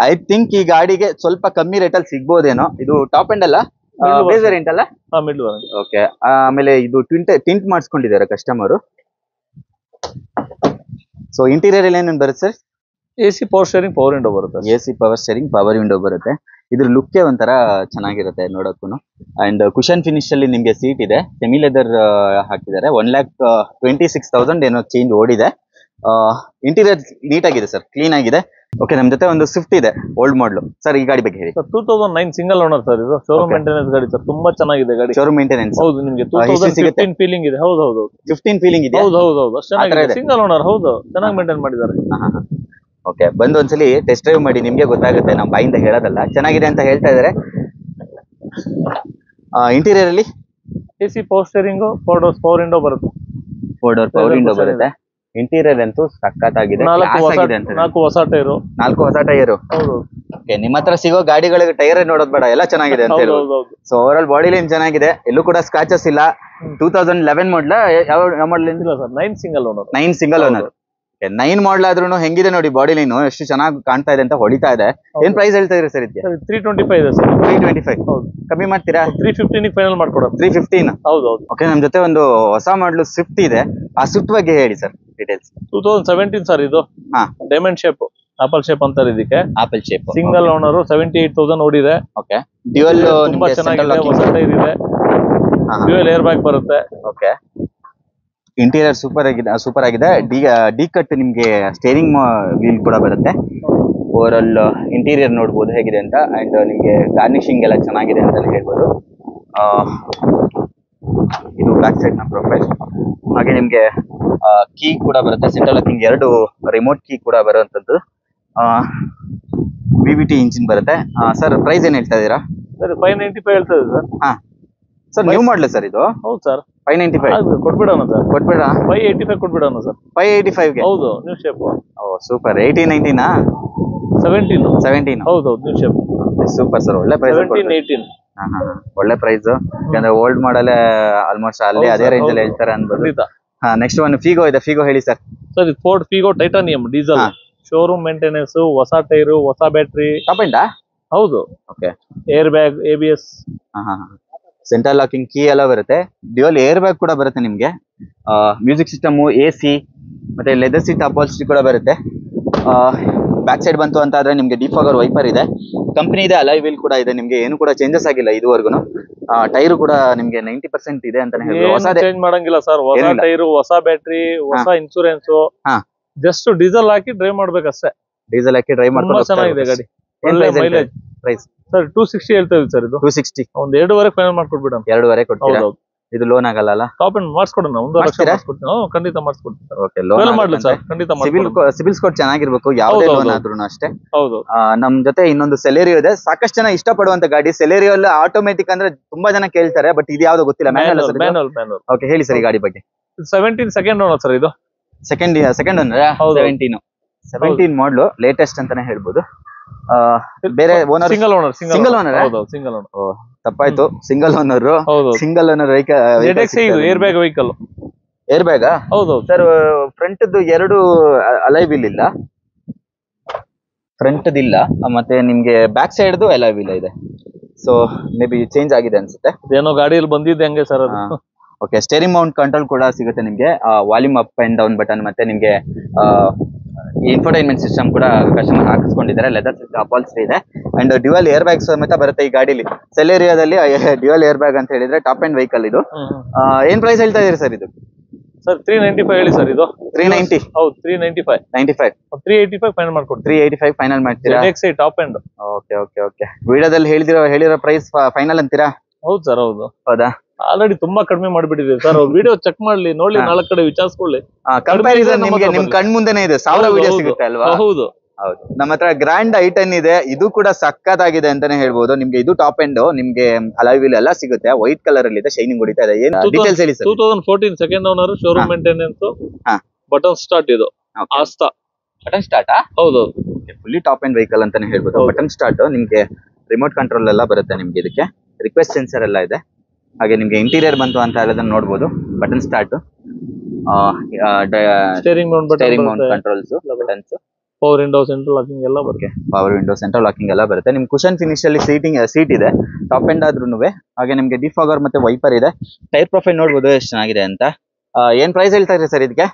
ಐ ಥಿಂಕ್ ಈ ಗಾಡಿಗೆ ಸ್ವಲ್ಪ ಕಮ್ಮಿ ರೇಟ್ ಅಲ್ಲಿ ಸಿಗ್ಬೋದೇನೋ. ಇದು ಟಾಪ್ ಎಂಡ್ ಅಲ್ಲ, ಬೇಸ್ ವೇರಿಯಂಟ್ ಅಲ್ಲ? Mid variant. ಓಕೆ, ಆಮೇಲೆ ಇದು ಟಿಂಟ್ ಮಾಡಿಸ್ಕೊಂಡಿದ್ದಾರೆ ಕಸ್ಟಮರ್. ಸೊ ಇಂಟೀರಿಯರ್ ಅಲ್ಲಿ ಏನೇನು ಬರುತ್ತೆ sir? AC power steering, power window ಬರುತ್ತೆ. AC power steering, power window ಬರುತ್ತೆ. ಇದ್ರ ಲುಕ್ ಒಂಥರ ಚೆನ್ನಾಗಿರುತ್ತೆ ನೋಡೋಕ್ಕೂ. ಅಂಡ್ ಕುಶನ್ ಫಿನಿಶ್ ಅಲ್ಲಿ ನಿಮ್ಗೆ ಸೀಟ್ ಇದೆ. ಸೆಮಿ ಲೆದರ್ ಹಾಕಿದ್ದಾರೆ. 1,26,000 ಏನೋ ಚೇಂಜ್ ಓಡಿದೆ. ಇಂಟೀರಿಯರ್ ನೀಟ್ ಆಗಿದೆ ಸರ್, ಕ್ಲೀನ್ ಆಗಿದೆ. ಓಕೆ, ನಮ್ ಜೊತೆ ಒಂದು ಸ್ವಿಫ್ಟ್ ಇದೆ, ಓಲ್ಡ್ ಮಾಡಲು. ಸರ್ ಈ ಗಾಡಿ ಬಗ್ಗೆ ಹೇಳಿ. 2009 ಸಿಂಗಲ್ ಓನರ್ ಸರ್. ಇದು ಶೋರೂಮ್ ಮೇಂಟೆನೆನ್ಸ್ ಗಾಡಿ ಸರ್, ತುಂಬಾ ಚೆನ್ನಾಗಿದೆ ಗಾಡಿ. Showroom maintenance? ಹೌದು, ನಿಮಗೆ 2015 ಫೀಲಿಂಗ್ ಇದೆ. ಹೌದು, 15 ಫೀಲಿಂಗ್ ಇದೆ. ಹೌದು, ಚೆನ್ನಾಗಿದೆ. Single owner. ಹೌದು, ಚೆನ್ನಾಗಿ ಮೇಂಟೈನ್ ಮಾಡಿದ್ದಾರೆ. ಓಕೆ, ಬಂದು ಒಂದ್ಸಲಿ ಟೆಸ್ಟ್ ಡ್ರೈವ್ ಮಾಡಿ, ನಿಮ್ಗೆ ಗೊತ್ತಾಗುತ್ತೆ, ನಮ್ಮ ಬಾಯಿಂದ ಹೇಳೋದಲ್ಲ. ಚೆನ್ನಾಗಿದೆ ಅಂತ ಹೇಳ್ತಾ ಇದಾರೆ. ಇಂಟೀರಿಯರ್ ಅಲ್ಲಿ AC power steering, 4 doors power window ಬರುತ್ತೆ. 4 ಡೋರ್ ಪವರ್ ವಿಂಡೋ ಬರುತ್ತೆ. ಇಂಟೀರಿಯರ್ ಅಂತೂ ಸಖತ್ತಾಗಿದೆ. 4 ಹೊಸ ಟೈರು. 4 ಹೊಸ ಟೈರು. ಹೌದು, ನಿಮ್ಮ ಹತ್ರ ಸಿಗೋ ಗಾಡಿಗಳಿಗೆ ಟೈರ್ ನೋಡೋದ್ ಬೇಡ, ಎಲ್ಲ ಚೆನ್ನಾಗಿದೆ ಅಂತ ಹೇಳಿ. So over all body line ಚೆನ್ನಾಗಿದೆ, ಎಲ್ಲೂ ಕೂಡ ಸ್ಕ್ರಾಚಸ್ ಇಲ್ಲ. 2011 ಮಾಡಲ ಯಾವ ಮಾಡಲ್? 9 ಸಿಂಗಲ್ ಓನರ್. 9 single owner. 9 ಮಾಡಲ್ ಆದ್ರೂ ಹೆಂಗಿದೆ ನೋಡಿ ಬಾಡಿ ಲೈನ್, ಎಷ್ಟು ಚೆನ್ನಾಗಿ ಕಾಣ್ತಾ ಇದೆ ಅಂತ ಹೊಡಿತಾ ಇದೆ. ಏನ್ ಪ್ರೈಸ್ ಹೇಳ್ತಾ ಇದ್ರಿ ಸರ್ ಇದಕ್ಕೆ? 325 ಇದೆ ಸರ್. 325. ಹೌದು, ಕಮ್ಮಿ ಮಾಡ್ತೀರಾ? 315 ಫೈನಲ್ ಮಾಡ್ಕೊಡೋಣ. 315. ಹೌದು. ಓಕೆ, ನಮ್ ಜೊತೆ ಒಂದು ಹೊಸ ಮಾಡಲ್ ಸ್ವಿಫ್ಟ್ ಇದೆ. ಆ ಸ್ವಿಫ್ಟ್ ಬಗ್ಗೆ ಹೇಳಿ ಸರ್ ಡೀಟೇಲ್ಸ್. 2017 ಸರ್ ಇದು. ಡೈಮಂಡ್ ಶೇಪ್, ಆಪಲ್ ಶೇಪ್ ಅಂತಾರೆ ಇದಕ್ಕೆ. ಆಪಲ್ ಶೇಪ್, ಸಿಂಗಲ್ ಓನರ್, 78,000 ಓಡಿದೆ. ಓಕೆ, ಡ್ಯುಯಲ್ ತುಂಬಾ ಚೆನ್ನಾಗಿದೆ, ಹೊಸ ಟೈರ್ ಇದೆ, ಡ್ಯುಯಲ್ ಏರ್ ಬ್ಯಾಗ್ ಬರುತ್ತೆ. ಓಕೆ, ಇಂಟೀರಿಯರ್ ಸೂಪರ್ ಆಗಿದೆ. ಡಿ ಕಟ್ ನಿಮ್ಗೆ ಸ್ಟೇರಿಂಗ್ ವೀಲ್ ಕೂಡ ಬರುತ್ತೆ. ಓವರ್ ಆಲ್ ಇಂಟೀರಿಯರ್ ನೋಡ್ಬೋದು ಹೇಗಿದೆ ಅಂತ. ಅಂಡ್ ನಿಮ್ಗೆ ಗಾರ್ನಿಶಿಂಗ್ ಎಲ್ಲ ಚೆನ್ನಾಗಿದೆ ಅಂತ ಹೇಳ್ಬೋದು. ಇದು ಬ್ಯಾಕ್ ಸೈಡ್ ನ ಪ್ರೊಫೈಲ್. ಹಾಗೆ ನಿಮ್ಗೆ ಕೀ ಕೂಡ ಬರುತ್ತೆ, ಸೆಂಟ್ರಲ್ ಲಾಕಿಂಗ್ 2 ರಿಮೋಟ್ ಕೀ ಕೂಡ ಬರುವಂತದ್ದು. VVT ಇಂಜಿನ್ ಬರುತ್ತೆ. ಸರ್ ಪ್ರೈಸ್ ಏನ್ ಹೇಳ್ತಾ ಇದೀರಾ? ಸರ್ 595 ಹೇಳ್ತಾ ಇದೆ sir. Sir new model sir ಇದು? ಹೌದು ಸರ್. 595 ಕೊಟ್ಬಿಡೋಣ ಸರ್. ಕೊಟ್ಬಿಡ? 585 ಕೊಟ್ಬಿಡೋಣ ಸರ್. 585 ಗೆ? ಹೌದು, ನ್ಯೂ ಶೇಪ್. ಓ ಸೂಪರ್. 18-19 17. ಹೌದು, ನ್ಯೂ ಶೇಪ್. ಸೂಪರ್ ಸರ್, ಒಳ್ಳೆ ಪ್ರೈಸ್. 17-18. ಒಳ್ಳೆ ಪ್ರೈಸ್. ಯಾಕಂದ್ರೆ ಓಲ್ಡ್ ಮಾಡಲ್ ಆಲ್ಮೋಸ್ಟ್ ಅಲ್ಲಿ ಅದೇ ರೇಂಜ್ ಅಲ್ಲಿ ಹೇಳ್ತಾರೆ ಅನ್ಬೋದು. ನೆಕ್ಸ್ಟ್ ಒಂದು ಫಿಗೋ ಇದೆ. ಫಿಗೋ ಹೇಳಿ ಸರ್. ಸರ್ ಇದು Ford Figo titanium diesel. Showroom maintenance, ಹೊಸ ಟೈರು, ಹೊಸ ಬ್ಯಾಟ್ರಿ. Top end? ಹೌದು. Okay, air bag, ABS. Central locking key ಎಲ್ಲ ಬರುತ್ತೆ. ಡ್ಯುಯಲ್ ಏರ್ ಬ್ಯಾಗ್ ಕೂಡ ಬರುತ್ತೆ ನಿಮ್ಗೆ. ಮ್ಯೂಸಿಕ್ ಸಿಸ್ಟಮ್, AC, ಮತ್ತೆ ಲೆದರ್ ಸೀಟ್ ಅಪಾಲ್ಸ್ಟ್ರಿ ಕೂಡ ಬರುತ್ತೆ. ಬ್ಯಾಕ್ ಸೈಡ್ ಬಂತು ಅಂತ ಆದ್ರೆ ನಿಮ್ಗೆ ಡಿಫಾಗರ್ ವೈಪರ್ ಇದೆ. ಕಂಪನಿ ಇದೆ, ಅಲಾಯ್ ವೀಲ್ ಕೂಡ ಇದೆ. ನಿಮ್ಗೆ ಏನು ಕೂಡ ಚೇಂಜಸ್ ಆಗಿಲ್ಲ ಇದುವರೆಗೂ. ಟೈರ್ ಕೂಡ ನಿಮ್ಗೆ 90% ಇದೆ ಅಂತಾನೆ ಹೇಳ್ಬೋದು. ಹೊಸ ಚೇಂಜ್ ಮಾಡಂಗಿಲ್ಲ ಸರ್. ಹೊಸ ಟೈರು, ಹೊಸ ಬ್ಯಾಟ್ರಿ, ಹೊಸ ಇನ್ಶೂರೆನ್ಸ್. ಜಸ್ಟ್ ಡೀಸೆಲ್ ಹಾಕಿ ಡ್ರೈವ್ ಮಾಡ್ಬೇಕಷ್ಟೇ. ಡೀಸೆಲ್ ಹಾಕಿ ಡ್ರೈವ್ ಮಾಡ್ಕೊಂಡು ಚೆನ್ನಾಗಿದೆ ಗಾಡಿ. ಮೈಲೇಜ್ ಪ್ರೈಸ್ ಸರ್ 260 ಹೇಳ್ತಾ ಇದ್ದೀವಿ ಸರ್. ಇದು 260. ಒಂದ್ 2.5 ಫೈನಲ್ ಮಾಡ್ಕೊಡ್ಬಿಡೋಣ. 2.5 ಕೊಡ್ತೀರಾ? ಇದು ಲೋನ್ ಆಗಲ್ಲ? ಟಾಪ್ ಎಂಡ್ ಮಾಡಿಸ್ಕೊಡೋಣ. 1 ಲಕ್ಷ ಮಾಡಿಸ್ಕೊಡ್ತೀನಿ. ಖಂಡಿತ ಮಾಡಿಸ್ಕೊಡ್ತೀನಿ. ಓಕೆ, ಲೋನ್ ಮಾಡ್ಲಿ ಸರ್, ಖಂಡಿತ. ಸಿಬಿಲ್ ಸ್ಕೋರ್ ಚೆನ್ನಾಗಿರ್ಬೇಕು, ಯಾವುದೇ ಲೋನ್ ಆದ್ರೂ ಅಷ್ಟೇ. ಹೌದು. ನಮ್ ಜೊತೆ ಇನ್ನೊಂದು ಸೆಲೆರಿಯೋ ಇದೆ. ಸಾಕಷ್ಟು ಜನ ಇಷ್ಟಪಡುವಂತ ಗಾಡಿ. ಸೆಲೆರಿಯೋ ಅಲ್ಲಿ ಆಟೋಮೆಟಿಕ್ ಅಂದ್ರೆ ತುಂಬಾ ಜನ ಕೇಳ್ತಾರೆ, ಬಟ್ ಇದು ಯಾವ್ದು ಗೊತ್ತಿಲ್ಲ. ಮ್ಯಾನುವಲ್. ಓಕೆ, ಹೇಳಿ ಸರ್ ಈ ಗಾಡಿ ಬಗ್ಗೆ. 17 ಸೆಕೆಂಡ್ ಓನರ್ ಸರ್ ಇದು. Second owner? 17 ಮಾಡಲು, ಲೇಟೆಸ್ಟ್ ಅಂತಾನೆ ಹೇಳ್ಬೋದು. ಬೇರೆ ಓನರ್? Single owner. ಹೌದು, ಸಿಂಗಲ್ ಓನರ್. ತಪ್ಪಾಯ್ತು, single owner. Single owner air bag vehicle. Air bag? ಹೌದು ಸರ್. ಫ್ರಂಟ್ 2 ಅಲಾಯ್ ವೀಲ್ ಇಲ್ಲ, ಫ್ರಂಟ್ ಇಲ್ಲ. ಮತ್ತೆ ನಿಮ್ಗೆ ಬ್ಯಾಕ್ ಸೈಡ್ ಅಲಾಯ್ ವೀಲ್ ಇದೆ. ಸೊ ಮೇ ಬಿ ಚೇಂಜ್ ಆಗಿದೆ ಅನ್ಸುತ್ತೆ. ಏನೋ ಗಾಡಿಯಲ್ಲಿ ಬಂದಿದ್ದೆ ಹಂಗೆ ಸರ್ ಅದು. ಓಕೆ, ಸ್ಟೇರಿಂಗ್ ಮೌಂಟ್ ಕಂಟ್ರೋಲ್ ಕೂಡ ಸಿಗುತ್ತೆ ನಿಮ್ಗೆ. Volume up and down button, ಮತ್ತೆ ನಿಮ್ಗೆ ಇನ್ಫೋಟೈನ್ಮೆಂಟ್ ಸಿಸ್ಟಮ್ ಕೂಡ ಕಸ್ಟಮರ್ ಹಾಕಿಸ್ಕೊಂಡಿದ್ದಾರೆ. ಲೆದರ್ ಸೀಟ್ ಅಪಾಲ್ಸ್ಟ್ರಿ ಇದೆ. ಅಂಡ್ ಡ್ಯುಯಲ್ ಏರ್ ಬ್ಯಾಗ್ ಸಮೇತ ಬರುತ್ತೆ ಈ ಗಾಡಿಲಿ. ಸೆಲೆರಿಯಾದಲ್ಲಿ ಡ್ಯುಯಲ್ ಏರ್ ಬ್ಯಾಗ್ ಅಂತ ಹೇಳಿದ್ರೆ ಟಾಪ್ ಎಂಡ್ ವೆಹಿಕಲ್ ಇದು. ಏನ್ ಪ್ರೈಸ್ ಹೇಳ್ತಾ ಇದೀರಿ ಸರ್ ಇದು? ಸರ್ 395 ಹೇಳಿ ಸರ್ ಇದು. 390? ಹೌದು, 395. 385 ಫೈನಲ್ ಮಾಡ್ಕೊಡ್ತೀನಿ. 385 ಫೈನಲ್ ಮಾಡ್ತೀರಾ? Top end. ಓಕೆ. ವಿಡಿಯೋದಲ್ಲಿ ಹೇಳಿರೋ ಪ್ರೈಸ್ ಫೈನಲ್ ಅಂತೀರಾ? ಹೌದು ಸರ್. ಹೌದು. ಹೌದಾ? ಆಲ್ರೆಡಿ ತುಂಬಾ ಕಡಿಮೆ ಮಾಡ್ಬಿಟ್ಟಿದೆ ಸರ್. ವಿಡಿಯೋ ಚೆಕ್ ಮಾಡ್ಲಿ, ನೋಡಿ, 4 ಕಡೆ ವಿಚಾರಿಸ್ಕೊಳ್ಳಿ. ಕಂಪ್ಯಾರಿಸನ್ ನಿಮ್ಗೆ ನಿಮ್ ಕಣ್ ಮುಂದೆನೆ ಇದೆ. 1000 ವಿಡಿಯೋ ಸಿಗುತ್ತೆ ಅಲ್ವಾ? ಹೌದು. ನಮ್ಮ ಹತ್ರ ಗ್ರ್ಯಾಂಡ್ i10 ಇದೆ. ಇದು ಕೂಡ ಸಕ್ಕತ್ತಾಗಿದೆ ಅಂತಾನೆ ಹೇಳ್ಬೋದು. ನಿಮ್ಗೆ ಇದು ಟಾಪ್ ಎಂಡ್. ನಿಮ್ಗೆ ಅಲಾಯ್ ವೀಲ್ ಎಲ್ಲ ಸಿಗುತ್ತೆ. ವೈಟ್ ಕಲರ್ ಅಲ್ಲಿ ಇದೆ, ಶೈನಿಂಗ್ ಹೊಡಿತಾ ಇದೆ. ಏನ್ ಡೀಟೇಲ್ಸ್ ಹೇಳಿ sir? 2014 second owner, showroom maintenance, button start. ಇದು ಆಸ್ತಾ ಬಟನ್ ಸ್ಟಾರ್ಟ್? ಹೌದು. ಫುಲ್ಲಿ ಟಾಪ್ ಎಂಡ್ ವೆಹಿಕಲ್ ಅಂತಾನೆ ಹೇಳ್ಬೋದು. Button start. ನಿಮ್ಗೆ ರಿಮೋಟ್ ಕಂಟ್ರೋಲ್ ಎಲ್ಲ ಬರುತ್ತೆ ನಿಮ್ಗೆ. ಇದಕ್ಕೆ ರಿಕ್ವೆಸ್ಟ್ ಸೆನ್ಸರ್ ಎಲ್ಲ ಇದೆ. ಹಾಗೆ ನಿಮ್ಗೆ ಇಂಟೀರಿಯರ್ ಬಂತು ಅಂತ ಹೇಳೋದನ್ನ ನೋಡ್ಬೋದು. Button start, steering Mount controls, buttons, power window, central locking ಎಲ್ಲ ಬರುತ್ತೆ. ಪವರ್ ವಿಂಡೋ, ಸೆಂಟ್ರಲ್ ಲಾಕಿಂಗ್ ಎಲ್ಲ ಬರುತ್ತೆ. ನಿಮ್ ಕುಶನ್ ಫಿನಿಶ್ ಅಲ್ಲಿ ಸೀಟ್ ಇದೆ, ಟಾಪ್ ಎಂಡ್ ಆದ್ರೂನುವೆ. ಹಾಗೆ ನಿಮ್ಗೆ ಡಿಫಾಗರ್ ಮತ್ತೆ ವೈಪರ್ ಇದೆ. ಟೈರ್ ಪ್ರೊಫೈಲ್ ನೋಡ್ಬೋದು ಎಷ್ಟು ಚೆನ್ನಾಗಿದೆ ಅಂತ. ಏನ್ ಪ್ರೈಸ್ ಹೇಳ್ತಾ ಇದ್ರಿ ಸರ್ ಇದಕ್ಕೆ?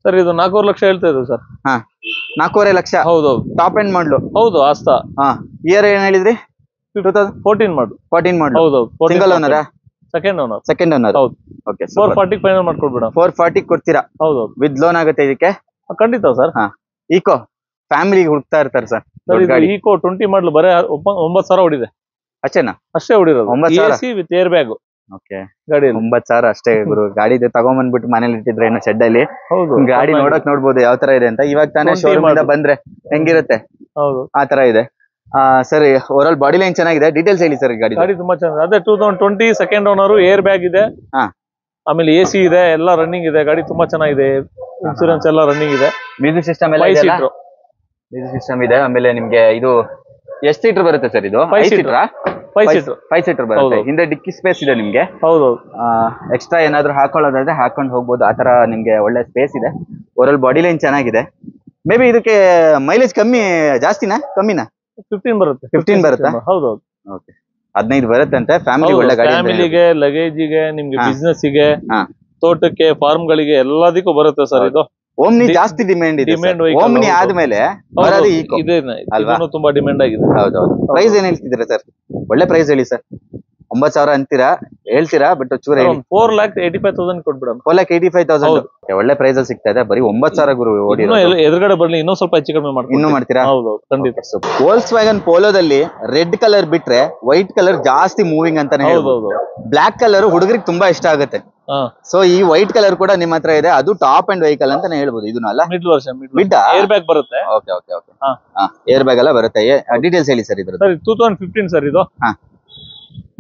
ಸರ್ ಇದು 4.5 ಲಕ್ಷ ಹೇಳ್ತಾ ಇದ್ದೀವಿ ಸರ್. 4.5 ಲಕ್ಷ? ಹೌದು. Top end model? ಹೌದು, ಆಸ್ತಾ. ಇಯರ್ ಏನ್ ಹೇಳಿದ್ರಿ? 2014 ಮಾಡ್ಲು. 14 ಮಾಡ್ಲು? ಹೌದು. Single owner? Second owner. ಹೌದು. ಓಕೆ, 440 ಫೈನಲ್ ಮಾಡ್ಕೊಡ್ಬೇಡ. 440 ಕೊಡ್ತೀರಾ? ಹೌದು. ವಿತ್ ಲೋನ್ ಆಗುತ್ತೆ ಇದಕ್ಕೆ? ಖಂಡಿತ ಸರ್. ಈಕೋ ಫ್ಯಾಮಿಲಿಗೆ ಹುಡುಕ್ತಾ ಇರ್ತಾರೆ ಸರ್. ಈಕೋ 20 ಮಾಡ್ಲು ಬರೇ 9,000 ಹೊಡಿದೆ ಅಷ್ಟೇನಾ? ಅಷ್ಟೇ ಹೊಡಿರೋದು. 9,000 ವಿತ್ ಏರ್ ಬ್ಯಾಗ್. ಓಕೆ, ಗಾಡಿ 9,000 ಅಷ್ಟೇ ಗುರು. ಗಾಡಿ ತಗೊಂಡ್ಬಂದ್ಬಿಟ್ಟು ಮನೇಲಿ ಇಟ್ಟಿದ್ರೆ ಏನೋ ಶೆಡ್ ಅಲ್ಲಿ. ಗಾಡಿ ನೋಡ್ಬೋದು ಯಾವ ತರ ಇದೆ ಅಂತ. ಇವಾಗ ತಾನೇ ಶೋರೂಮ್ ಇಂದ ಬಂದ್ರೆ ಹೆಂಗಿರುತ್ತೆ ಆ ತರ ಇದೆ. Sir, over all body line ಚೆನ್ನಾಗಿದೆ. ಡೀಟೇಲ್ಸ್ ಹೇಳಿ ಸರ್. ಗಾಡಿ ತುಂಬಾ ಚೆನ್ನಾಗಿದೆ. ಅದೇ 2020 ಸೆಕೆಂಡ್ ಓನರ್, ಏರ್ ಬ್ಯಾಗ್ ಇದೆ, ಆಮೇಲೆ AC ಇದೆ, ಎಲ್ಲ ರನ್ನಿಂಗ್ ಇದೆ. ಗಾಡಿ ತುಂಬಾ ಚೆನ್ನಾಗಿದೆ. ಇನ್ಸೂರೆನ್ಸ್ ಎಲ್ಲ ರನ್ನಿಂಗ್ ಇದೆ. ಮ್ಯೂಸಿಕ್ ಸಿಸ್ಟಮ್ ಎಲ್ಲ ಮ್ಯೂಸಿಕ್ ಸಿಸ್ಟಮ್ ಇದೆ. ಆಮೇಲೆ ನಿಮ್ಗೆ ಇದು ಎಷ್ಟು ಸೀಟರ್ ಬರುತ್ತೆ ಸರ್ ಇದು? 5 ಸೀಟರ್ 5 ಸೀಟರ್ ಬರುತ್ತೆ. ಹಿಂದೆ ಡಿಕ್ಕಿ ಸ್ಪೇಸ್ ಇದೆ ನಿಮ್ಗೆ. ಹೌದು. ಎಕ್ಸ್ಟ್ರಾ ಏನಾದ್ರು ಹಾಕೊಳ್ಳೋದಾದ್ರೆ ಹಾಕೊಂಡು ಹೋಗ್ಬೋದು, ಆತರ ನಿಮ್ಗೆ ಒಳ್ಳೆ ಸ್ಪೇಸ್ ಇದೆ. ಓವರ್ ಬಾಡಿ ಲೈನ್ ಚೆನ್ನಾಗಿದೆ. ಮೇ ಬಿ ಇದಕ್ಕೆ ಮೈಲೇಜ್ ಜಾಸ್ತಿನಾ ಕಮ್ಮಿನಾ? 15 ಬರುತ್ತೆ. 15 ಬರುತ್ತಾ? ಹೌದು. ಓಕೆ, 15 ಬರುತ್ತೆ ಅಂತೆ. ಫ್ಯಾಮಿಲಿ ಒಳ್ಳೆ ಗಾಡಿ. ಫ್ಯಾಮಿಲಿಗೆ, ಲಗೇಜಿಗೆ, ನಿಮ್ಗೆ ಬಿಸ್ನೆಸ್ ಗೆ, ತೋಟಕ್ಕೆ, ಫಾರ್ಮ್ ಗಳಿಗೆ ಎಲ್ಲದಕ್ಕೂ ಬರುತ್ತೆ ಸರ್ ಇದು. ಓಮ್ನಿ ಜಾಸ್ತಿ ಡಿಮ್ಯಾಂಡ್ ಇದೆ. ಓಮ್ನಿ ಆದ್ಮೇಲೆ ಇದನ್ನು ತುಂಬಾ ಡಿಮ್ಯಾಂಡ್ ಆಗಿದೆ. ಹೌದೌದು. ಪ್ರೈಸ್ ಏನ್ ಹೇಳ್ತಿದ್ದೀರಾ ಸರ್? ಒಳ್ಳೆ ಪ್ರೈಸ್ ಹೇಳಿ ಸರ್. 9,000 ಅಂತೀರಾ, ಹೇಳ್ತೀರಾ, ಬಟ್ ಚೂರ 4,85,000 ಕೊಟ್ಬಿಡೋಣ. 4,85,000 ಒಳ್ಳೆ ಪ್ರೈಸ್ ಅಲ್ಲಿ ಸಿಗ್ತಾ ಇದೆ. ಬರೀ 9,000 ಗುರು ಓಡಿ. ಎದುರುಗಡೆ ಬರ್ಲಿ ಇನ್ನೂ ಸ್ವಲ್ಪ ಹೆಚ್ಚು ಕಡಿಮೆ ಮಾಡ್ತೀನಿ. ಇನ್ನೂ ಮಾಡ್ತೀರಾ? ಹೌದು, ಖಂಡಿತ. ವೋಲ್ಕ್ಸ್ವ್ಯಾಗನ್ ಪೋಲೋದಲ್ಲಿ ರೆಡ್ ಕಲರ್ ಬಿಟ್ರೆ ವೈಟ್ ಕಲರ್ ಜಾಸ್ತಿ ಮೂವಿಂಗ್ ಅಂತಾನೆ ಹೇಳ್ಬೋದು. ಬ್ಲಾಕ್ ಕಲರ್ ಹುಡುಗರಿಗೆ ತುಂಬಾ ಇಷ್ಟ ಆಗುತ್ತೆ. ಸೊ ಈ ವೈಟ್ ಕಲರ್ ಕೂಡ ನಿಮ್ಮ ಹತ್ರ ಇದೆ. ಅದು ಟಾಪ್ ಅಂಡ್ ವೆಹಿಕಲ್ ಅಂತಾನೆ ಹೇಳ್ಬೋದು. ಇದನ್ನ ಅಲ್ಲ, ಮಿಡ್ ಏರ್ ಬ್ಯಾಗ್ ಬರುತ್ತೆ. Okay okay okay. Air bag ಎಲ್ಲ ಬರುತ್ತೆ. ಡೀಟೇಲ್ಸ್ ಹೇಳಿ ಸರ್ ಇದ್ರ. 2015 ಸರ್ ಇದು.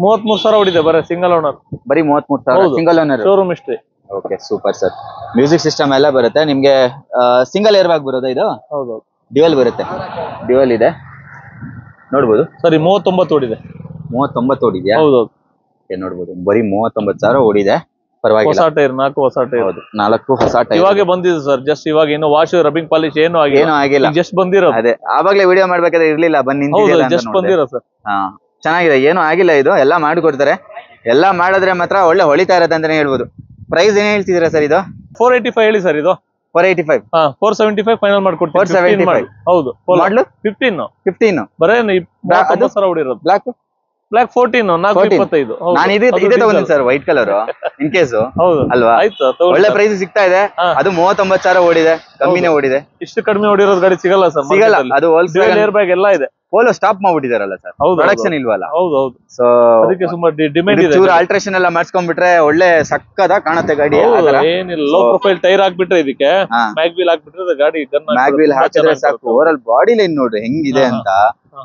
33,000 ಹೊಡಿದೆ ಬರೀ ಸಿಂಗಲ್ ಓನರ್. ಬರೀ 33,000 single owner. Showroom history. Okay, super sir. Music system ಎಲ್ಲ ಬರುತ್ತೆ ನಿಮ್ಗೆ. ಸಿಂಗಲ್ ಏರ್ ಬ್ಯಾಗ್ ಬರೋದಾ ಇದು? ಹೌದು. ಡ್ಯುಯಲ್ ಬರುತ್ತೆ. ಡ್ಯುಯಲ್ ಇದೆ ನೋಡ್ಬೋದು. ಸರಿ, 39 ಓಡಿದೆ. 39 ಓಡಿದ್ಯಾ? ಹೌದು. ನೋಡ್ಬೋದು, ಬರೀ 39,000 ಓಡಿದೆ. ಪರವಾಗಿಲ್ಲ. ಹೊಸ ಟೈರ್, 4 ಹೊಸ ಟೈರ್. ಹೌದು, 4 ಹೊಸ ಟೈರ್ ಇವಾಗ ಬಂದಿದೆ ಸರ್. ಜಸ್ಟ್ ಇವಾಗ ಏನು ವಾಶ್, ರಬ್ಬಿಂಗ್ ಪಾಲಿಶ್ ಏನು ಆಗಿಲ್ಲ. ಜಸ್ಟ್ ಬಂದಿರೋದು. ಅದೇ ಆವಾಗ್ಲೇ ವಿಡಿಯೋ ಮಾಡ್ಬೇಕಾದ್ರೆ ಇರ್ಲಿಲ್ಲ, ಬಂದ್ ನಿಂತಿದೆ. ಜಸ್ಟ್ ಬಂದಿರೋ ಸರ್. ಚೆನ್ನಾಗಿದೆ, ಏನು ಆಗಿಲ್ಲ. ಇದು ಎಲ್ಲ ಮಾಡಿಕೊಡ್ತಾರೆ. ಎಲ್ಲ ಮಾಡಿದ್ರೆ ಮಾತ್ರ ಒಳ್ಳೆ ಹೊಳಿತಾ ಇರತ್ತೆ ಅಂತಾನೆ ಹೇಳ್ಬೋದು. ಪ್ರೈಸ್ ಏನ್ ಹೇಳ್ತಿದ್ದೀರಾ ಸರ್ ಇದು? 485 ಹೇಳಿ ಸರ್ ಇದು. 485. 475 ಫೈನಲ್ ಮಾಡ್ಕೊಡ್ತೀವಿ. 475. ಹೌದು. ಮಾಡ್ಲು 15 ಬರೇ 39,000 ಹೊಡಿರೋದು. ಬ್ಲಾಕ್ 14 425. ನಾನು ಇದೇ ತಗೊಂಡಿನಿ sir, white colour in case. ಹೌದು ಅಲ್ವಾ? ಆಯ್ತು, ಒಳ್ಳೆ ಪ್ರೈಸ್ ಸಿಗ್ತಾ ಇದೆ. ಅದು 39,000 ಓಡಿದೆ. ಕಮ್ಮಿನೇ ಓಡಿದೆ. ಇಷ್ಟು ಕಡಿಮೆ ಓಡಿರೋದು ಗಾಡಿ ಸಿಗಲ್ಲ ಸರ್. ಸಿಗಲ್ಲ. ಅದು ಏರ್ ಬ್ಯಾಗ್ ಎಲ್ಲ ಇದೆ. ಪೋಲೋ ಸ್ಟಾಪ್ ಮಾಡ್ಬಿಟ್ಟಿದಾರಲ್ಲ ಸರ್, ಪ್ರೊಡಕ್ಷನ್ ಇಲ್ವಲ್ಲ. ಹೌದು. ಸೊ ಅದಕ್ಕೆ ತುಂಬಾ ಡಿಮ್ಯಾಂಡ್ ಇದೆ. ಚೂರು ಆಲ್ಟ್ರೇಷನ್ ಎಲ್ಲ ಮಾಡಿಸ್ಕೊಂಡ್ಬಿಟ್ರೆ ಒಳ್ಳೆ ಸಕ್ಕದ ಕಾಣುತ್ತೆ ಗಾಡಿ. ಏನಿಲ್ಲ, ಲೋ ಪ್ರೊಫೈಲ್ ಟೈರ್ ಹಾಕ್ಬಿಟ್ರೆ ಇದಕ್ಕೆ ಮ್ಯಾಗ್ ವೀಲ್ ಹಾಕ್ಬಿಟ್ರೆ ಗಾಡಿ ಮ್ಯಾಗ್ ವೀಲ್ ಹಾಕಿದ್ರೆ ಸಾಕು. ಓವರ್ ಆಲ್ ಬಾಡಿ ಲೈನ್ ನೋಡ್ರಿ ಹೆಂಗಿದೆ ಅಂತ.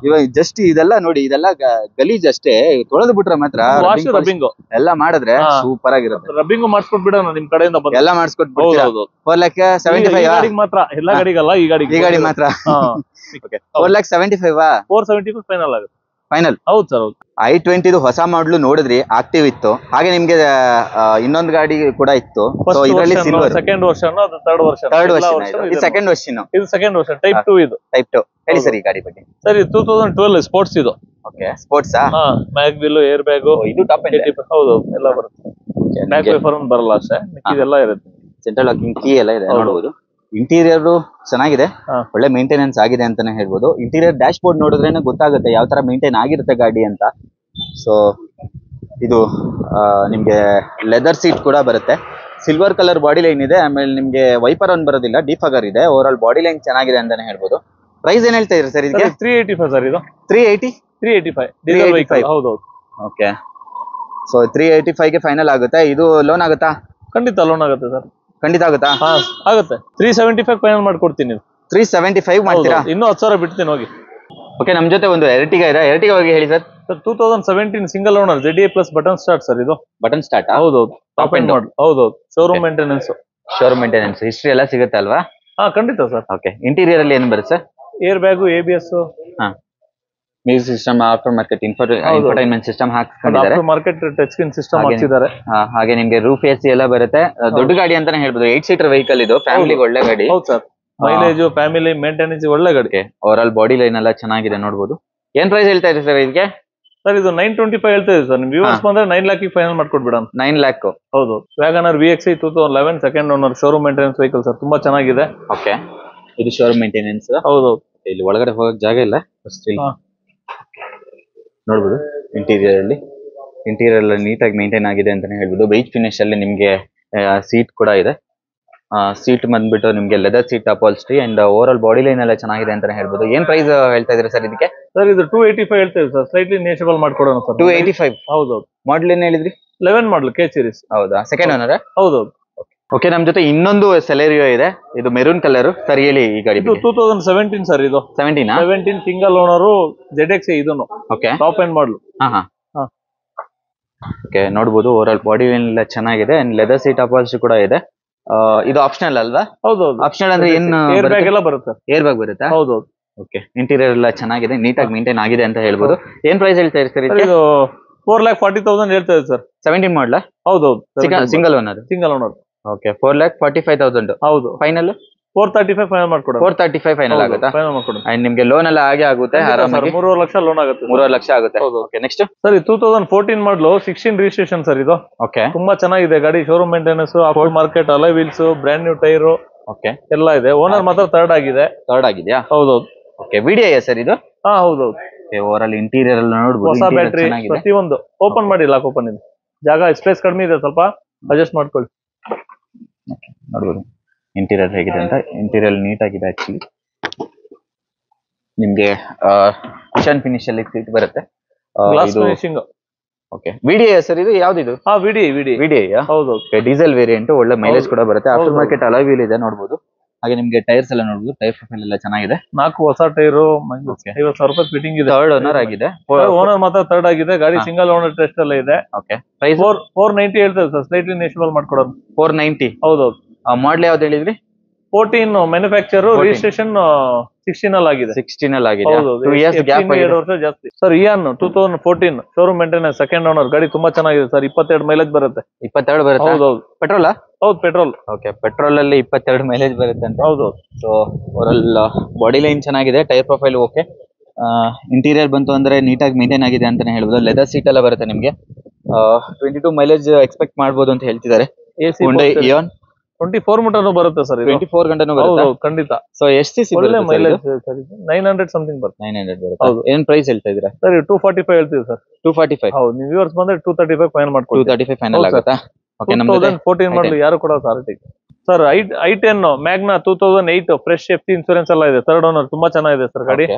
ಇವಾಗ ಜಸ್ಟ್ ಇದೆಲ್ಲ ನೋಡಿ, ಇದೆಲ್ಲ ಗಲೀಜ್ ಅಷ್ಟೇ. ತೊಳೆದು ಬಿಟ್ರೆ ಮಾತ್ರ ರಬ್ಬಿಂಗ್ ಎಲ್ಲ ಮಾಡಿದ್ರೆ ಸೂಪರ್ ಆಗಿರುತ್ತೆ. ರಬ್ಬಿಂಗ್ ಮಾಡಿಸ್ಕೊಟ್ಬಿಡೋಣ ನಿಮ್ ಕಡೆಯಿಂದ. ಎಲ್ಲ ಮಾಡಿಸ್ಕೊಟ್ಬಿಡ್ತೀರಾ? 4,75,000 ಮಾತ್ರ. ಎಲ್ಲ ಗಾಡಿಗಲ್ಲ, ಈ ಗಾಡಿ ಮಾತ್ರ. 4,75,000 475 ಫೈನಲ್ ಆಗುತ್ತೆ. ಫೈನಲ್. ಹೌದು ಸರ್. i20 ಹೊಸ ಮಾಡ್ಲು ನೋಡಿದ್ರಿ, ಆಕ್ಟಿವ್ ಇತ್ತು. ಹಾಗೆ ನಿಮ್ಗೆ ಇನ್ನೊಂದು ಗಾಡಿ ಕೂಡ ಇತ್ತು. ಸೊ ಇದರಲ್ಲಿ ಸಿಲ್ವರ್ ಸೆಕೆಂಡ್ ವರ್ಷನ್, ಅದು ಥರ್ಡ್ ವರ್ಷನ್. ಇದು ಸೆಕೆಂಡ್ ವರ್ಷನ್. ಇದು ಸೆಕೆಂಡ್ ವರ್ಷನ್, ಟೈಪ್ 2 ಇದು. ಟೈಪ್ 2 ಹೇಳಿ ಸರ್ ಈ ಗಾಡಿ ಬಗ್ಗೆ. ಸರ್, 2012 ಸ್ಪೋರ್ಟ್ಸ್ ಇದು. Okay, sports. Mag wheel, air bag, ಇದು ಟಾಪ್ ಎಂಡ್. ಹೌದು, ಎಲ್ಲ ಬರುತ್ತೆ. ಬ್ಯಾಕ್ ವೈಫರ್ ಬರಲ್ಲ ಅಷ್ಟೇ, ಇದೆಲ್ಲ ಇರುತ್ತೆ. ಸೆಂಟ್ರಲ್ ಲಾಕಿಂಗ್ ಕೀ ಎಲ್ಲ ಇದೆ ನೋಡಬಹುದು. ಇಂಟೀರಿಯರ್ ಚೆನ್ನಾಗಿದೆ, ಒಳ್ಳೆ ಮೇಂಟೆನೆನ್ಸ್ ಆಗಿದೆ ಅಂತಾನೆ ಹೇಳ್ಬೋದು. ಇಂಟೀರಿಯರ್ ಡ್ಯಾಶ್ ಬೋರ್ಡ್ ನೋಡಿದ್ರೇನೆ ಗೊತ್ತಾಗುತ್ತೆ ಯಾವ ತರ ಮೇಂಟೈನ್ ಆಗಿರುತ್ತೆ ಗಾಡಿ ಅಂತ. ಸೊ ಇದು ನಿಮ್ಗೆ ಲೆದರ್ ಸೀಟ್ ಕೂಡ ಬರುತ್ತೆ. ಸಿಲ್ವರ್ ಕಲರ್ ಬಾಡಿ ಲೈನ್ ಇದೆ. ಆಮೇಲೆ ನಿಮ್ಗೆ ವೈಪರ್ ಅನ್ ಬರೋದಿಲ್ಲ, ಡಿಫಾಗರ್ ಇದೆ. ಓವರ್ ಆಲ್ ಬಾಡಿ ಲೈನ್ ಚೆನ್ನಾಗಿದೆ ಅಂತಾನೆ ಹೇಳ್ಬೋದು. ಪ್ರೈಸ್ ಏನ್ ಹೇಳ್ತಾ ಇದ್ರಿ ಸರ್ ಇದಕ್ಕೆ? 385 ಸರ್ ಇದು. 385. ಹೌದು. ಓಕೆ, ಸೊ 385 ಗೆ ಫೈನಲ್ ಆಗುತ್ತೆ. ಇದು ಲೋನ್ ಆಗುತ್ತಾ? ಖಂಡಿತ ಲೋನ್ ಆಗುತ್ತೆ ಸರ್. ಖಂಡಿತ ಆಗುತ್ತಾ? ಆಗುತ್ತೆ. 375 ಫೈನಲ್ ಮಾಡ್ಕೊಡ್ತೀನಿ. 375 ಮಾಡ್ತೀರಾ? ಇನ್ನೂ 10,000 ಬಿಡ್ತೀನಿ ಹೋಗಿ. ಓಕೆ, ನಮ್ ಜೊತೆ ಒಂದು ಎರ್ಟಿಗಾ ಇದೆ. ಎರ್ಟಿಗಾ ಬಗ್ಗೆ ಹೇಳಿ sir. 2017 single owner, ZDA plus button start sir ಇದು. Button start? ಹೌದು. Top end model. ಹೌದು. Showroom maintenance. Showroom maintenance history ಎಲ್ಲ ಸಿಗುತ್ತೆ ಅಲ್ವಾ? ಖಂಡಿತ ಸರ್. ಓಕೆ, ಇಂಟೀರಿಯರ್ ಅಲ್ಲಿ ಏನು ಬರುತ್ತೆ sir? Air bag, ABS, music system, after market infotainment system ಹಾಕಿದ್ದಾರೆ. After market touch screen system ಹಾಕಿದ್ದಾರೆ. ಹಾಗೆ ನಿಮಗೆ ರೂಫ್ AC ಎಲ್ಲ ಬರುತ್ತೆ. ದೊಡ್ಡ ಗಾಡಿ ಅಂತಾನೆ ಹೇಳ್ಬೋದು. 8 ಸೀಟರ್ ವೆಹಿಕಲ್ ಇದು. ಫ್ಯಾಮಿಲಿಗೆ ಒಳ್ಳೆ ಗಾಡಿ. ಹೌದು ಸರ್. ಮೈಲೇಜ್, ಫ್ಯಾಮಿಲಿ ಮೇಂಟೆನೆನ್ಸ್ ಒಳ್ಳೆ ಗಾಡಿ. ಓವರ್ ಆಲ್ ಬಾಡಿ ಲೈನ್ ಎಲ್ಲ ಚೆನ್ನಾಗಿದೆ ನೋಡಬಹುದು. ಏನ್ ಪ್ರೈಸ್ ಹೇಳ್ತಾ ಇದೆ ಸರ್ ಇದಕ್ಕೆ? ಸರ್ ಇದು 925 ಹೇಳ್ತಾ ಇದೆ ಸರ್. ನಿಮ್ ವ್ಯೂವರ್ಸ್ ಬಂದ್ರೆ 9 lakhಗೆ ಫೈನಲ್ ಮಾಡ್ಕೊಡ್ಬಿಡೋಣ. 9 lakh. ಹೌದು. WagonR VXI 2011 second owner, showroom maintenance vehicle sir. ತುಂಬಾ ಚೆನ್ನಾಗಿದೆ. ಓಕೆ, ಇದು ಶೋರೂಮ್ ಮೇಂಟೆನೆನ್ಸ್. ಹೌದು. ಇಲ್ಲಿ ಒಳಗಡೆ ಹೋಗಕ್ ಜಾಗ ಇಲ್ಲ. ನೋಡ್ಬೋದು ಇಂಟೀರಿಯರ್ ಎಲ್ಲ ನೀಟಾಗಿ ಮೇಂಟೈನ್ ಆಗಿದೆ ಅಂತಾನೆ ಹೇಳ್ಬೋದು. ಬೈಚ್ ಫಿನಿಶ್ ಅಲ್ಲಿ ನಿಮ್ಗೆ ಸೀಟ್ ಕೂಡ ಇದೆ. ಸೀಟ್ ಬಂದ್ಬಿಟ್ಟು ನಿಮ್ಗೆ leather seat upholstery and overall body line ಎಲ್ಲ ಚೆನ್ನಾಗಿದೆ ಅಂತಾನೆ ಹೇಳ್ಬೋದು. ಏನ್ ಪ್ರೈಸ್ ಹೇಳ್ತಾ ಇದ್ರಿ ಸರ್ ಇದಕ್ಕೆ? ಸರ್ ಇದು 285 ಹೇಳ್ತಾ ಇದೆ ಸರ್. ಸ್ಲೈಟ್ಲಿ ನೇಷಬಲ್ ಮಾಡ್ಕೊಡೋಣ ಸರ್. 285. ಹೌದು. ಮಾಡಲ್ ಏನ್ ಹೇಳಿದ್ರಿ? 11 ಮಾಡಲ್, K ಸೀರೀಸ್. ಹೌದಾ? Second owner? ಹೌದು. ಓಕೆ, ನಮ್ ಜೊತೆ ಇನ್ನೊಂದು ಸೆಲೆರಿಯೋ ಇದೆ. ಇದು ಮೆರೂನ್ ಕಲರ್. ಸರ್ ಹೇಳಿ ಈ ಗಾಡಿ. ಇದು 2017 ಸರ್. ಇದು 17 ಸಿಂಗಲ್ ಓನರ್, ZXI ಇದನ್ನು. ಓಕೆ, ಟಾಪ್ ಎಂಡ್ ಮಾಡಲ್. ಓಕೆ, ನೋಡಬಹುದು. ಓವರ್ ಆಲ್ ಬಾಡಿ ಲೈನ್ ಎಲ್ಲ ಚೆನ್ನಾಗಿದೆ ಅಂಡ್ ಲೆದರ್ ಸೀಟ್ ಅಪಾಲ್ಸ್ಟ್ರಿ ಕೂಡ ಇದೆ. ಇದು ಆಪ್ಷನಲ್ ಅಲ್ವಾ? ಹೌದು. ಆಪ್ಷನಲ್ ಅಂದ್ರೆ ಏನು? ಏರ್ ಬ್ಯಾಗ್ ಎಲ್ಲ ಬರುತ್ತೆ. ಏರ್ ಬ್ಯಾಗ್ ಬರುತ್ತಾ? ಹೌದು. ಓಕೆ ಇಂಟೀರಿಯರ್ ಎಲ್ಲ ಚೆನ್ನಾಗಿದೆ, ನೀಟಾಗಿ ಮೇಂಟೈನ್ ಆಗಿದೆ ಅಂತ ಹೇಳ್ಬೋದು. ಏನ್ ಪ್ರೈಸ್ ಹೇಳ್ತಾ ಇರ್ತೀರಿ? ಇದು 4,40,000 ಹೇಳ್ತಾ ಇದೆ ಸರ್. 17 ಮಾಡಲ? ಹೌದೌದು, single owner. Single owner. Okay 4,45,000. ಹೌದು, ಫೈನಲ್ 435 ಫೈನಲ್ ಮಾಡ್ಕೊಡೋಣ. 435 ಫೈನಲ್ ಆಗುತ್ತಾ? ಫೈನಲ್ ಮಾಡ್ಕೊಡೋಣ. ಅಂಡ್ ನಿಮ್ಗೆ ಲೋನ್ ಎಲ್ಲ ಹಾಗೆ ಆಗುತ್ತೆ ಆರಾಮಾಗಿ. 3.5 ಲಕ್ಷ ಲೋನ್ ಆಗುತ್ತೆ. 3.5 ಲಕ್ಷ ಆಗುತ್ತೆ. ಓಕೆ ನೆಕ್ಸ್ಟ್ ಸರ್, 2014 ಮಾಡಲು 16 ರಿಜಿಸ್ಟ್ರೇಷನ್ ಸರ್ ಇದು. ಓಕೆ, ತುಂಬಾ ಚೆನ್ನಾಗಿದೆ ಗಾಡಿ. Showroom maintenance, full market, alloy wheels, brand new tyre. Okay, ಎಲ್ಲ ಇದೆ. ಓನರ್ ಮಾತ್ರ ಥರ್ಡ್ ಆಗಿದೆ. ಥರ್ಡ್ ಆಗಿದೆಯಾ? ಹೌದೌದು. ಓಕೆ, ವಿಡಿಯೋ ಸರ್ ಇದು? ಹಾ ಹೌದೌದು. ಓವರ್ ಆಲ್ ಇಂಟೀರಿಯರ್ ಎಲ್ಲ ನೋಡಬಹುದು. ಹೊಸ ಬ್ಯಾಟ್ರಿ ಪ್ರತಿಯೊಂದು ಓಪನ್ ಮಾಡಿ ಲಾಕ್ ಓಪನ್ ಇದೆ. ಜಾಗ ಸ್ಪೇಸ್ ಕಡಿಮೆ ಇದೆ, ಸ್ವಲ್ಪ ಅಡ್ಜಸ್ಟ್ ಮಾಡ್ಕೊಳ್ಳಿ. ನೋಡಬಹುದು ಇಂಟೀರಿಯರ್ ಹೇಗಿದೆ ಅಂತ. ಇಂಟೀರಿಯರ್ ನೀಟ್ ಆಗಿದೆ ಆಕ್ಚುಲಿ. ನಿಮ್ಗೆ ಕುಶನ್ ಫಿನಿಶ್ ಅಲ್ಲಿ ಸೀಟ್ ಬರುತ್ತೆ. Glass finishing. Okay, video sir ಇದು? ಯಾವ್ದಿದು? ಹಾ, ವಿಡಿಯೋ. ಹೌದು, ಡೀಸೆಲ್ ವೇರಿಯಂಟ್, ಒಳ್ಳೆ ಮೈಲೇಜ್ ಕೂಡ ಬರುತ್ತೆ. ಆಫ್ಟರ್ ಮಾರ್ಕೆಟ್ ಅಲಾಯ್ ವೀಲ್ ಇದೆ ನೋಡಬಹುದು. ಹಾಗೆ ನಿಮ್ಗೆ ಟೈರ್ಸ್ ಎಲ್ಲ ನೋಡಬಹುದು. ಟೈರ್ ಪ್ರೊಫೈಲ್ ಎಲ್ಲ ಚೆನ್ನಾಗಿದೆ. 4 ಹೊಸ ಟೈರು, 50,000 ರೂಪಾಯಿ ಫಿಟ್ಟಿಂಗ್ ಇದೆ. ಥರ್ಡ್ ಓನರ್ ಆಗಿದೆ. ಓನರ್ ಮಾತ್ರ ಥರ್ಡ್ ಆಗಿದೆ. ಗಾಡಿ ಸಿಂಗಲ್ ಓನರ್ ಟೆಸ್ಟ್ ಎಲ್ಲ ಇದೆ. ಓಕೆ, ಪ್ರೈಸ್ 490 ಹೇಳ್ತೇವೆ ಸರ್. ಸ್ಲೈಟ್ಲಿ ನೆಗೋಷಿಯಬಲ್ ಮಾಡ್ಕೊಡೋಣ. 490. ಹೌದೌದು. ಮಾಡ್ಲಿ ಯಾವ್ದು ಹೇಳಿದ್ರಿ? 14 ಮ್ಯಾನುಫ್ಯಾಕ್ಚರ್, ರಿಜಿಸ್ಟ್ರೇಷನ್ 16 ಅಲ್ಲಿ ಆಗಿದೆ. 16 ಅಲ್ಲಿ ಆಗಿದೆ. 2 ಇಯರ್ಸ್ ಗ್ಯಾಪ್, 2 ವರ್ಷ ಜಾಸ್ತಿ sir. Ian 2014 showroom maintenance, second owner. ಗಾಡಿ ತುಂಬಾ ಚೆನ್ನಾಗಿದೆ ಸರ್. 22 ಮೈಲೇಜ್ ಬರುತ್ತೆ. 22 ಬರುತ್ತೆ? ಹೌದೌದು. ಪೆಟ್ರೋಲ್? ಹೌದು, ಪೆಟ್ರೋಲ್. ಓಕೆ, ಪೆಟ್ರೋಲ್ ಅಲ್ಲಿ 22 ಮೈಲೇಜ್ ಬರುತ್ತೆ ಅಂತ. ಹೌದೌದು. ಸೊ ಓವರಾಲ್ ಬಾಡಿ ಲೈನ್ ಚೆನ್ನಾಗಿದೆ, ಟೈರ್ ಪ್ರೊಫೈಲ್ ಓಕೆ. ಇಂಟೀರಿಯರ್ ಬಂತು ಅಂದ್ರೆ ನೀಟಾಗಿ ಮೇಂಟೈನ್ ಆಗಿದೆ ಅಂತಾನೆ ಹೇಳ್ಬೋದು. ಲೆದರ್ ಸೀಟ್ ಎಲ್ಲ ಬರುತ್ತೆ ನಿಮ್ಗೆ. 22 ಮೈಲೇಜ್ ಎಕ್ಸ್ಪೆಕ್ಟ್ ಮಾಡ್ಬೋದು ಅಂತ ಹೇಳ್ತಿದ್ದಾರೆ. Hyundai Eon 24 ಮೀಟರ್ ಬರುತ್ತೆ ಸರ್. 24 ಗಂಟೆನೂ ಬರುತ್ತೆ. ಹೌದು, ಖಂಡಿತ. ಸೊ ಎಷ್ಟು ಸಿಸಿ ಒಳ್ಳೆ ಮೈಲೇಜ್ ಸರ್. 900 ಸಮಥಿಂಗ್ ಬರುತ್ತೆ. 900 ಬರುತ್ತೆ. ಏನ್ ಪ್ರೈಸ್ ಹೇಳ್ತಾ ಇದೀರಾ ಸರ್? 245 ಹೇಳ್ತೀವಿ ಸರ್. 245? ಹೌದು, ನೀವು ವ್ಯೂವರ್ಸ್ ಬಂದ್ರೆ 235 ಫೈನಲ್ ಮಾಡ್ಕೊಡ್ತೀವಿ. 235 ಫೈನಲ್ ಆಗುತ್ತಾ? ಓಕೆ, ನಮ್ದು 2014 ಮಾಡಲು ಯಾರು ಕೂಡ ಸಾರ್ಟಿ sir. i10 Magna 2008 fresh FT insurance ಎಲ್ಲ ಇದೆ. Third owner. ತುಂಬಾ ಚೆನ್ನಾಗಿದೆ ಸರ್ ಗಾಡಿ.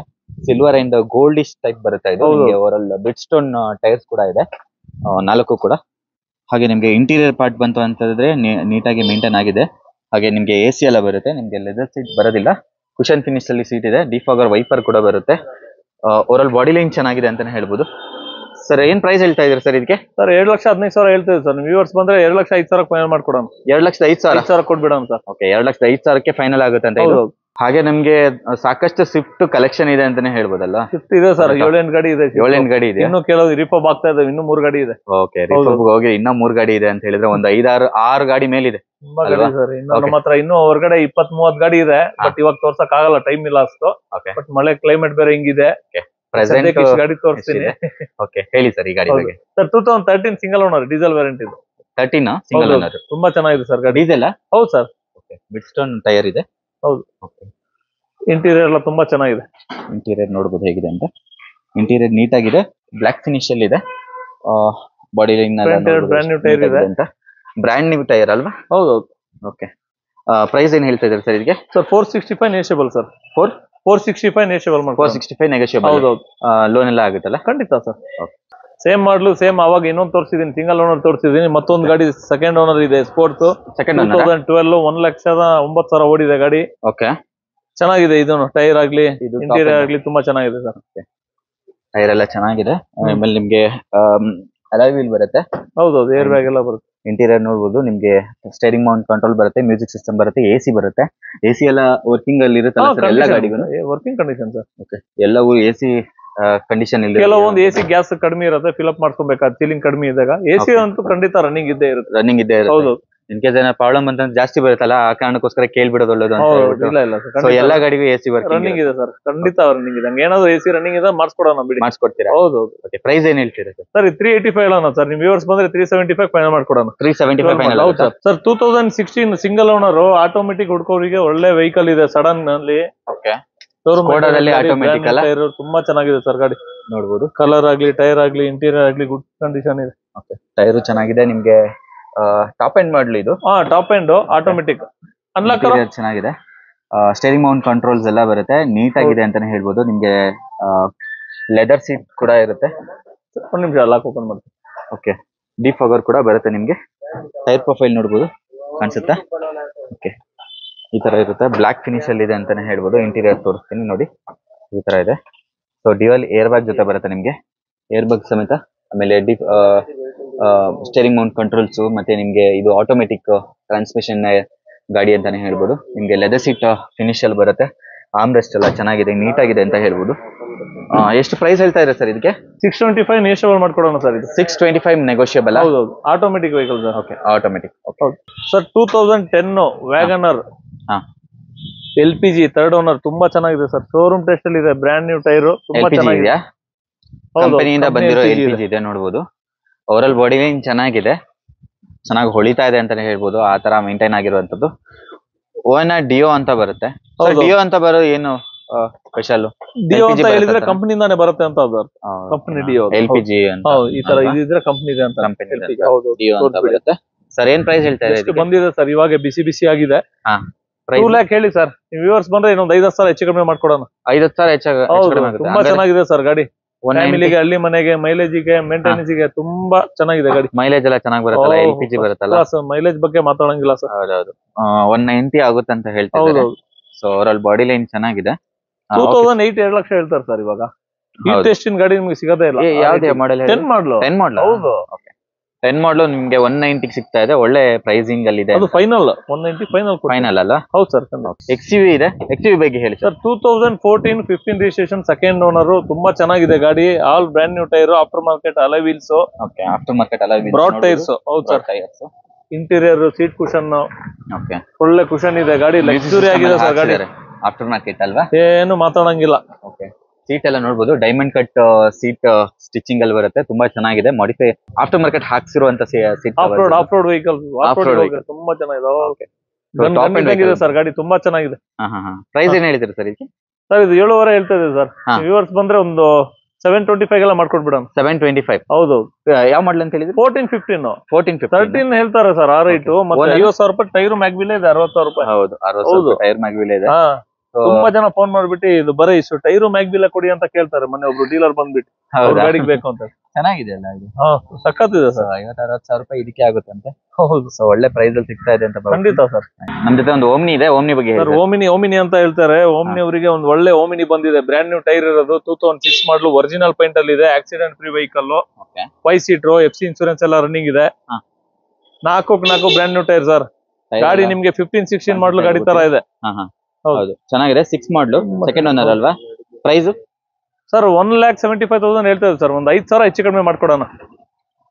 ಸಿಲ್ವರ್ ಅಂಡ್ ಗೋಲ್ಡಿಶ್ ಟೈಪ್ ಬರುತ್ತೆ ಇದು. ಓವರಾಲ್ ಬಿಟ್ ಸ್ಟೋನ್ ಟೈರ್ಸ್ ಕೂಡ ಇದೆ, 4 ಕೂಡ. ಹಾಗೆ ನಿಮ್ಗೆ ಇಂಟೀರಿಯರ್ ಪಾರ್ಟ್ ಬಂತು ಅಂತಂದ್ರೆ ನೀಟಾಗಿ ಮೇಂಟೈನ್ ಆಗಿದೆ. ಹಾಗೆ ನಿಮ್ಗೆ AC ಎಲ್ಲ ಬರುತ್ತೆ. ನಿಮ್ಗೆ ಲೆದರ್ ಸೀಟ್ ಬರೋದಿಲ್ಲ. ಕುಶನ್ ಫಿನಿಶ್ ಅಲ್ಲಿ ಸೀಟ್ ಇದೆ. ಡಿಫಾಗರ್ ವೈಪರ್ ಕೂಡ ಬರುತ್ತೆ. ಓವರಾಲ್ ಬಾಡಿ ಲೈನ್ ಚೆನ್ನಾಗಿದೆ ಅಂತಾನೆ ಹೇಳ್ಬೋದು. ಸರ್, ಏನ್ ಪ್ರೈಸ್ ಹೇಳ್ತಾ ಇದ್ರಿ ಸರ್ ಇದಕ್ಕೆ? ಸರ್, 2,15,000 ಹೇಳ್ತೀವಿ ಸರ್. ನೀವು ವ್ಯೂವರ್ಸ್ ಬಂದ್ರೆ 2,05,000 ಫೈನಲ್ ಮಾಡ್ಕೊಡೋಣ. 2,05,000 ಕೊಟ್ಬಿಡೋಣ ಸರ್. ಓಕೆ, 2,05,000ಕ್ಕೆ ಫೈನಲ್ ಆಗುತ್ತೆ ಅಂತ. ಹಾಗೆ ನಮ್ಗೆ ಸಾಕಷ್ಟು ಸ್ವಿಫ್ಟ್ ಕಲೆಕ್ಷನ್ ಇದೆ ಅಂತಾನೆ ಹೇಳ್ಬೋದಲ್ಲ? ಸ್ವಿಫ್ಟ್ ಇದೆ ಸರ್. 7-8 ಗಾಡಿ ಇದೆ. 7-8 ಗಾಡಿ ಇದೆ. ಇನ್ನು ಕೆಲವು ರಿಫಾಬ್ ಆಗ್ತಾ ಇದೆ. ಇನ್ನು 3 ಗಾಡಿ ಇದೆ. ಓಕೆ, ರಿಫಾಬ್ ಹೋಗಿ ಇನ್ನೂ 3 ಗಾಡಿ ಇದೆ ಅಂತ ಹೇಳಿದ್ರೆ ಒಂದು 5-6 ಗಾಡಿ ಮೇಲಿದೆ. ತುಂಬಾ ಗಾಡಿ ಸರ್. ಇನ್ನು ನಮ್ಮ ಹತ್ರ ಇನ್ನೂ ಹೊರಗಡೆ 20-30 ಗಾಡಿ ಇದೆ. ಬಟ್ ಇವಾಗ ತೋರ್ಸಕ್ ಆಗಲ್ಲ, ಟೈಮ್ ಇಲ್ಲ ಅಷ್ಟು. ಬಟ್ ಮಳೆ ಕ್ಲೈಮೇಟ್ ಬೇರೆ ಹಿಂಗಿದೆ. ಪ್ರೆಸೆಂಟ್ ಗಾಡಿ ತೋರಿಸ್ತೀನಿ. ಓಕೆ, ಹೇಳಿ ಸರ್ ಈ ಗಾಡಿ ಬಗ್ಗೆ. Sir, 2013 single owner diesel variant ಇದು. 13 ಸಿಂಗಲ್ ಓನರ್. ತುಂಬಾ ಚೆನ್ನಾಗಿದೆ ಸರ್ ಗಾಡಿ. ಡೀಸೆಲ್? ಹೌದು ಸರ್. ಓಕೆ, ಬಿಟ್ ಸ್ಟೋನ್ ಟೈರ್ ಇದೆ. ಹೌದು. ಇಂಟೀರಿಯರ್ ಎಲ್ಲ ತುಂಬಾ ಚೆನ್ನಾಗಿದೆ. ಇಂಟೀರಿಯರ್ ನೋಡಬಹುದು ಹೇಗಿದೆ ಅಂತ. ಇಂಟೀರಿಯರ್ ನೀಟ್ ಆಗಿದೆ. ಬ್ಲಾಕ್ ಫಿನಿಶ್ ಅಲ್ಲಿ ಇದೆ. Body line brand new tyre ಇದೆ ಅಂತ. ಬ್ರ್ಯಾಂಡ್ ನ್ಯೂ ಟೈರ್ ಅಲ್ವಾ? ಹೌದೌದು. ಓಕೆ, ಪ್ರೈಸ್ ಏನ್ ಹೇಳ್ತಾ ಇದ್ದಾರೆ ಸರ್ ಇದಕ್ಕೆ? Sir, 465 negotiable sir. 465 ನೆಗೋಷಿಯಬಲ್ ಮಾಡಿ. 465 ನೆಗೋಷಿಯಬಲ್. ಹೌದೌದು. ಲೋನ್ ಎಲ್ಲ ಆಗುತ್ತಲ್ಲ? ಖಂಡಿತ ಸರ್. Same ಮಾಡ್ಲು same. ಅವಾಗ ಇನ್ನೊಂದು ತೋರಿಸಿದೀನಿ, ಸಿಂಗಲ್ ಓನರ್ ತೋರಿಸಿದೀನಿ. ಮತ್ತೊಂದು ಗಾಡಿ ಸೆಕೆಂಡ್ ಓನರ್ ಇದೆ, ಸ್ಪೋರ್ಟ್ಸ್. ಸೆಕೆಂಡ್ 2012 1,09,000 ಓಡಿದೆ ಗಾಡಿ. ಓಕೆ, ಚೆನ್ನಾಗಿದೆ. ಇದು ಟೈರ್ ಆಗ್ಲಿ, ಇಂಟೀರಿಯರ್ ಆಗ್ಲಿ ತುಂಬಾ ಚೆನ್ನಾಗಿದೆ ಸರ್. ಟೈರ್ ಎಲ್ಲ ಚೆನ್ನಾಗಿದೆ. ಆಮೇಲೆ ನಿಮ್ಗೆ ಅಲಾಯ್ ವೀಲ್ ಬರುತ್ತೆ. ಹೌದೌದು, ಏರ್ ಬ್ಯಾಗ್ ಎಲ್ಲ ಬರುತ್ತೆ. ಇಂಟೀರಿಯರ್ ನೋಡಬಹುದು. ನಿಮ್ಗೆ ಸ್ಟೇರಿಂಗ್ ಮೌಂಟ್ ಕಂಟ್ರೋಲ್ ಬರುತ್ತೆ, ಮ್ಯೂಸಿಕ್ ಸಿಸ್ಟಮ್ ಬರುತ್ತೆ, AC ಬರುತ್ತೆ. AC ಎಲ್ಲ ವರ್ಕಿಂಗ್ ಅಲ್ಲಿ ಇರುತ್ತಲ್ಲ ಸರ್ ಎಲ್ಲ ಗಾಡಿಗೂ? Working condition sir. ಓಕೆ, ಎಲ್ಲವೂ AC ಕಂಡೀಷನ್ ಇಲ್ಲ. ಕೆಲವೊಂದು AC ಗ್ಯಾಸ್ ಕಡಿಮೆ ಇರುತ್ತೆ, ಫಿಲ್ಅಪ್ ಮಾಡ್ಕೊಬೇಕಾದ್ರೆ. ಸೀಲಿಂಗ್ ಕಡಿಮೆ ಇದ್ದಾಗ AC ಅಂತೂ ಖಂಡಿತ ರನ್ನಿಂಗ್ ಇದ್ದೇ ಇರುತ್ತೆ. ರನ್ನಿಂಗ್ ಇದ್ದೇ ಇರುತ್ತೆ. ಹೌದು. ಇನ್ ಕೇಸ್ ಏನೋ ಪ್ರಾಬ್ಲಮ್ ಅಂತಂದ್ರೆ ಜಾಸ್ತಿ ಬರುತ್ತಲ್ಲ, ಆ ಕಾರಣಕ್ಕೋಸ್ಕರ ಕೇಳ್ಬಿಡೋದು ಒಳ್ಳೇದು ಅಂತ ಹೇಳ್ಬಿಟ್ಟು. ಇಲ್ಲ ಸೊ ಎಲ್ಲಾ ಗಾಡಿಗೂ AC ರನ್ನಿಂಗ್ ಇದೆ ಸರ್. ಖಂಡಿತ ರನ್ನಿಂಗ್ ಇದೆ. ಹಂಗೆ ಏನಾದ್ರು AC ರನ್ನಿಂಗ್ ಇದೆ ಮಾಡಿಸ್ಕೊಡೋಣ ಬಿಡಿ. ಮಾಡಿಸ್ಕೊಡ್ತೀರಾ? ಹೌದು. ಓಕೆ, ಪ್ರೈಸ್ ಏನ್ ಹೇಳ್ತೀರಾ ಸರ್? 385 ಹೇಳೋಣ ಸರ್. ನಿಮ್ ವ್ಯೂವರ್ಸ್ ಬಂದ್ರೆ 375 ಫೈನಲ್ ಮಾಡ್ಕೊಡೋಣ. 375 ಫೈನಲ್. ಹೌದು ಸರ್. 2016 ಸಿಂಗಲ್ ಓನರ್ ಆಟೋಮೆಟಿಕ್ ಹುಡ್ಕೋರಿಗೆ ಒಳ್ಳೆ ವೆಹಿಕಲ್ ಇದೆ. ಸಡನ್ ನಲ್ಲಿ. ಓಕೆ, ಶೋರೂಮ್ ಆಟೋಮೆಟಿಕ್ ಅಲ್ಲ? ತುಂಬಾ ಚೆನ್ನಾಗಿದೆ ಸರ್ ಗಾಡಿ. ನೋಡಬಹುದು. ಕಲರ್ ಆಗ್ಲಿ, ಟೈರ್ ಆಗ್ಲಿ, ಇಂಟೀರಿಯರ್ ಆಗ್ಲಿ ಗುಡ್ ಕಂಡೀಷನ್ ಇದೆ. ಓಕೆ, ಟೈರ್ ಚೆನ್ನಾಗಿದೆ. ನಿಮ್ಗೆ ಟಾಪ್ ಎಂಡ್ ಮಾಡಲಿ ಇದು? Top end automatic. ಅನ್ಲಾಕ್ ಚೆನ್ನಾಗಿದೆ. ಸ್ಟೇರಿಂಗ್ ಮೌಂಟ್ ಕಂಟ್ರೋಲ್ಸ್ ಎಲ್ಲ ಬರುತ್ತೆ. ನೀಟ್ ಆಗಿದೆ ಅಂತಾನೆ ಹೇಳ್ಬೋದು. ನಿಮ್ಗೆ ಲೆದರ್ ಸೀಟ್ ಕೂಡ ಇರುತ್ತೆ. ಒಂದು ನಿಮಿಷ ಲಾಕ್ ಓಪನ್ ಮಾಡ್ತೀನಿ. ಓಕೆ, ಡಿಫಾಗರ್ ಕೂಡ ಬರುತ್ತೆ ನಿಮ್ಗೆ. ಟೈರ್ ಪ್ರೊಫೈಲ್ ನೋಡಬಹುದು, ಕಾಣಿಸುತ್ತಾ? ಓಕೆ, ಈ ತರ ಇರುತ್ತೆ. ಬ್ಲಾಕ್ ಫಿನಿಶ್ ಅಲ್ಲಿ ಇದೆ ಅಂತಾನೆ ಹೇಳ್ಬೋದು. ಇಂಟೀರಿಯರ್ ತೋರಿಸ್ತೀನಿ ನೋಡಿ, ಈ ತರ ಇದೆ. ಸೊ ಡ್ಯುಯಲ್ ಏರ್ ಬ್ಯಾಗ್ ಜೊತೆ ಬರುತ್ತೆ ನಿಮ್ಗೆ, ಏರ್ ಬ್ಯಾಗ್ ಸಮೇತ. ಆಮೇಲೆ ಸ್ಟೇರಿಂಗ್ ಮೌಂಟ್ ಕಂಟ್ರೋಲ್ಸ್, ಮತ್ತೆ ನಿಮ್ಗೆ ಇದು ಆಟೋಮೆಟಿಕ್ ಟ್ರಾನ್ಸ್ಮಿಷನ್ ಗಾಡಿ ಅಂತಾನೆ ಹೇಳ್ಬೋದು. ನಿಮ್ಗೆ ಲೆದರ್ ಸೀಟ್ ಫಿನಿಶ್ ಅಲ್ಲಿ ಬರುತ್ತೆ. ಆಮ್ರೆಸ್ಟ್ ಎಲ್ಲ ಚೆನ್ನಾಗಿದೆ, ನೀಟಾಗಿದೆ ಅಂತ ಹೇಳ್ಬೋದು. ಎಷ್ಟು ಪ್ರೈಸ್ ಹೇಳ್ತಾ ಇದೆ ಸರ್ ಇದಕ್ಕೆ? 625 ನೆಗೋಷಿಯಬಲ್ ಮಾಡ್ಕೊಡೋಣ ಸರ್ ಇದು. 625 ನೆಗೋಷಿಯಬಲ್. ಹೌದು, automatic vehicle sir. Okay, automatic. Sir 2010 WagonR LPG 3rd owner, ತುಂಬಾ ಚೆನ್ನಾಗಿದೆ ಸರ್. ಶೋರೂಮ್ ಟೆಸ್ಟ್ ಅಲ್ಲಿ ಇದೆ, ಬ್ರ್ಯಾಂಡ್ ನ್ಯೂ ಟೈರ್, ತುಂಬಾ ಚೆನ್ನಾಗಿದೆ. ಕಂಪನಿಯಿಂದ ಬಂದಿರೋ LPG ಇದೆ ನೋಡಬಹುದು. ಓವರಾಲ್ ಬಾಡಿ ಲೈನ್ ಚೆನ್ನಾಗಿದೆ, ಚೆನ್ನಾಗಿ ಹೊಳಿತಾ ಇದೆ ಅಂತಾನೆ ಹೇಳ್ಬೋದು. ಆ ತರ ಮೇಂಟೈನ್ ಆಗಿರುವಂತದ್ದು. ಓನ ಡಿಯೋ ಅಂತ ಬರುತ್ತೆ. ಡಿಯೋ ಅಂತ ಬರೋದು ಏನು ಸ್ಪೆಷಲ್? ಡಿಯೋ ಅಂತ ಹೇಳಿದ್ರೆ ಕಂಪನಿಯಿಂದಾನೇ ಬರುತ್ತೆ ಅಂತ ಅದು ಕಂಪನಿ ಡಿಯೋ. LPG ಅಂತ ಈ ತರ ಇದಿದ್ರೆ ಕಂಪನಿ ಇದೆ ಅಂತ. ಡಿಯೋ ಅಂತ ಬರುತ್ತೆ ಸರ್. ಏನ್ ಪ್ರೈಸ್ ಹೇಳ್ತಾ ಇದೆ? ಬಂದಿದೆ ಸರ್ ಇವಾಗ ಬಿಸಿ ಆಗಿದೆ. 2 lakh ಹೇಳಿ ಸರ್. ವ್ಯೂವರ್ಸ್ ಬಂದ್ರೆ ಇನ್ನೊಂದು 5,000 ಹೆಚ್ಚು ಕಡಿಮೆ ಮಾಡ್ಕೊಡೋಣ. 5,000 ಹೆಚ್ಚು ಕಡಿಮೆ ಆಗುತ್ತೆ. ತುಂಬಾ ಚೆನ್ನಾಗಿದೆ ಸರ್ ಗಾಡಿ. ಫ್ಯಾಮಿಲಿಗೆ, ಹಳ್ಳಿ ಮನೆಗೆ, ಮೈಲೇಜಿಗೆ, ಮೇಂಟೆನೆನ್ಸ್ ಗೆ ತುಂಬಾ ಚೆನ್ನಾಗಿದೆ ಗಾಡಿ. ಮೈಲೇಜ್ ಎಲ್ಲ ಚೆನ್ನಾಗಿ ಬರುತ್ತಲ್ಲ, LPG ಬರುತ್ತಲ್ಲ. ಮೈಲೇಜ್ ಬಗ್ಗೆ ಮಾತಾಡಂಗಿಲ್ಲ ಸರ್. ಹೌದೌದು, 190 ಆಗುತ್ತೆ ಅಂತ ಹೇಳ್ತಾರೆ. ಸೊ ಓವರಾಲ್ ಬಾಡಿ ಲೈನ್ ಚೆನ್ನಾಗಿದೆ. 2008 2 ಲಕ್ಷ ಹೇಳ್ತಾರೆ ಸರ್ ಇವಾಗ. ಈ ಟೆಸ್ಟಿನ ಗಾಡಿ ನಿಮ್ಗೆ ಸಿಗೋದೇ ಇಲ್ಲ. ಯಾವ್ದೇ ಮಾಡೆಲ್? 10 ಮಾಡಲ್. ಹೌದು, 10 ಮಾಡಲ್ ನಿಮ್ಗೆ 190 ಸಿಗ್ತಾ ಇದೆ. ಒಳ್ಳೆ ಪ್ರೈಸಿಂಗ್ ಅಲ್ಲಿ ಇದೆ. ಅದು ಫೈನಲ್ 190 ಫೈನಲ್ ಅಲ್ಲ? ಹೌದು ಸರ್. XUV ಇದೆ, XUV ಬಗ್ಗೆ ಹೇಳಿ ಸರ್. 2014-15 ರಿಜಿಸ್ಟ್ರೇಷನ್, 2nd ಓನರ್, ತುಂಬಾ ಚೆನ್ನಾಗಿದೆ ಗಾಡಿ. All brand new tyre, after market alloy wheels. Okay, after market alloy wheels, broad tyres. ಹೌದು sir. Tyres, interior, seat cushion, okay, ಒಳ್ಳೆ ಕುಷನ್ ಇದೆ ಗಾಡಿ. ಲಕ್ಸುರಿ ಆಗಿದೆ ಸರ್ ಗಾಡಿ. ಆಫ್ಟರ್ ಮಾರ್ಕೆಟ್ ಅಲ್ವಾ? ಏನು ಮಾತಾಡಂಗಿಲ್ಲ. ಓಕೆ, ಸೀಟ್ ಎಲ್ಲ ನೋಡಬಹುದು. ಡೈಮಂಡ್ ಕಟ್ ಸೀಟ್ ಸ್ಟಿಚಿಂಗ್ ಅಲ್ಲಿ ಬರುತ್ತೆ. ತುಂಬಾ ಚೆನ್ನಾಗಿದೆ. ಮಾಡಿಫೈ ಆಫ್ಟರ್ ಮಾರ್ಕೆಟ್ ಹಾಕ್ಸಿರುವಂತ ಸೀಟ್. ಆಫ್ ರೋಡ್ ವೆಹಿಕಲ್ ತುಂಬಾ ಚೆನ್ನಾಗಿದೆ ಸರ್ ಗಾಡಿ. ತುಂಬಾ ಚೆನ್ನಾಗಿದೆ. ಪ್ರೈಸ್ ಏನ್ ಹೇಳಿದ್ರಿ ಸರ್ ಇದಕ್ಕೆ? ಸರ್ ಇದು 7.5 ಹೇಳ್ತಾ ಇದೆ ಸರ್. ವ್ಯೂವರ್ಸ್ ಬಂದ್ರೆ ಒಂದು 725 ಎಲ್ಲ ಮಾಡ್ಕೊಟ್ಬಿಡೋಣ. 725. ಹೌದು. ಯಾವ ಮಾಡಲ್ ಅಂತ ಹೇಳಿದ್ರಿ? 14-15. 13 ಹೇಳ್ತಾರೆ ಸರ್. ಆ ರೈಟ್ ಮತ್ತೆ 50,000 ರೂಪಾಯಿ ಟೈರ್ ಮ್ಯಾಗ್ವಿಲ್ ಇದೆ. 60,000 ರೂಪಾಯಿ. ಹೌದು, 60,000 ಟೈರ್ ಮ್ಯಾಗ್ವಿಲ್ ಇದೆ. ತುಂಬಾ ಜನ ಫೋನ್ ಮಾಡ್ಬಿಟ್ಟು ಇದು ಬರೀ ಇಷ್ಟು ಟೈರು ಮ್ಯಾಗ್ವಿಲ್ ಕೊಡಿ ಅಂತ ಕೇಳ್ತಾರೆ. ಮೊನ್ನೆ ಒಬ್ರು ಡೀಲರ್ ಬಂದ್ಬಿಟ್ಟು ಗಾಡಿಗೆ ಬೇಕು ಅಂತ. ಚೆನ್ನಾಗಿದೆ ಅಲ್ಲ ಇದು? ಸಖತ್ತಿದೆ ಸರ್. 50,000-60,000 ರೂಪಾಯಿ ಇದಕ್ಕೆ ಆಗುತ್ತಂತೆ. ಹೌದು, ಸೊ ಒಳ್ಳೆ ಪ್ರೈಸ್ ಅಲ್ಲಿ ಸಿಗ್ತಾ ಇದೆ ಅಂತ. ಖಂಡಿತ ಸರ್. ನಮ್ ಜೊತೆ ಒಂದು ಓಮ್ನಿ ಇದೆ. ಓಮ್ನಿ ಬಗ್ಗೆ ಸರ್, ಓಮಿನಿ ಅಂತ ಹೇಳ್ತಾರೆ. ಓಮ್ನಿ ಅವರಿಗೆ ಒಂದು ಒಳ್ಳೆ ಓಮಿನಿ ಬಂದಿದೆ. ಬ್ರ್ಯಾಂಡ್ ನ್ಯೂ ಟೈರ್ ಇರೋದು. 2006 ಮಾಡಲು, ಒರಿಜಿನಲ್ ಪೇಂಟ್ ಅಲ್ಲಿ ಇದೆ. Accident free vehicle, 5 seater, FC insurance ಎಲ್ಲ ರನ್ನಿಂಗ್ ಇದೆ. 4 ಬ್ರ್ಯಾಂಡ್ ನ್ಯೂ ಟೈರ್ ಸರ್. ಗಾಡಿ ನಿಮ್ಗೆ 15-16 ಮಾಡಲು ಗಾಡಿ ತರ ಇದೆ. ಹೌದು, ಚೆನ್ನಾಗಿದೆ. 6 ಮಾಡಲು, 2nd ಓನರ್ ಅಲ್ವಾ? ಪ್ರೈಸ್ ಸರ್ 1,75,000 ಹೇಳ್ತಾ ಇದೆ ಸರ್. ಒಂದು 5,000 ಹೆಚ್ಚು ಕಡಿಮೆ ಮಾಡ್ಕೊಡೋಣ.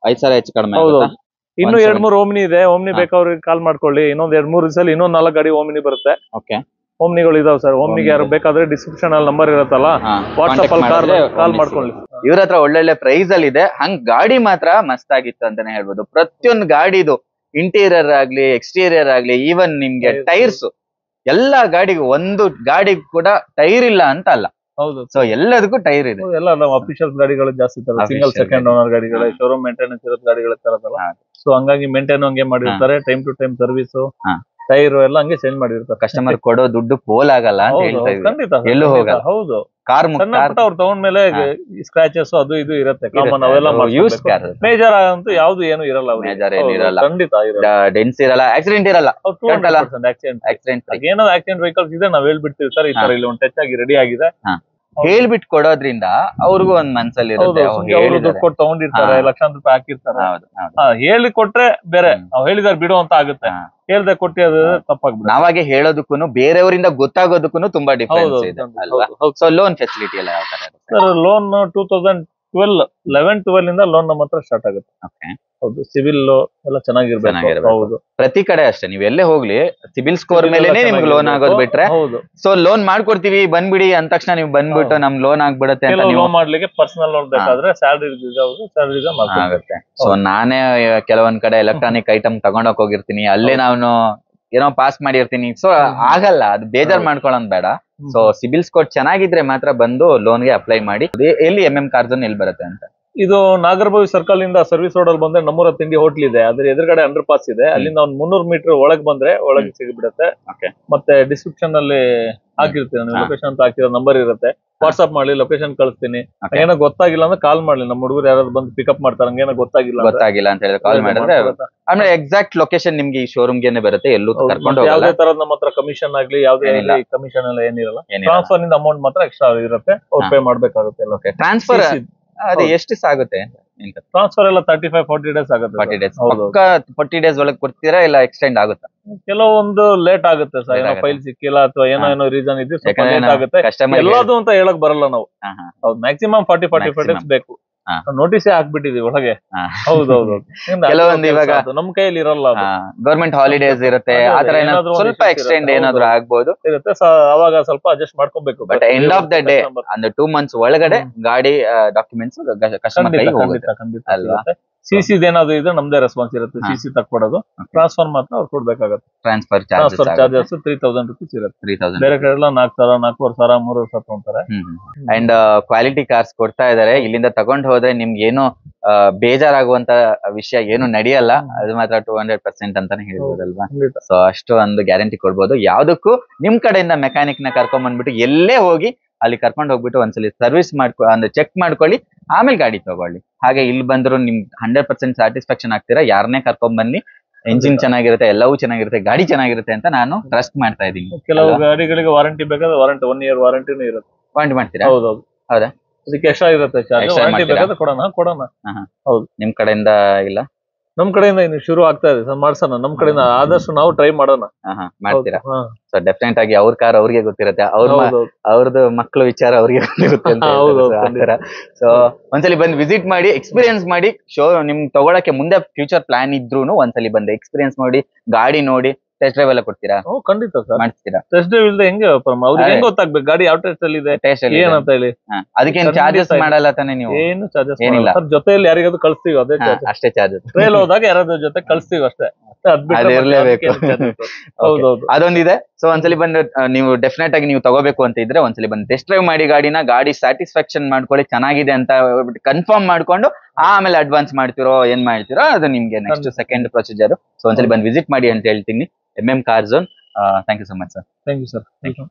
5,000 ಹೆಚ್ಚು ಕಡಿಮೆ. ಹೌದು. ಇನ್ನು 2-3 ಓಮ್ನಿ ಇದೆ. ಓಮ್ನಿ ಬೇಕಾವ್ರಿಗೆ ಕಾಲ್ ಮಾಡ್ಕೊಳ್ಳಿ. ಇನ್ನೊಂದ್ 2-3 ದಿವಸದಲ್ಲಿ ಇನ್ನೊಂದ್ 4 ಗಾಡಿ ಓಮ್ನಿ ಬರುತ್ತೆ. ಓಕೆ, ಓಮ್ನಿಗಳು ಇದಾವೆ ಸರ್. ಓಮ್ನಿಗೆ ಯಾರು ಬೇಕಾದ್ರೆ ಡಿಸ್ಕ್ರಿಪ್ಷನ್ ಅಲ್ಲಿ ನಂಬರ್ ಇರುತ್ತಲ್ಲ, ವಾಟ್ಸ್ಆಪ್ ಅಲ್ಲಿ ಕಾಲ್ ಮಾಡ್ಕೊಳ್ಳಿ. ಇವ್ರ ಹತ್ರ ಒಳ್ಳೊಳ್ಳೆ ಪ್ರೈಸ್ ಅಲ್ಲಿ ಇದೆ. ಹಂಗ್ ಗಾಡಿ ಮಾತ್ರ ಮಸ್ತ್ ಆಗಿತ್ತು ಅಂತಾನೆ ಹೇಳ್ಬೋದು. ಪ್ರತಿಯೊಂದು ಗಾಡಿದು ಇಂಟೀರಿಯರ್ ಆಗ್ಲಿ, ಎಕ್ಸ್ಟೀರಿಯರ್ ಆಗ್ಲಿ, ಈವನ್ ನಿಮ್ಗೆ ಟೈರ್ಸ್, ಎಲ್ಲಾ ಗಾಡಿಗೂ, ಒಂದು ಗಾಡಿಗೆ ಕೂಡ ಟೈರ್ ಇಲ್ಲ ಅಂತ ಅಲ್ಲ. ಹೌದು. ಸೊ ಎಲ್ಲದಕ್ಕೂ ಟೈರ್ ಇದೆ. ಎಲ್ಲ ನಾವು ಅಫಿಷಿಯಲ್ ಗಾಡಿಗಳು ಜಾಸ್ತಿ ತರ, ಸಿಂಗಲ್ 2nd ಓನರ್ ಗಾಡಿಗಳು, ಶೋರೂಮ್ ಮೇಂಟೆನೆನ್ಸ್ ಇರೋ ಗಾಡಿಗಳ ತರದಲ್ಲ. ಸೊ ಹಂಗಾಗಿ ಮೇಂಟೈನ್ ಹಂಗೆ ಮಾಡಿರ್ತಾರೆ. Time to time service, tyre ಎಲ್ಲ ಹಂಗೆ ಚೇಂಜ್ ಮಾಡಿರ್ತಾರೆ. ಕಸ್ಟಮರ್ ಕೊಡೋ ದುಡ್ಡು ಪೋಲ್ ಆಗಲ್ಲ ಅಂತ ಹೇಳ್ತಾ ಇದ್ದೀವಿ. ಖಂಡಿತ ಎಲ್ಲೂ ಹೋಗಲ್ಲ. ಹೌದು. ಕಾರ್ ಅವ್ರು ತಗೊಂಡ್ಮೇಲೆ ಸ್ಕ್ರಾಚಸ್ ಅದು ಇದು ಇರುತ್ತೆ. ಕಾಮನ್ ಅವೆಲ್ಲ ಯೂಸ್ ಕಾರ್. ಮೇಜರ್ ಅಂತೂ ಯಾವ್ದು ಏನು ಇರಲ್ಲ. ಮೇಜರ್ ಏನು ಇರಲ್ಲ. ಖಂಡಿತ ಡೆನ್ಸ್ ಇರಲ್ಲ, ಆಕ್ಸಿಡೆಂಟ್ ಇರಲ್ಲ. ಆಕ್ಸಿಡೆಂಟ್ ಏನೋ ಆಕ್ಸಿಡೆಂಟ್ ವೆಹಿಕಲ್ಸ್ ಇದೆ, ನಾವ್ ಹೇಳ್ಬಿಡ್ತೀವಿ ಸರ್ ಈ ತರ ಇಲ್ಲಿ ಒಂದು ಟಚ್ ಆಗಿ ರೆಡಿ ಆಗಿದೆ. ಹೇಳ್ಬಿಟ್ಟು ಕೊಡೋದ್ರಿಂದ ಅವ್ರಿಗೂ ಒಂದ್ ಮನ್ಸಲ್ಲಿ ಇರುತ್ತೆ. ದುಡ್ಡು ಕೊಟ್ಟು ತಗೊಂಡಿರ್ತಾರೆ, ಲಕ್ಷಾಂತರ ರೂಪಾಯಿ ಹಾಕಿರ್ತಾರೆ. ಹೇಳಿ ಕೊಟ್ರೆ ಬೇರೆ, ಹೇಳಿದಾರೆ ಬಿಡು ಅಂತ ಆಗುತ್ತೆ. ಹೇಳ್ದೆ ಕೊಟ್ಟಿ ಅದು ತಪ್ಪಾಗ್ಬಿಡುತ್ತೆ. ನಾವಾಗೆ ಹೇಳೋದಕ್ಕೂ ಬೇರೆಯವರಿಂದ ಗೊತ್ತಾಗೋದಕ್ಕೂ ತುಂಬಾ ಡಿಫ್ರೆನ್ಸ್ ಇದೆ ಅಲ್ವಾ? ಸೊ ಲೋನ್ ಫೆಸಿಲಿಟಿ ಎಲ್ಲ ಯಾವ ತರ ಇದೆ ಸರ್? ಲೋನ್ 2011-12 ಇಂದ ಲೋನ್ ನಮ್ಮ ಹತ್ರ ಸ್ಟಾರ್ಟ್ ಆಗುತ್ತೆ. ಹೌದು. ಸಿವಿಲ್ ಎಲ್ಲ ಚೆನ್ನಾಗಿರ್ಬೇಕು. ಹೌದು. ಪ್ರತಿ ಕಡೆ ಅಷ್ಟೇ, ನೀವ್ ಎಲ್ಲೇ ಹೋಗ್ಲಿ ಸಿಬಿಲ್ ಸ್ಕೋರ್ ಮೇಲೆ ನಿಮ್ಗೆ ಲೋನ್ ಆಗೋದು ಬಿಟ್ರೆ. ಸೊ ಲೋನ್ ಮಾಡ್ಕೊಡ್ತೀವಿ ಬಂದ್ಬಿಡಿ ಅಂದ ತಕ್ಷಣ ನೀವು ಬಂದ್ಬಿಟ್ಟು ನಮ್ ಲೋನ್ ಆಗ್ಬಿಡತ್ತೆ ಅಂತ. ಲೋನ್ ಮಾಡ್ಲಿಕ್ಕೆ ಪರ್ಸನಲ್ ಲೋನ್ ಬೇಕಾದ್ರೆ ಸ್ಯಾಲರಿ ಆಗುತ್ತೆ. ಸೊ ನಾನೇ ಕೆಲವೊಂದ್ ಕಡೆ ಎಲೆಕ್ಟ್ರಾನಿಕ್ ಐಟಮ್ ತಗೊಂಡೋಗ್ ಹೋಗಿರ್ತೀನಿ, ಅಲ್ಲೇ ನಾನು ಏನೋ ಪಾಸ್ ಮಾಡಿರ್ತೀನಿ. ಸೊ ಆಗಲ್ಲ, ಅದು ಬೇಜಾರ್ ಮಾಡ್ಕೊಳ್ಳೋದ್ ಬೇಡ. ಸೊ ಸಿಬಿಲ್ ಸ್ಕೋರ್ ಚೆನ್ನಾಗಿದ್ರೆ ಮಾತ್ರ ಬಂದು ಲೋನ್ಗೆ ಅಪ್ಲೈ ಮಾಡಿ. ಎಲ್ಲಿ ಕಾರ್ಸ್ ಎಲ್ಲಿ ಬರುತ್ತೆ ಅಂತ? ಇದು ನಾಗರಬಾವಿ ಸರ್ಕಲ್ ಇಂದ ಸರ್ವಿಸ್ ರೋಡ್ ಅಲ್ಲಿ ಬಂದ್ರೆ ನಮ್ಮೂರ ತಿಂಡಿ ಹೋಟ್ಲ್ ಇದೆ, ಅದ್ರ ಎದುರುಗಡೆ ಅಂಡರ್ ಪಾಸ್ ಇದೆ. ಅಲ್ಲಿಂದ ಒಂದು 300 ಮೀಟರ್ ಒಳಗ್ ಬಂದ್ರೆ ಒಳಗೆ ಸಿಗ್ಬಿಡುತ್ತೆ. ಮತ್ತೆ ಡಿಸ್ಕ್ರಿಪ್ಷನ್ ಅಲ್ಲಿ ಹಾಕಿರ್ತೀನಿ, ಲೊಕೇಶನ್ ಅಂತ ಹಾಕಿರೋ ನಂಬರ್ ಇರುತ್ತೆ. ವಾಟ್ಸ್ಆಪ್ ಮಾಡಿ ಲೊಕೇಶನ್ ಕಳಿಸ್ತೀನಿ. ಏನೋ ಗೊತ್ತಾಗಿಲ್ಲ ಅಂದ್ರೆ ಕಾಲ್ ಮಾಡ್ಲಿ, ನಮ್ಮ ಹುಡುಗರು ಯಾರು ಬಂದು ಪಿಕಪ್ ಮಾಡ್ತಾರೆ. ಏನೋ ಗೊತ್ತಾಗಿಲ್ಲ ಅಂತ ಹೇಳಿದ್ರೆ ಕಾಲ್ ಮಾಡಿದ್ರೆ ಆಮೇಲೆ ಎಕ್ಸಾಕ್ಟ್ ಲೊಕೇಶನ್ ನಿಮ್ಗೆ ಈ ಶೋರೂಮ್ ಗೆನೆ ಬರುತ್ತೆ. ಎಲ್ಲೂ ಕರ್ಕೊಂಡು ಯಾವುದೇ ತರದ ನಮ್ಮ ಹತ್ರ ಕಮಿಷನ್ ಆಗ್ಲಿ ಯಾವುದೇ ಕಮಿಷನ್ ಎಲ್ಲ ಏನಿರಲ್ಲ. ಟ್ರಾನ್ಸ್ಫರ್ ನಿಂದ ಅಮೌಂಟ್ ಮಾತ್ರ ಎಕ್ಸ್ಟ್ರಾ ಇರುತ್ತೆ, ಅವ್ರು ಪೇ ಮಾಡ್ಬೇಕಾಗುತ್ತೆ. ಟ್ರಾನ್ಸ್ಫರ್ ಅದು ಎಷ್ಟು ಆಗುತ್ತೆ? ಟ್ರಾನ್ಸ್ಫರ್ ಎಲ್ಲ 35-40 ಡೇಸ್ ಆಗುತ್ತೆ. 40 ಡೇಸ್ 40 ಡೇಸ್ ಒಳಗೆ ಕೊಡ್ತೀರಾ ಇಲ್ಲ ಎಕ್ಸ್ಟೆಂಡ್ ಆಗುತ್ತಾ? ಕೆಲವೊಂದು ಲೇಟ್ ಆಗುತ್ತೆ ಸರ್, Late ಏನೋ ಆಗುತ್ತೆ. ಫೈಲ್ ಸಿಕ್ಕಿಲ್ಲ ಅಥವಾ ಏನೋ ರೀಸನ್ ಇದ್ರೆ ಸ್ವಲ್ಪ ಯಾಕಂದ್ರೆ ಲೇಟ್ ಆಗುತ್ತೆ. ಕಸ್ಟಮರ್ ಎಲ್ಲದು ಅಂತ ಹೇಳಕ್ ಬರಲ್ಲ ನಾವು. ಹೌದು, ಮ್ಯಾಕ್ಸಿಮಮ್ 40-45 Maximum. ಡೇಸ್ ಬೇಕು. ಹಾ. ನೋಟಿಸೇ ಹಾಕ್ಬಿಟ್ಟಿದೀವಿ ಒಳಗೆ. ಹೌದೌದು. ಕೆಲವೊಂದು ಇವಾಗ ನಮ್ ಕೈಯಲ್ಲಿ ಇರಲ್ಲ ಅದು. ಗವರ್ಮೆಂಟ್ ಹಾಲಿಡೇಸ್ ಇರುತ್ತೆ, ಅದೇ, ಆತರ ಏನಾದ್ರೂ ಏನಾದ್ರು ಒಂದು ಸ್ವಲ್ಪ issues ಎಕ್ಸ್ಟೆಂಡ್ ಇರುತ್ತೆ. ಏನಾದ್ರು ಆಗ್ಬೋದು. ಇರುತ್ತೆ ಅವಾಗ ಸ್ವಲ್ಪ ಅಡ್ಜಸ್ಟ್ ಮಾಡ್ಕೊಬೇಕು. But end of the day ಅಂದ್ರೆ 2 months ಒಳಗಡೆ ಗಾಡಿ ಡಾಕ್ಯುಮೆಂಟ್ಸ್ ಕಸ್ಟಮರ್ ಕೈಗೆ ಹೋಗುತ್ತೆ ಅಲ್ವಾ? ಸಿಸಿ ಏನಾದ್ರು ಇದ್ರೆ ನಮ್ದೇ ರೆಸ್ಪಾನ್ಸ್ ಇರುತ್ತೆ. ಸಿಸಿ ತಕ್ಕೊಡೋದು, ಟ್ರಾನ್ಸ್ಫರ್ ಮಾತ್ರ ಅವ್ರು ಕೊಡ್ಬೇಕಾಗತ್ತೆ. ಟ್ರಾನ್ಸ್ಫರ್ ಟ್ರಾನ್ಸ್ಫರ್ ಚಾರ್ಜಸ್ 3000 rupees ಇರುತ್ತೆ. 3000. ಬೇರೆ ಕಡೆ ಎಲ್ಲ 4000, 4500, 3000 ತಗೊಂತಾರೆ. ಅಂಡ್ ಕ್ವಾಲಿಟಿ ಕಾರ್ಸ್ ಕೊಡ್ತಾ ಇದಾರೆ. ಇಲ್ಲಿಂದ ತಗೊಂಡ್ ಹೋದ್ರೆ ನಿಮ್ಗೆ ಏನು ಬೇಜಾರಾಗುವಂತ ವಿಷಯ ಏನು ನಡೆಯಲ್ಲ. ಅದು ಮಾತ್ರ 200% ಅಂತಾನೆ ಹೇಳ್ಬೋದಲ್ವಾ? ಸೊ ಅಷ್ಟು ಒಂದು ಗ್ಯಾರಂಟಿ ಕೊಡ್ಬೋದು. ಯಾವ್ದಕ್ಕೂ ನಿಮ್ ಕಡೆಯಿಂದ ಮೆಕ್ಯಾನಿಕ್ ನ ಕರ್ಕೊಂಡ್ ಬಂದ್ಬಿಟ್ಟು ಎಲ್ಲೇ ಹೋಗಿ ಅಲ್ಲಿ ಕರ್ಕೊಂಡು ಹೋಗ್ಬಿಟ್ಟು ಒಂದ್ಸಲಿ ಸರ್ವಿಸ್ ಅಂದ್ರೆ ಚೆಕ್ ಮಾಡ್ಕೊಳ್ಳಿ, ಆಮೇಲೆ ಗಾಡಿ ತಗೊಳ್ಳಿ. ಹಾಗೆ ಇಲ್ಲಿ ಬಂದ್ರು ನಿಮ್ಗೆ 100% ಸ್ಯಾಟಿಸ್ಫ್ಯಾಕ್ಷನ್ ಆಗ್ತೀರಾ. ಯಾರನ್ನೇ ಕರ್ಕೊಂಡ್ ಬನ್ನಿ, ಎಂಜಿನ್ ಚೆನ್ನಾಗಿರುತ್ತೆ, ಎಲ್ಲವೂ ಚೆನ್ನಾಗಿರುತ್ತೆ, ಗಾಡಿ ಚೆನ್ನಾಗಿರುತ್ತೆ ಅಂತ ನಾನು ಟ್ರಸ್ಟ್ ಮಾಡ್ತಾ ಇದ್ದೀನಿ. ಕೆಲವು ಗಾಡಿಗಳಿಗೆ ವಾರಂಟಿ ಬೇಕಾದ್ರೆ ವಾರಂಟಿ 1 year ವಾರಂಟಿನೂ ಇರುತ್ತೆ. ಪಾಯಿಂಟ್ ಮಾಡ್ತೀರಾ? ಹೌದೌದು. ಹೌದಾ? ಅದಕ್ಕೆ ಎಕ್ಸ್ಟ್ರಾ ಇರುತ್ತೆ ಚಾರ್ಜ್. Extra ವಾರಂಟಿ ಮಾಡ್ತೀರಾ? ಬೇಕಾದ್ರೆ ಕೊಡೋಣ. ಹೌದು. ನಿಮ್ ಕಡೆಯಿಂದ ಇಲ್ಲ? ನಮ್ ಕಡೆಯಿಂದ ಇನ್ನು ಶುರು ಆಗ್ತಾ ಇದೆ ಸರ್, ಮಾಡ್ಸೋಣ. ನಮ್ ಕಡೆಯಿಂದ ಆದಷ್ಟು ನಾವು ಟ್ರೈ ಮಾಡೋಣ. ಮಾಡ್ತೀರಾ? ಹಾ. ಸೊ ಡೆಫಿನೆಟ್ ಆಗಿ ಅವ್ರ ಕಾರ್ ಅವ್ರಿಗೆ ಗೊತ್ತಿರುತ್ತೆ, ಅವ್ರದ್ದು ಮಕ್ಕಳು ವಿಚಾರ ಅವ್ರಿಗೆ ಗೊತ್ತಿರುತ್ತೆ ಅಂತ ಹೇಳ್ತಾರೆ. ಸೊ ಒಂದ್ಸಲಿ ಬಂದು ವಿಸಿಟ್ ಮಾಡಿ, ಎಕ್ಸ್ಪೀರಿಯನ್ಸ್ ಮಾಡಿ. ನಿಮ್ ತಗೊಳಕ್ಕೆ ಮುಂದೆ ಫ್ಯೂಚರ್ ಪ್ಲಾನ್ ಇದ್ರೂನು ಒಂದ್ಸಲಿ ಬಂದು ಎಕ್ಸ್ಪೀರಿಯನ್ಸ್ ಮಾಡಿ, ಗಾಡಿ ನೋಡಿ, ಟೆಸ್ಟ್ ಡ್ರೈವ್ ಎಲ್ಲ ಕೊಡ್ತೀರಾ? ಖಂಡಿತ ಸರ್. ಮಾಡಿಸ್ತೀರಾ? ಟೆಸ್ಟ್ ಡ್ರೈವ್ ಇಲ್ಲದೆ ಹೆಂಗೆ ಅವ್ರಿಗೆ ಹೆಂಗ್ ಗೊತ್ತಾಗ್ಬೇಕು ಗಾಡಿ ಯಾವ ಟೆಸ್ಟ್ ಅಲ್ಲಿ ಇದೆ ಟೆಸ್ಟ್ ಏನಂತ ಹೇಳಿ? ಅದಕ್ಕೇನು ಚಾರ್ಜಸ್ ಮಾಡಲ್ಲ ತಾನೆ ನೀವು? ಏನು ಚಾರ್ಜಸ್ ಏನಿಲ್ಲ. ಸರ್, ಜೊತೆಯಲ್ಲಿ ಯಾರಿಗಾದ್ರು ಕಳಿಸ್ತೀವಿ, ಅದೇ ಚಾರ್ಜ್. ಅಷ್ಟೇ ಚಾರ್ಜಸ್. ಟ್ರೈಲ್ ಹೋದಾಗ ಯಾರಾದ್ರೂ ಜೊತೆ ಕಳಿಸ್ತೀವಿ ಅಷ್ಟೇ. ಅದಿರ್ಲೇಬೇಕು. ಹೌದೌದು. ಅದೊಂದಿದೆ. ಸೊ ಒಂದ್ಸಲಿ ಬಂದು ನೀವು ಡೆಫಿನೆಟ್ ಆಗಿ ನೀವು ತಗೋಬೇಕು ಅಂತ ಇದ್ರೆ ಒಂದ್ಸಲಿ ಬಂದು ಟೆಸ್ಟ್ ಡ್ರೈವ್ ಮಾಡಿ ಗಾಡಿ ಸ್ಯಾಟಿಸ್ಫ್ಯಾಕ್ಷನ್ ಮಾಡ್ಕೊಳ್ಳಿ, ಚೆನ್ನಾಗಿದೆ ಅಂತ ಕನ್ಫರ್ಮ್ ಮಾಡ್ಕೊಂಡು ಆಮೇಲೆ ಅಡ್ವಾನ್ಸ್ ಮಾಡ್ತಿರೋ ಏನ್ ಮಾಡ್ತಿರೋ ಅದು ನಿಮ್ಗೆ ನೆಕ್ಸ್ಟ್ ಸೆಕೆಂಡ್ ಪ್ರೊಸೀಜರ್. ಸೊ ಒಂದ್ಸಲಿ ಬಂದು ವಿಸಿಟ್ ಮಾಡಿ ಅಂತ ಹೇಳ್ತೀನಿ. MM Car Zone. Thank you so much, sir. Thank you, sir. Thank you.